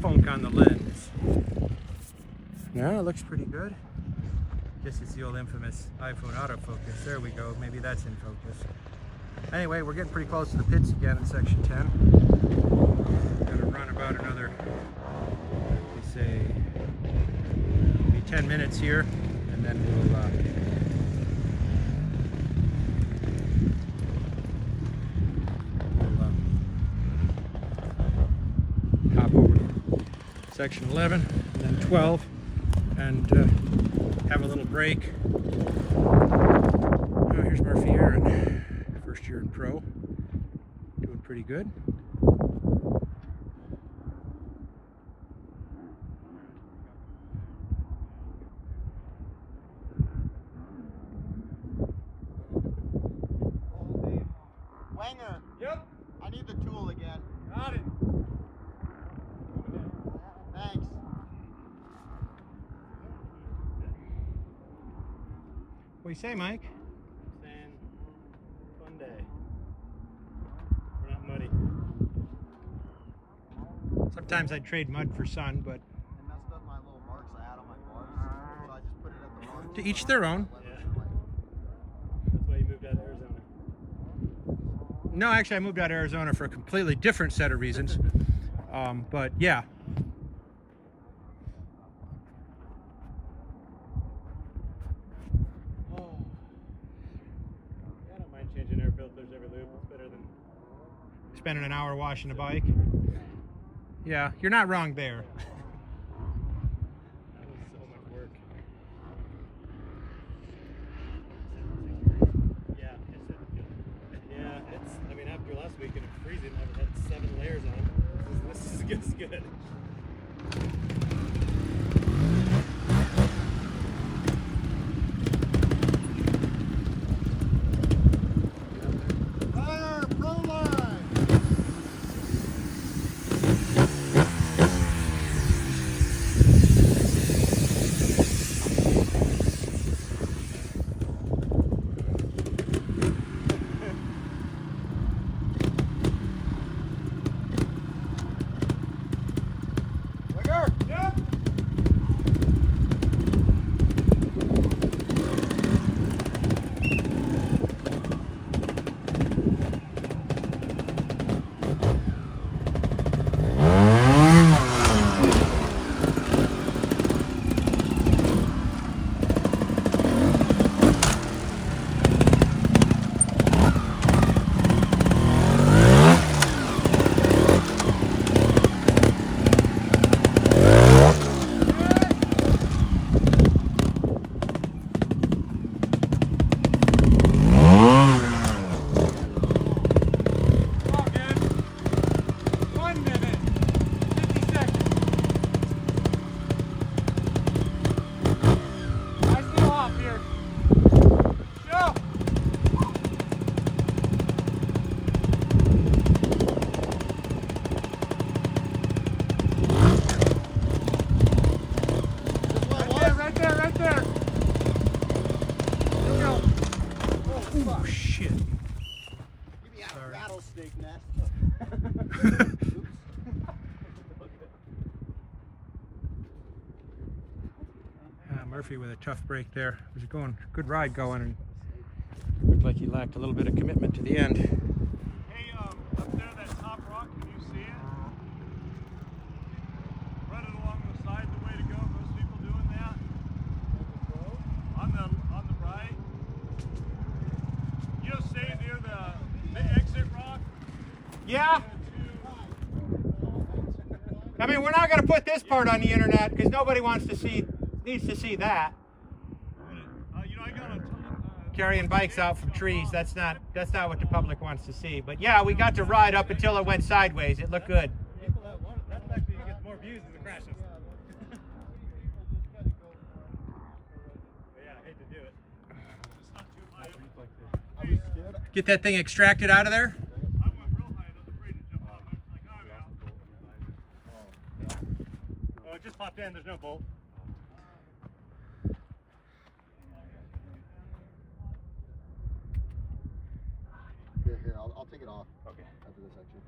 funk on the lens. Yeah, it looks pretty good. Guess it's the old infamous iPhone autofocus. There we go. Maybe that's in focus. Anyway, we're getting pretty close to the pits again in section 10. Gonna run about another, they say, maybe 10 minutes here, and then we'll hop over to section 11 and then 12 and have a little break. Oh, here's Murphy Aaron, first year in pro, doing pretty good. Wanger. Yep. I need the tool again. Got it. Thanks. What do you say, Mike? Saying, fun day. We're not muddy. Sometimes I trade mud for sun, but I messed up my little marks I had on my bars, so I just put it at the mark. to each their own. Yeah. That's why you moved out of Arizona. No, actually, I moved out of Arizona for a completely different set of reasons. But yeah. Oh. Yeah, I don't mind changing air filters every loop. It's better than Spending an hour washing the bike. Yeah, you're not wrong there. that was so much work. Yeah, it's I mean, after last weekend of freezing, I've had 7 layers on. This is good. Fire, pro line. Wanger. Yep. All good. 1 minute, 50 seconds. I still off here. Go. Right there, right there. Here we go. Oh, shit. Give me a rattlesnake nest. Murphy with a tough break there. It was going good ride going, and looked like he lacked a little bit of commitment to the end. Hey, up there, that top rock, can you see it? Run it along the side, the way to go. Most people doing that. On the right. You know, stay near the exit rock. Yeah. I mean, we're not going to put this part on the internet because nobody needs to see that. You know, I got a Carrying bikes out from trees. That's not what the public wants to see. But yeah, we got to ride up until it went sideways. It looked good. People that want it, that's actually gets more views than the crashes. But yeah, I hate to do it. Get that thing extracted out of there. I went real high. I was afraid to jump off. I was like, I'm out. Oh, it just popped in. There's no bolt. Here, I'll take it off. Okay. After this section.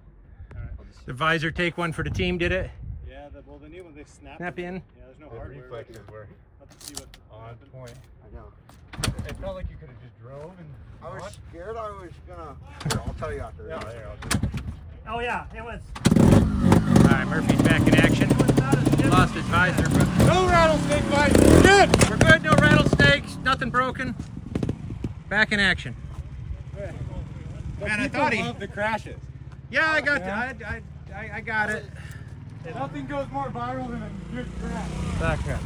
All right. The visor take one for the team, did it? Yeah, the new one they snapped. Snap in. Yeah, there's no hardware. reflexes were Let's see what on point. I know. It felt like you could have just drove and. I was scared I was gonna. I'll tell you after. Yeah, there. Oh yeah, it was. All right, Murphy's back in action. Lost his visor, but No rattlesnake bite. Good. we're good. No rattlesnakes. Nothing broken. Back in action. Man, I thought he. love the crashes. Yeah, I got I got it. Nothing goes more viral than a good crash. Back up.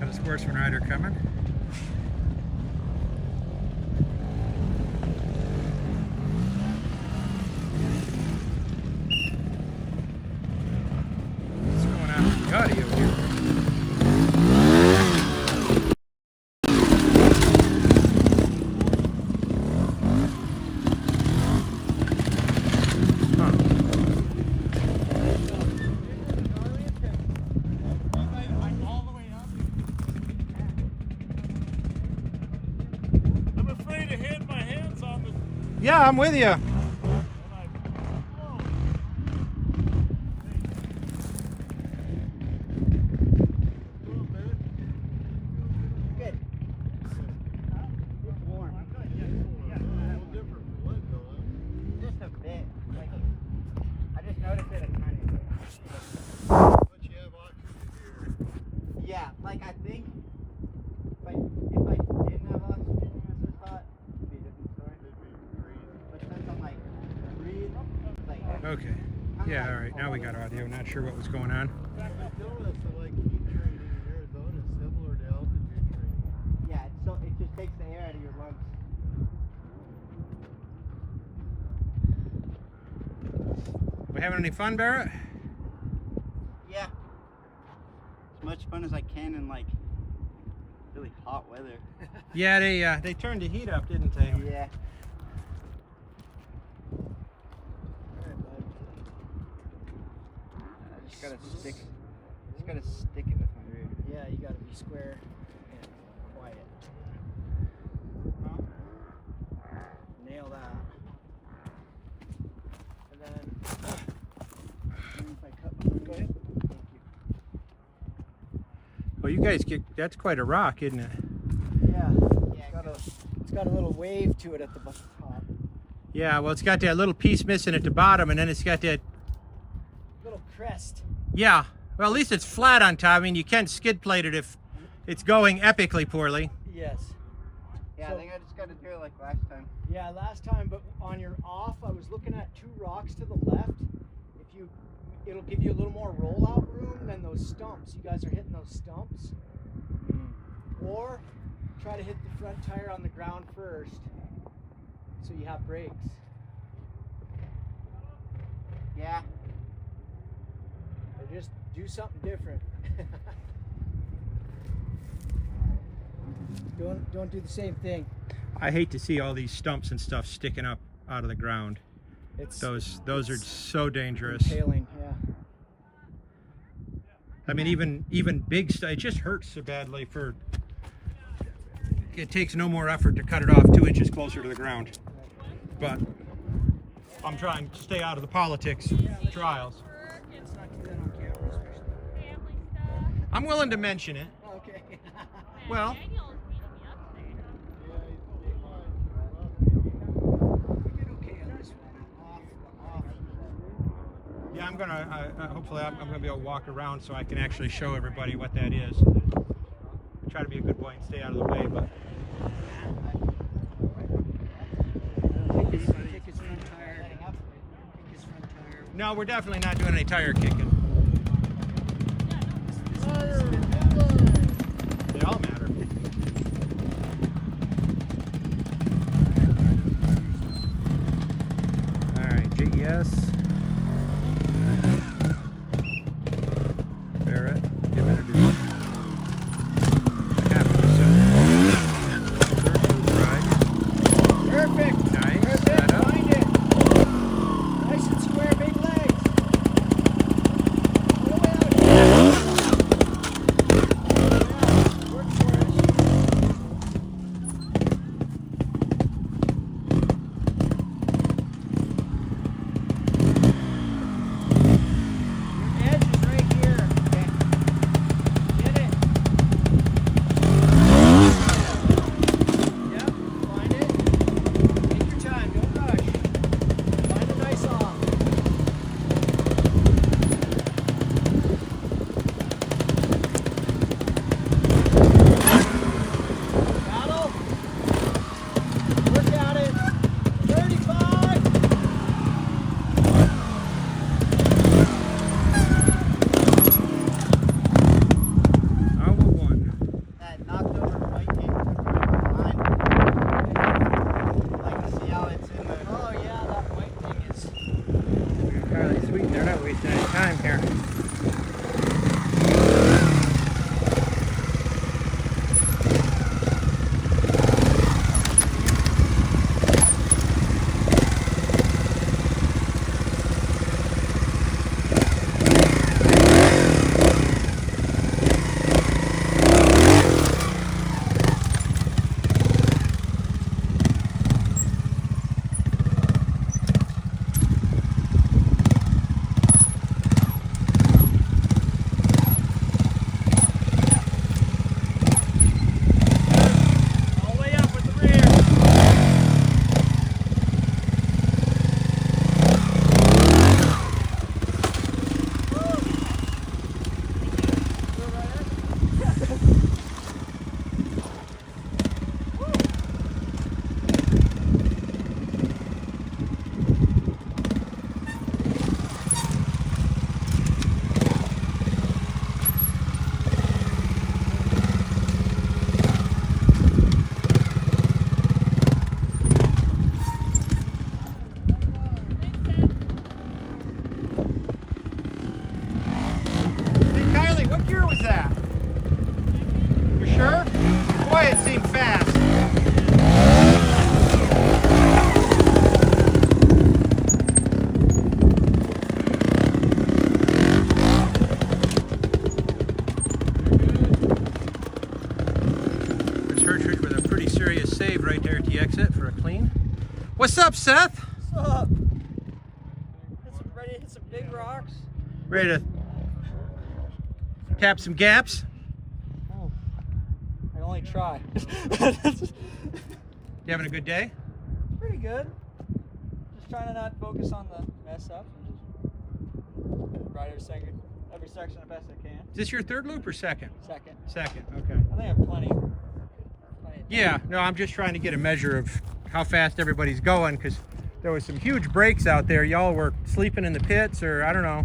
Got a sportsman rider coming. What's going on with the audio here? I'm afraid to hit my hands on the. Yeah, I'm with you. Good. It's warm. Just a bit. Like, I just noticed it a tiny bit. But you have oxygen here. Yeah, like I think if I didn't have oxygen and it was this hot, it'd be a different story. But since I'm like breathe, it's like Okay. Yeah, all right. Now we got audio. Not sure what was going on. They told us that like heat training in Arizona is similar to altitude training. yeah, so it just takes the air out of your lungs. We having any fun, Barrett? Yeah. As much fun as I can in like really hot weather. Yeah, they turned the heat up, didn't they? Yeah. I just gotta stick it with my rear. Yeah, you gotta be square and quiet. Nail that. And then If I cut go ahead. Well, you guys that's quite a rock, isn't it? Yeah. It's got a little wave to it at the top. Yeah, well, it's got that little piece missing at the bottom, and then it's got that. Little crest. Yeah. Well, at least it's flat on top. I mean, you can't skid plate it if it's going epically poorly. Yes. Yeah, So- I think I just gotta do it like last time. Yeah, last time, but on your off, I was looking at two rocks to the left. It'll give you a little more rollout room than those stumps. You guys are hitting those stumps. Or try to hit the front tire on the ground first, so you have brakes. Yeah. Or just do something different. Don't do the same thing. I hate to see all these stumps and stuff sticking up out of the ground. Those are so dangerous. Impaling, yeah. I mean, even big stuff, it just hurts so badly. It takes no more effort to cut it off 2 inches closer to the ground. But I'm trying to stay out of the politics trials. I'm willing to mention it. Okay. Well, yeah, I'm gonna. Hopefully, I'm gonna be able to walk around so I can actually show everybody what that is. I try to be a good boy and stay out of the way, but. Kick his front tire. Kick his front tire. No, we're definitely not doing any tire kicking. They all matter. All right, JES. Barrett, give introduction. Perfect. Nice. Perfect. Setup. Find it. there at the exit for a clean. What's up, Seth? What's up? Ready to hit some big rocks? Ready to tap some gaps? Oh, I only try. You having a good day? Pretty good. Just trying to not focus on the mess up. Just ride every section the best I can. Is this your third loop or second? Second. Second, okay. I think I have plenty. Yeah, no, I'm just trying to get a measure of how fast everybody's going, because there was some huge breaks out there. Y'all were sleeping in the pits, or I don't know.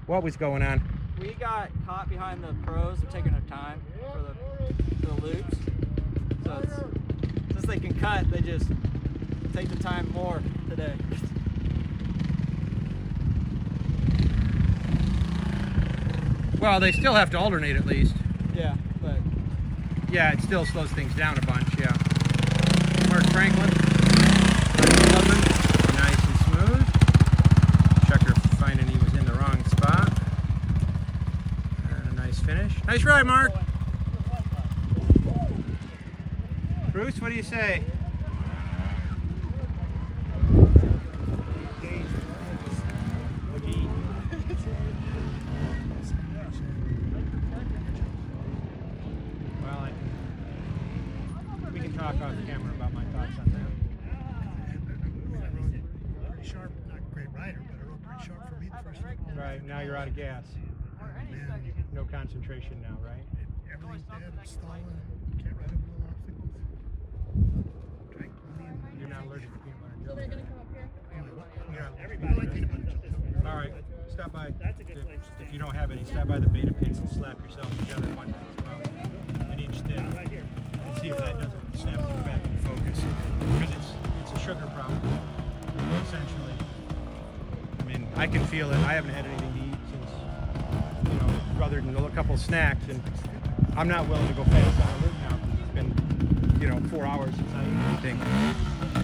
What was going on? We got caught behind the pros. They're taking their time for the loops. So since they can cut, they just take the time more today. Well, they still have to alternate at least. Yeah, but yeah, it still slows things down a bunch. Yeah. Mark Franklin, nice and smooth. Checker finding he was in the wrong spot. And a nice finish. Nice ride, Mark. Bruce, what do you say? We can talk off camera about my thoughts on that. Pretty sharp, not a great rider, but I rode pretty sharp for me the first week. Right, now you're out of gas. No concentration now, right? Everything's dead, I'm stalling, can't ride over the obstacles. You're not allergic to peanut butter and So jelly. they're gonna come up here? Everybody like peanut butter jelly. All right, stop by. If you don't have any, stop by the beta pits and slap yourself together one about an inch thick. And see if that doesn't snap things back into focus. Because it's a sugar problem, essentially. I mean, I can feel it. I haven't had anything to eat since, other than a couple snacks, and I'm not willing to go fast on a loop now. It's been, 4 hours since I ate anything.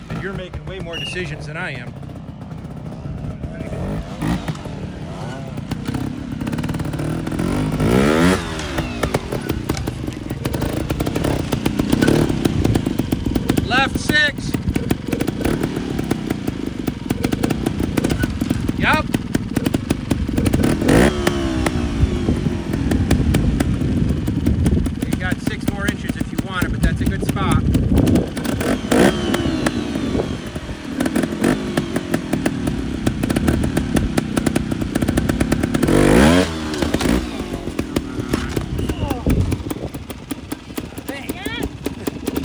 And you're making way more decisions than I am. Left 6. Yup. You got 6 more inches if you want it, but that's a good spot.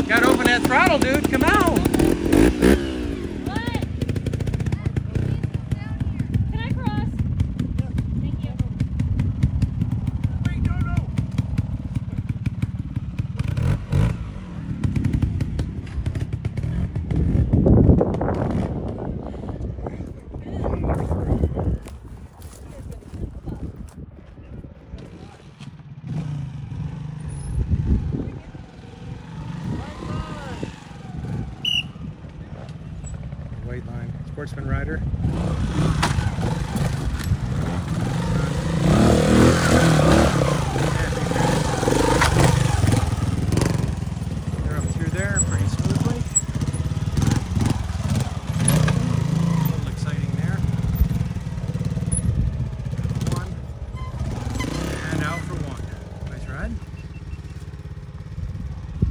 Gotta open that throttle, dude. Come on. What? Can I cross? Thank you. Wait, no. White line. Sportsman rider. They're up through there pretty smoothly. A little exciting there. One. And out for one. Nice ride.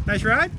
Nice ride.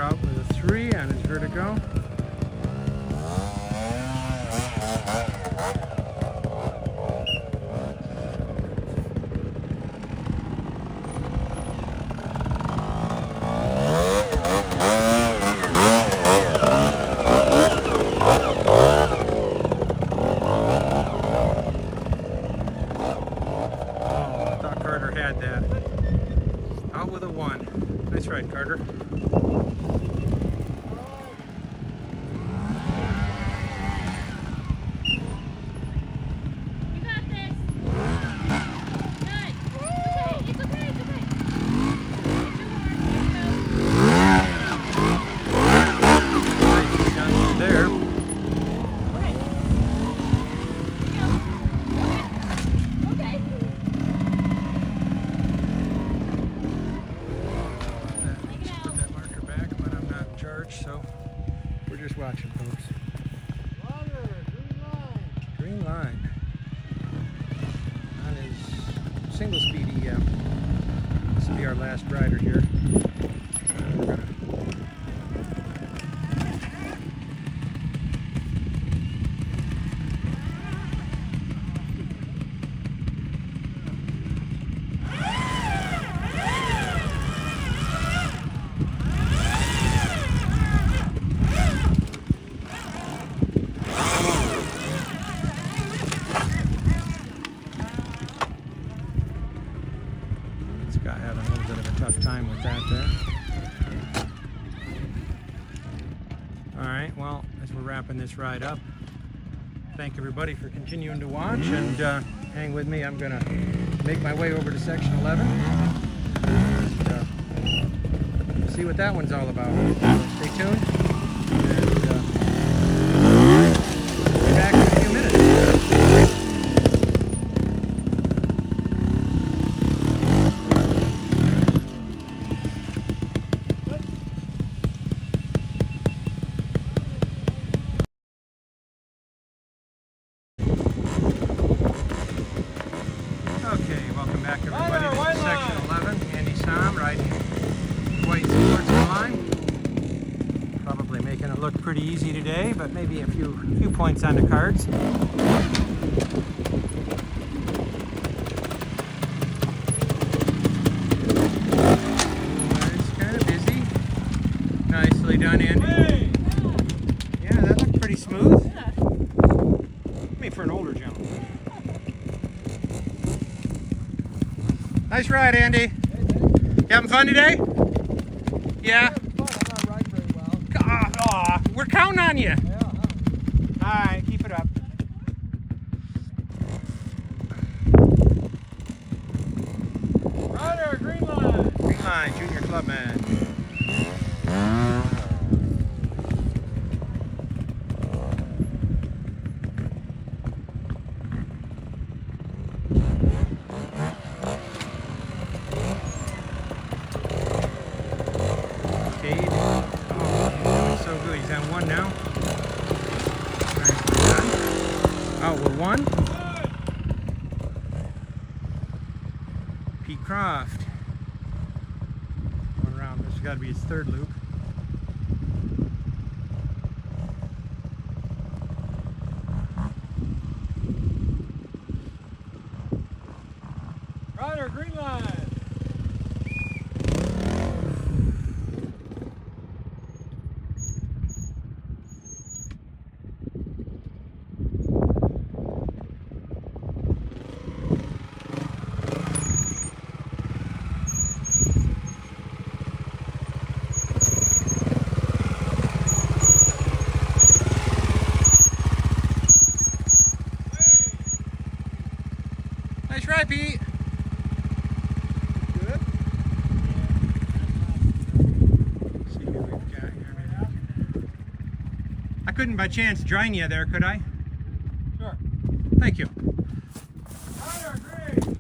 Out with a 3 on his vertigo. just watching, folks. Green line. On his single speedy, this will be our last rider here. We're gonna Scott having a little bit of a tough time with that there. Alright, well, as we're wrapping this ride up, thank everybody for continuing to watch, and hang with me. I'm going to make my way over to section 11 and see what that one's all about. Stay tuned, and be back in a few minutes. Okay, welcome back everybody to section 11. Andy Sam riding quite towards the line. Probably making it look pretty easy today, but maybe a few points on the cards. It's kind of busy. Nicely done, Andy. Yeah, that looked pretty smooth. I mean, for an older gentleman. Nice ride, Andy. You having fun today? Yeah? Aw, we're counting on you. Alright, keep it up. Ryder, green line. Green line, junior clubman. Cade. Oh, he's doing so good. He's on one now. Nicely done. Oh, we're one. Pete Croft. Going around. This has got to be his third loop. Ryder, green line. Nice ride, Pete. Good. See who we've got here. Maybe. I couldn't by chance join you there, could I? Sure. Thank you. Ryder, green.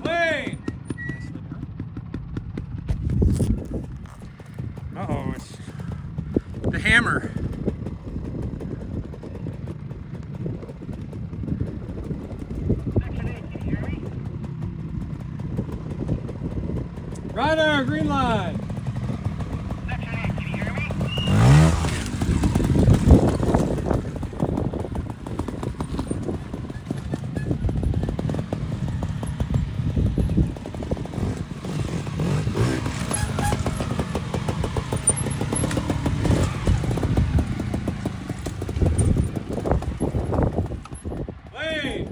Lane. Uh-oh, it's the hammer. Ryder, green line. Lane.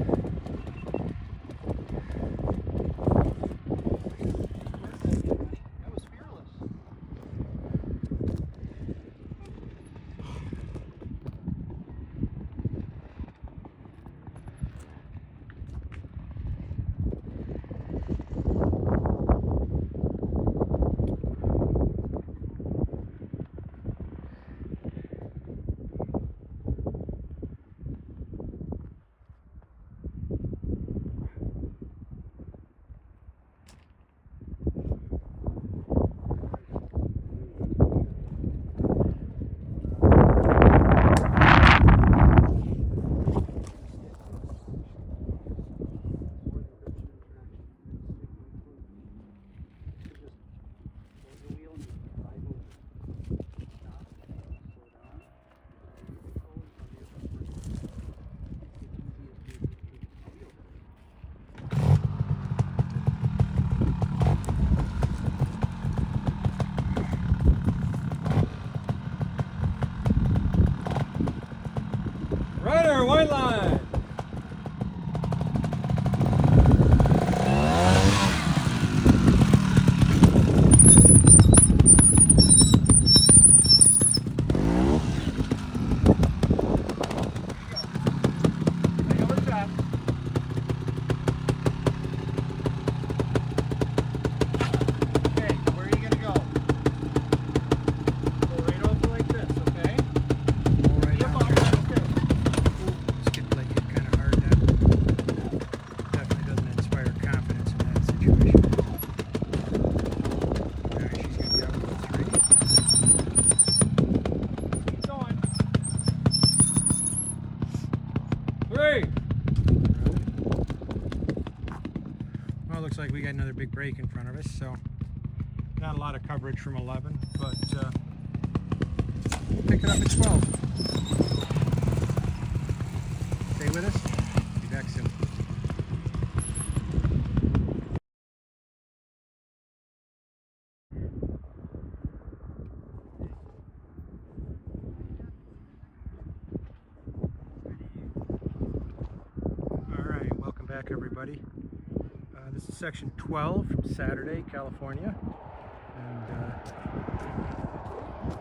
That was fearless. Well, it looks like we got another big break in front of us, so not a lot of coverage from 11, but pick it up at 12. Stay with us. Be back soon. All right, welcome back, everybody. This is section 12 from Saturday, California, and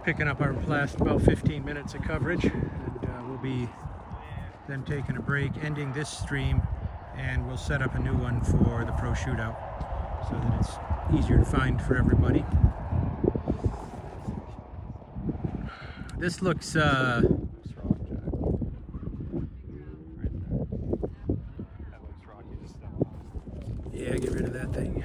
picking up our last about 15 minutes of coverage, and we'll be then taking a break, ending this stream, and we'll set up a new one for the pro shootout so that it's easier to find for everybody. This looks yeah, get rid of that thing.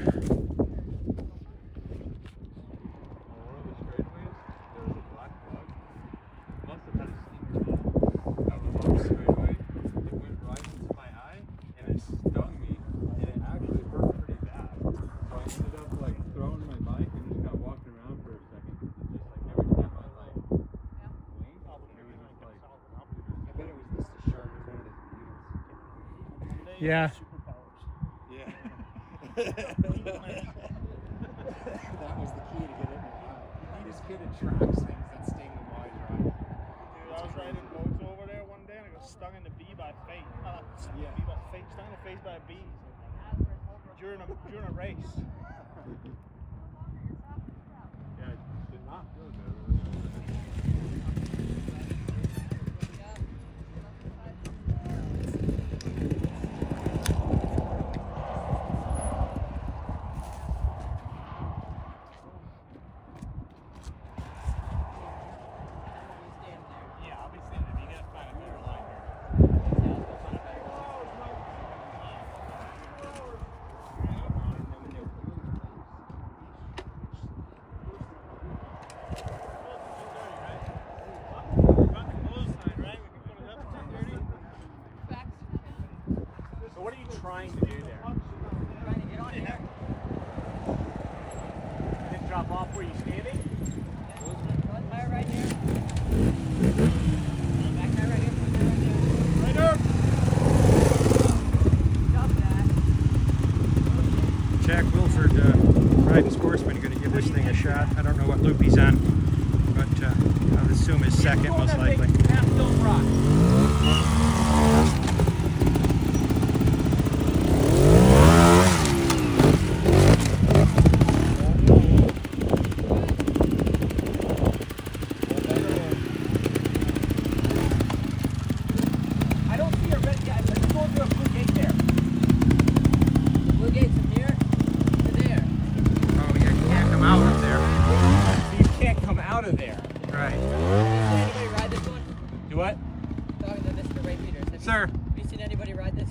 Yeah. Yeah. That was the key to get in there. You just get attracts things that sting them while you're riding. Dude, I was riding boats over there one day and I got stung in the bee by a face. Stung in the face by a bee during a race. Yeah, it did not feel good. Trying to do there? Trying to get on here. And then drop off where you're standing? Front tire right here. Back tire right here. Front tire right there. Right there. Stop that. Jack Wilford, riding sportsman, going to give this thing a shot. I don't know what loop he's on, but I'll assume his second most likely.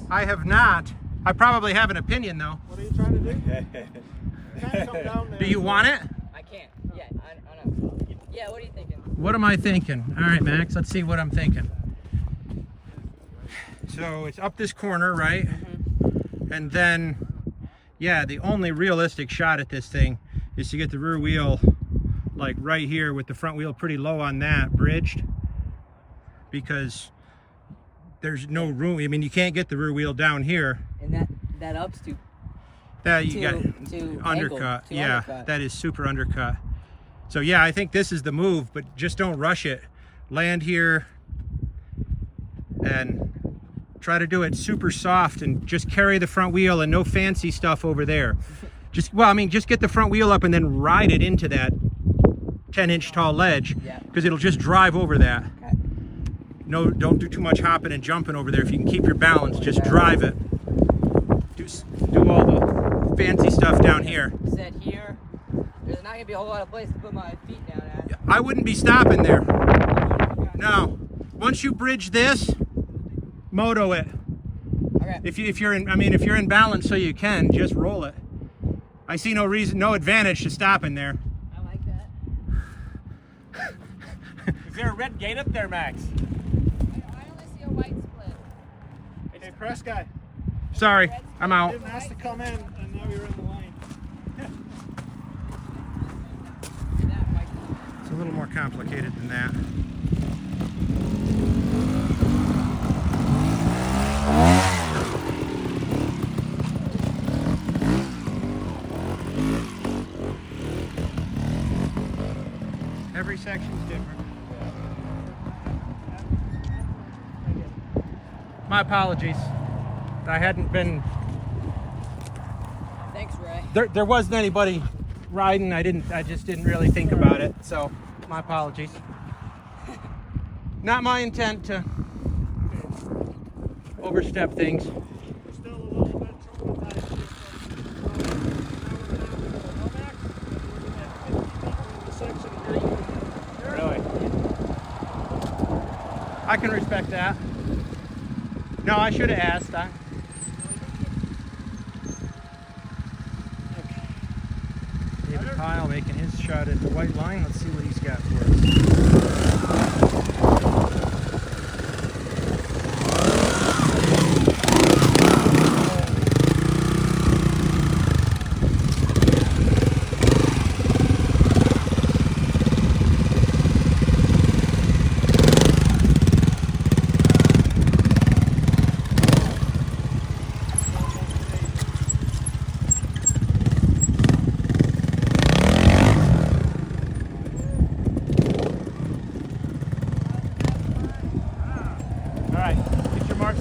I have not. I probably have an opinion though. What are you trying to do? Come down there. Do you want it? I can't. Yeah, I know. Yeah, what are you thinking? What am I thinking? All right, Max, let's see what I'm thinking. So it's up this corner, right? Mm-hmm. And then, yeah, the only realistic shot at this thing is to get the rear wheel like right here with the front wheel pretty low on that, bridged, because there's no room. I mean, you can't get the rear wheel down here. And that ups to undercut. Yeah, undercut. That is super undercut. So yeah, I think this is the move, but just don't rush it. Land here and try to do it super soft and just carry the front wheel and no fancy stuff over there. Just get the front wheel up and then ride it into that 10-inch tall ledge, because it'll just drive over that. Okay. No, don't do too much hopping and jumping over there. If you can keep your balance, just drive it. Do all the fancy stuff down here. Set here. There's not gonna be a whole lot of place to put my feet down at. I wouldn't be stopping there. No. Once you bridge this, moto it. Okay. If you're in balance, so you can just roll it. I see no advantage to stopping there. I like that. Is there a red gate up there, Max? I only see a white split. Hey, press guy. Sorry, I'm out. Didn't ask to come in, and now you're in the line. It's a little more complicated than that. Every section's different. My apologies. I hadn't been. Thanks, Ray. There wasn't anybody riding. I just didn't really think about it. So my apologies. Not my intent to overstep things. Still a little bit traumatized. Really? I can respect that. No, I should have asked. David Kyle making his shot at the white line. Let's see what he's got for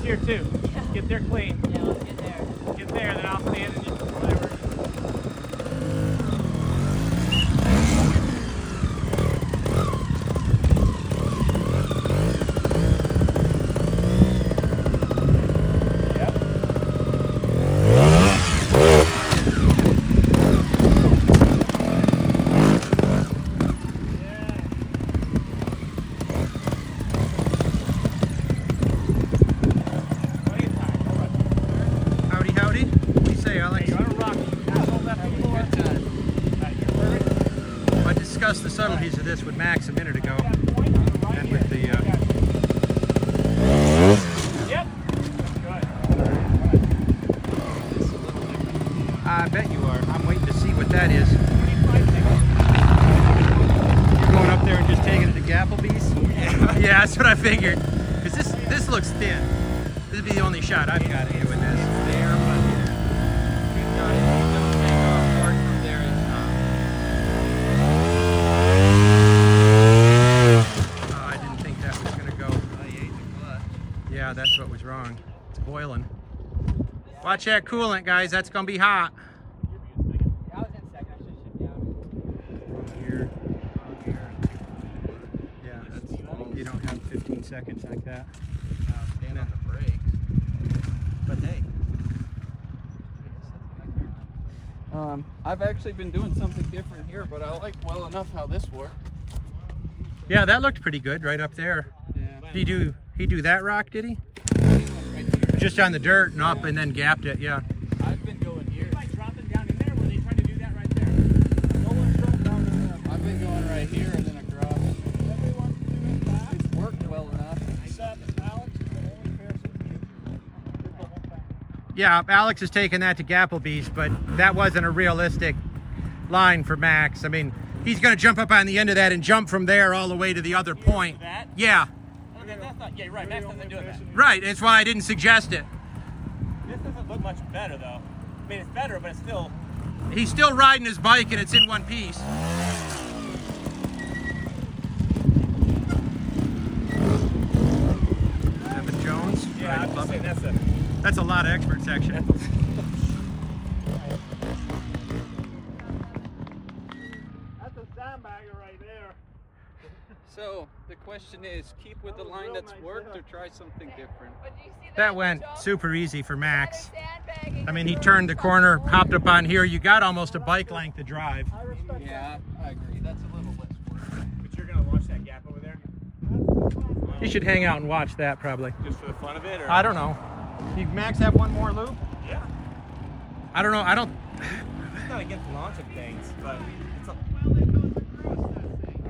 here too. Get there clean. Yeah, let's get there. Get there, then I'll stand and just whatever. The subtleties of this with Max a minute ago, and with the Yep. I bet you are. I'm waiting to see what that is. You're going up there and just taking it to Gapplebee's? Yeah, that's what I figured. Because this looks thin. This would be the only shot I've got of doing this. Yeah, that's what was wrong. It's boiling. Watch that coolant, guys. That's going to be hot. I was in second. I should have shipped down. Here. Yeah, that's, you don't have 15 seconds like that. Stand on the brakes. But hey. I've actually been doing something different here, but I like well enough how this worked. Yeah, that looked pretty good right up there. Yeah. Did he do that rock, did he? Just on the dirt and up and then gapped it, yeah. I've been going here. Like dropping down in there where they tried to do that right there. I've been going right here and then across. It's worked well enough. Yeah, Alex is taking that to Gapplebee's, but that wasn't a realistic line for Max. I mean, he's going to jump up on the end of that and jump from there all the way to the other point. That? Yeah. That's not, yeah, right. Max doesn't do that. Right. That's why I didn't suggest it. This doesn't look much better, though. I mean, it's better, but it's still. He's still riding his bike and it's in one piece. Evan Jones. Yeah, right, I'm just saying that's a lot of expert section. That's a sandbagger right there. So the question is, keep with the line that's worked or try something different? That went super easy for Max. I mean, he turned the corner, hopped up on here. You got almost a bike length to drive. Yeah, I agree. That's a little less work. But you're going to watch that gap over there? You should hang out and watch that probably. Just for the fun of it? Or? I don't know. Did Max have one more loop? Yeah. I don't know. I don't. He's not against launching things, but it's a... All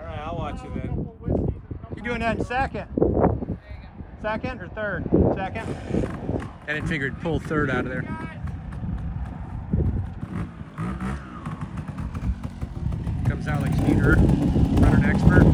right, I'll watch you then. You doing that in second? Second or third? Second? I didn't figure it'd pull third out of there. Comes Alex Heater, running expert.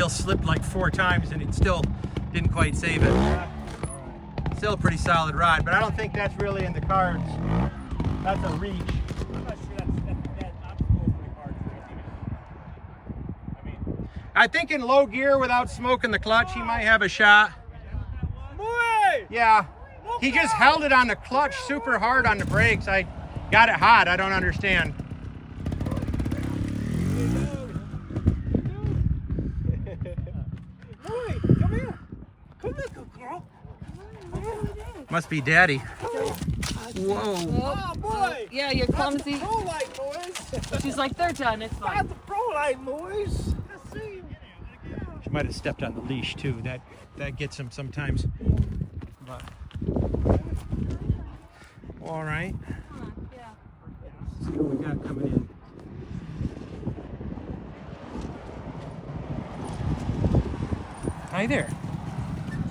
Slipped like 4 times and it still didn't quite save it. Still a pretty solid ride, but I don't think that's really in the cards. That's a reach. I'm not sure that obstacle is pretty hard for him. I mean, I think in low gear without smoking the clutch, he might have a shot. Yeah, he just held it on the clutch super hard on the brakes. I got it hot. I don't understand. Must be Daddy. Whoa. Oh, boy. Yeah, you're clumsy. That's the pro light, boys. She's like, they're done. It's fine. That's the pro light, boys. Let's see. She might have stepped on the leash too. That gets him sometimes. But all right. Yeah. Let's see what we got coming in. Hi there.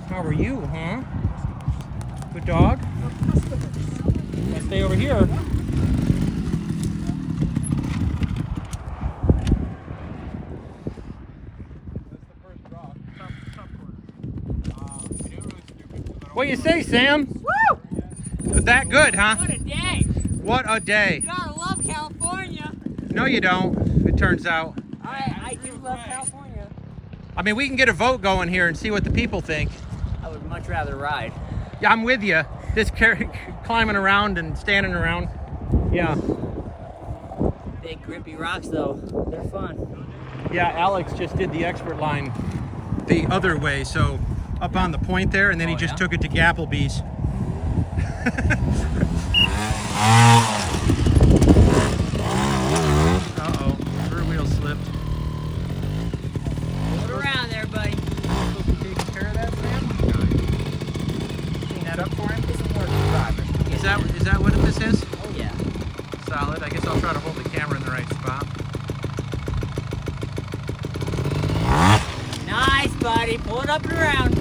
How are you, huh? Good dog? Let's stay over here. What do you say, Sam? Woo! That good, huh? What a day! What a day. You gotta love California. No, you don't, it turns out. I do love California. I mean, we can get a vote going here and see what the people think. I would much rather ride. Yeah, I'm with you. Just climbing around and standing around. Yeah. Big grippy rocks though, they're fun. Yeah, Alex just did the expert line the other way, so up on the point there, and then he just took it to Gapplebee's. Uh-oh, rear wheel slipped. Hold around there, buddy. Taking care of that, Sam? Clean that up for him? It's a work driver. Is that what this is? Oh yeah. Solid. I guess I'll try to hold the camera in the right spot. Nice, buddy. Pull it up and around.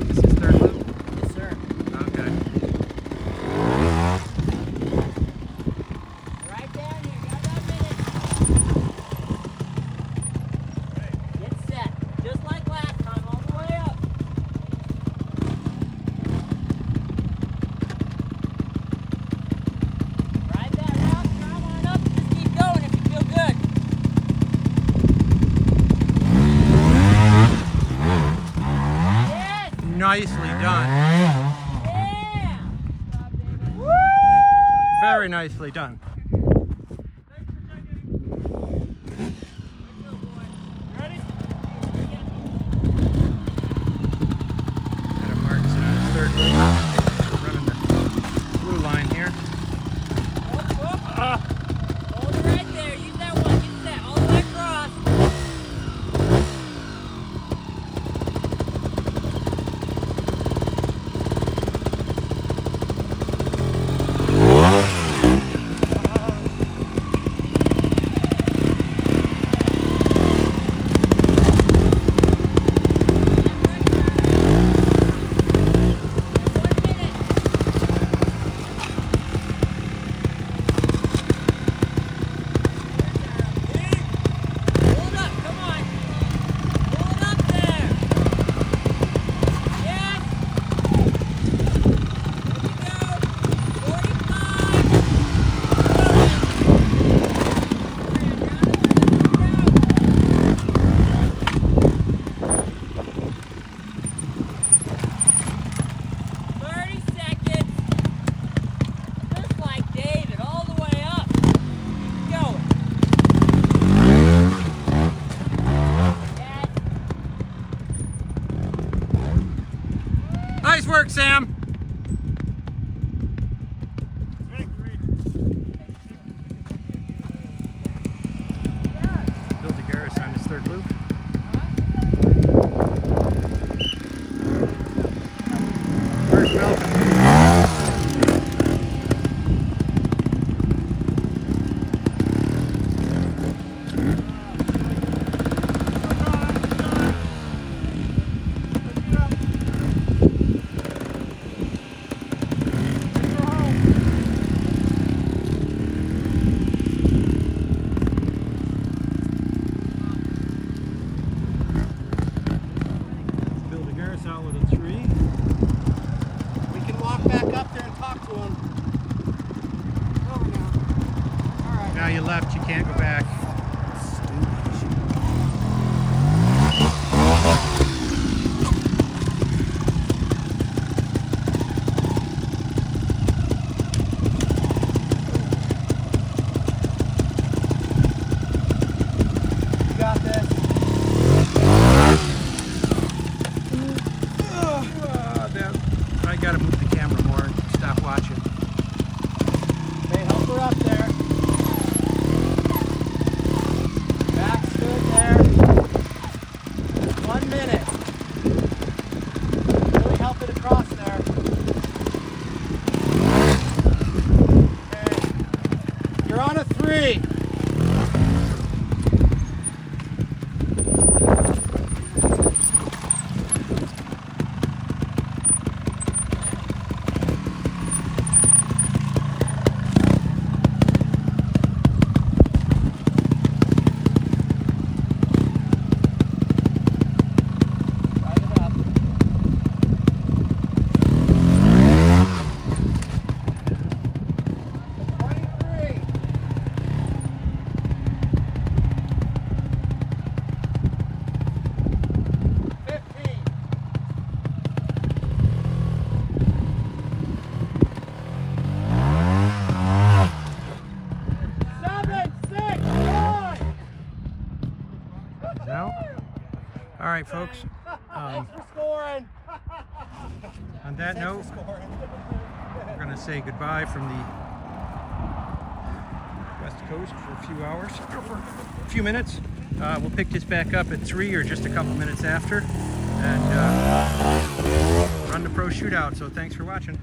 This is third loop? Yes, sir. Okay. Right down here. Got that minute. Get set. Just like last time, all the way up. Ride that rock, drive on up, and just keep going if you feel good. Nicely done. Yeah! Very nicely done. Adam Martin's on his third loop. Running the blue line here. Hold it right there. Use that one. Use that all the way across. work, Sam. Bill DeGarris on his third loop. Where's Melvin? Out with a 3. We can walk back up there and talk to him. Over now. All right. Now you left, you can't go back. You got this. I gotta move the camera more and stop watching. Hey, help her up there. Back's good there. 1 minute. Really help it across there. Okay. You're on a 3. All right, folks. Thanks for scoring. On that note, we're going to say goodbye from the West Coast for a few hours, for a few minutes. We'll pick this back up at 3 or just a couple minutes after, and run the pro shootout. So thanks for watching.